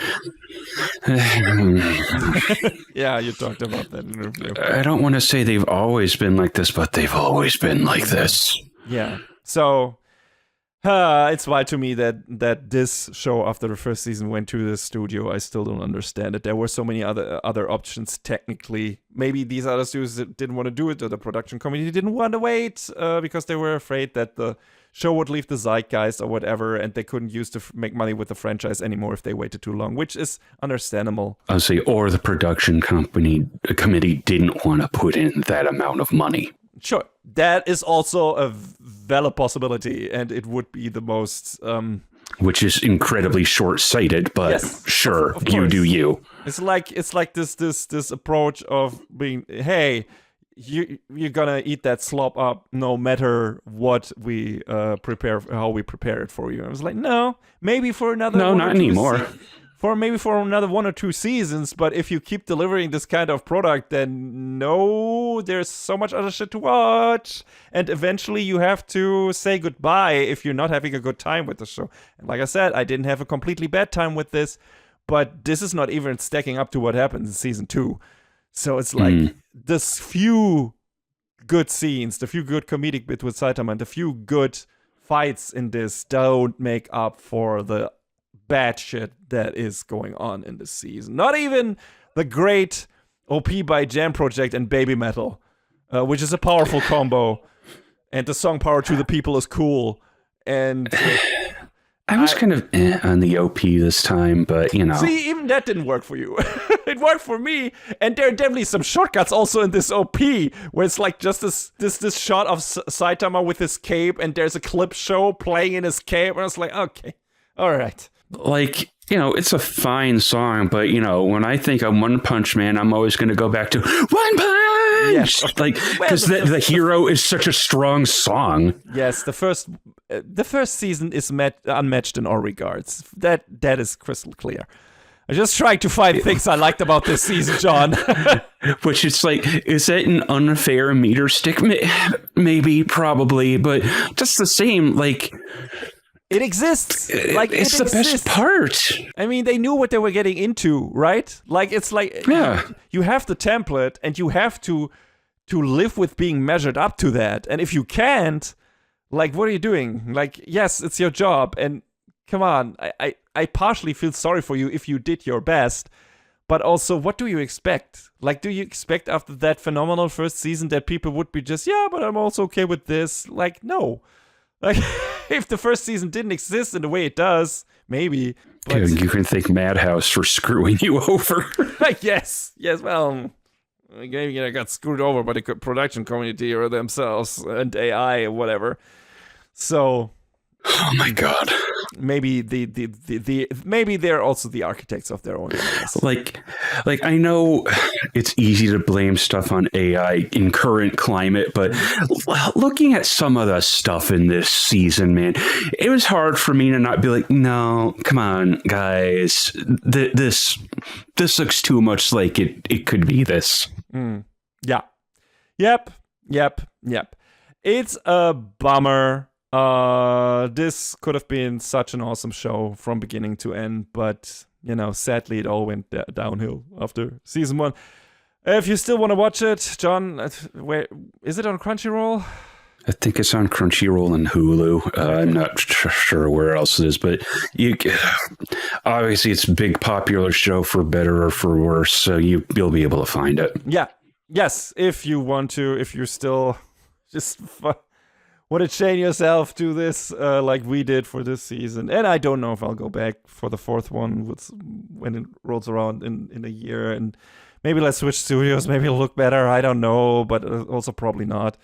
yeah, you talked about that in review. I don't want to say they've always been like this, but they've always been like this. Yeah. So, It's wild to me that this show after the first season went to the studio. I still don't understand it. There were so many other options technically. Maybe these other studios didn't want to do it, or the production committee didn't want to wait because they were afraid that the show would leave the zeitgeist or whatever, and they couldn't use to make money with the franchise anymore if they waited too long, which is understandable. I'll say, or the production committee didn't want to put in that amount of money. Sure, that is also a valid possibility, and it would be the most... which is incredibly short-sighted, but yes, sure, of you course. do you. It's like this approach of being, hey, you're gonna eat that slop up no matter what we how we prepare it for you. I was like, no, maybe for another not anymore. Maybe for another 1 or 2 seasons, but if you keep delivering this kind of product, then no, there's so much other shit to watch. And eventually you have to say goodbye if you're not having a good time with the show. And like I said, I didn't have a completely bad time with this, but this is not even stacking up to what happens in season 2. So it's like this few good scenes, the few good comedic bits with Saitama, and the few good fights in this don't make up for the bad shit that is going on in this season. Not even the great OP by Jam Project and Baby Metal, which is a powerful combo, and the song Power to the People is cool. And I was kind of on the OP this time, but you know. See, even that didn't work for you. It worked for me, and there are definitely some shortcuts also in this OP, where it's like just this shot of Saitama with his cape, and there's a clip show playing in his cape, and I was like, okay, all right. Like, you know, it's a fine song, but, you know, when I think of One Punch Man, I'm always going to go back to One Punch! Yes. Like, because the hero is such a strong song. Yes, the first season is unmatched in all regards. That is crystal clear. I just trying to find things I liked about this season, John. Which it's like, is that an unfair meter stick? Maybe, probably, but just the same, like... It exists. Like it's the best part. I mean, they knew what they were getting into, right? Like it's like you have the template, and you have to live with being measured up to that. And if you can't, like, what are you doing? Like, yes, it's your job, and come on, I partially feel sorry for you if you did your best, but also, what do you expect? Like, do you expect after that phenomenal first season that people would be just, yeah, but I'm also okay with this? Like, no. Like, if the first season didn't exist in the way it does, maybe. But... You can thank Madhouse for screwing you over. Yes, well, maybe I got screwed over by the production community or themselves and AI or whatever. So, oh my god, maybe maybe they're also the architects of their own lives. Like I know it's easy to blame stuff on AI in current climate, but looking at some of the stuff in this season, man, it was hard for me to not be like, no, come on, guys, this looks too much like it could be this. Yeah. Yep. It's a bummer. This could have been such an awesome show from beginning to end, but, you know, sadly it all went downhill after season 1. If you still want to watch it, John, where is it on Crunchyroll? I think it's on Crunchyroll and Hulu. I'm not sure where else it is, but obviously it's a big popular show for better or for worse, so you'll be able to find it. Yeah. Yes, if you want to, if you still just want to chain yourself to this like we did for this season. And I don't know if I'll go back for the 4th one when it rolls around in a year. And maybe let's switch studios. Maybe it'll look better. I don't know, but also probably not.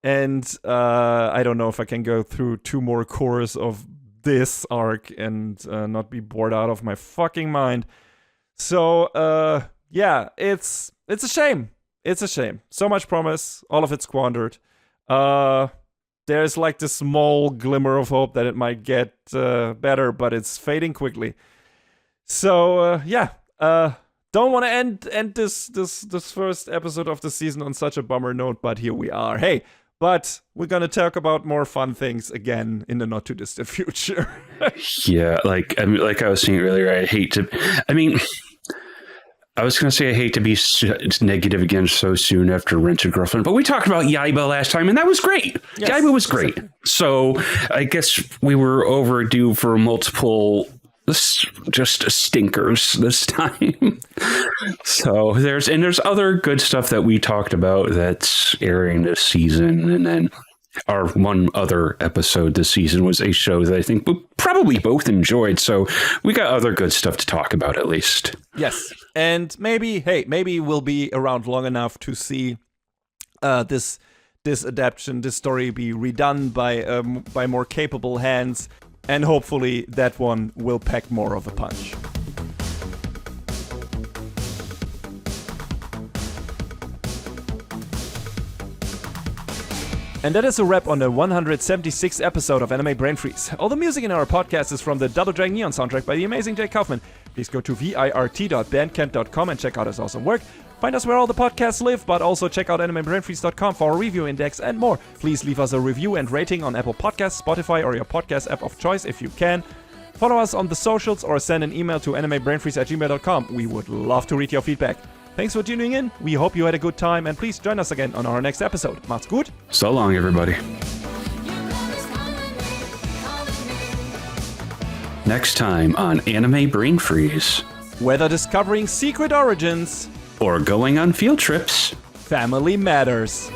And I don't know if I can go through 2 more cores of this arc and not be bored out of my fucking mind. So, yeah, it's a shame. It's a shame. So much promise. All of it squandered. There's like this small glimmer of hope that it might get better, but it's fading quickly. So, yeah. Don't want to end this first episode of the season on such a bummer note, but here we are. Hey, but we're going to talk about more fun things again in the not too distant future. Yeah, like I was saying earlier, I I was going to say I hate to be negative again so soon after Rent a Girlfriend, but we talked about Yaiba last time, and that was great. Yes, Yaiba was great. So I guess we were overdue for multiple just stinkers this time. So there's other good stuff that we talked about that's airing this season, and then our one other episode this season was a show that I think we probably both enjoyed. So we got other good stuff to talk about, at least. Yes. And maybe we'll be around long enough to see this adaptation, this story be redone by more capable hands. And hopefully that one will pack more of a punch. And that is a wrap on the 176th episode of Anime Brain Freeze. All the music in our podcast is from the Double Dragon Neon soundtrack by the amazing Jake Kaufman. Please go to virt.bandcamp.com and check out his awesome work. Find us where all the podcasts live, but also check out animebrainfreeze.com for our review index and more. Please leave us a review and rating on Apple Podcasts, Spotify, or your podcast app of choice if you can. Follow us on the socials or send an email to animebrainfreeze@gmail.com. We would love to read your feedback. Thanks for tuning in. We hope you had a good time, and please join us again on our next episode. Macht's gut. So long, everybody. Next time on Anime Brain Freeze. Whether discovering secret origins Or going on field trips. family matters.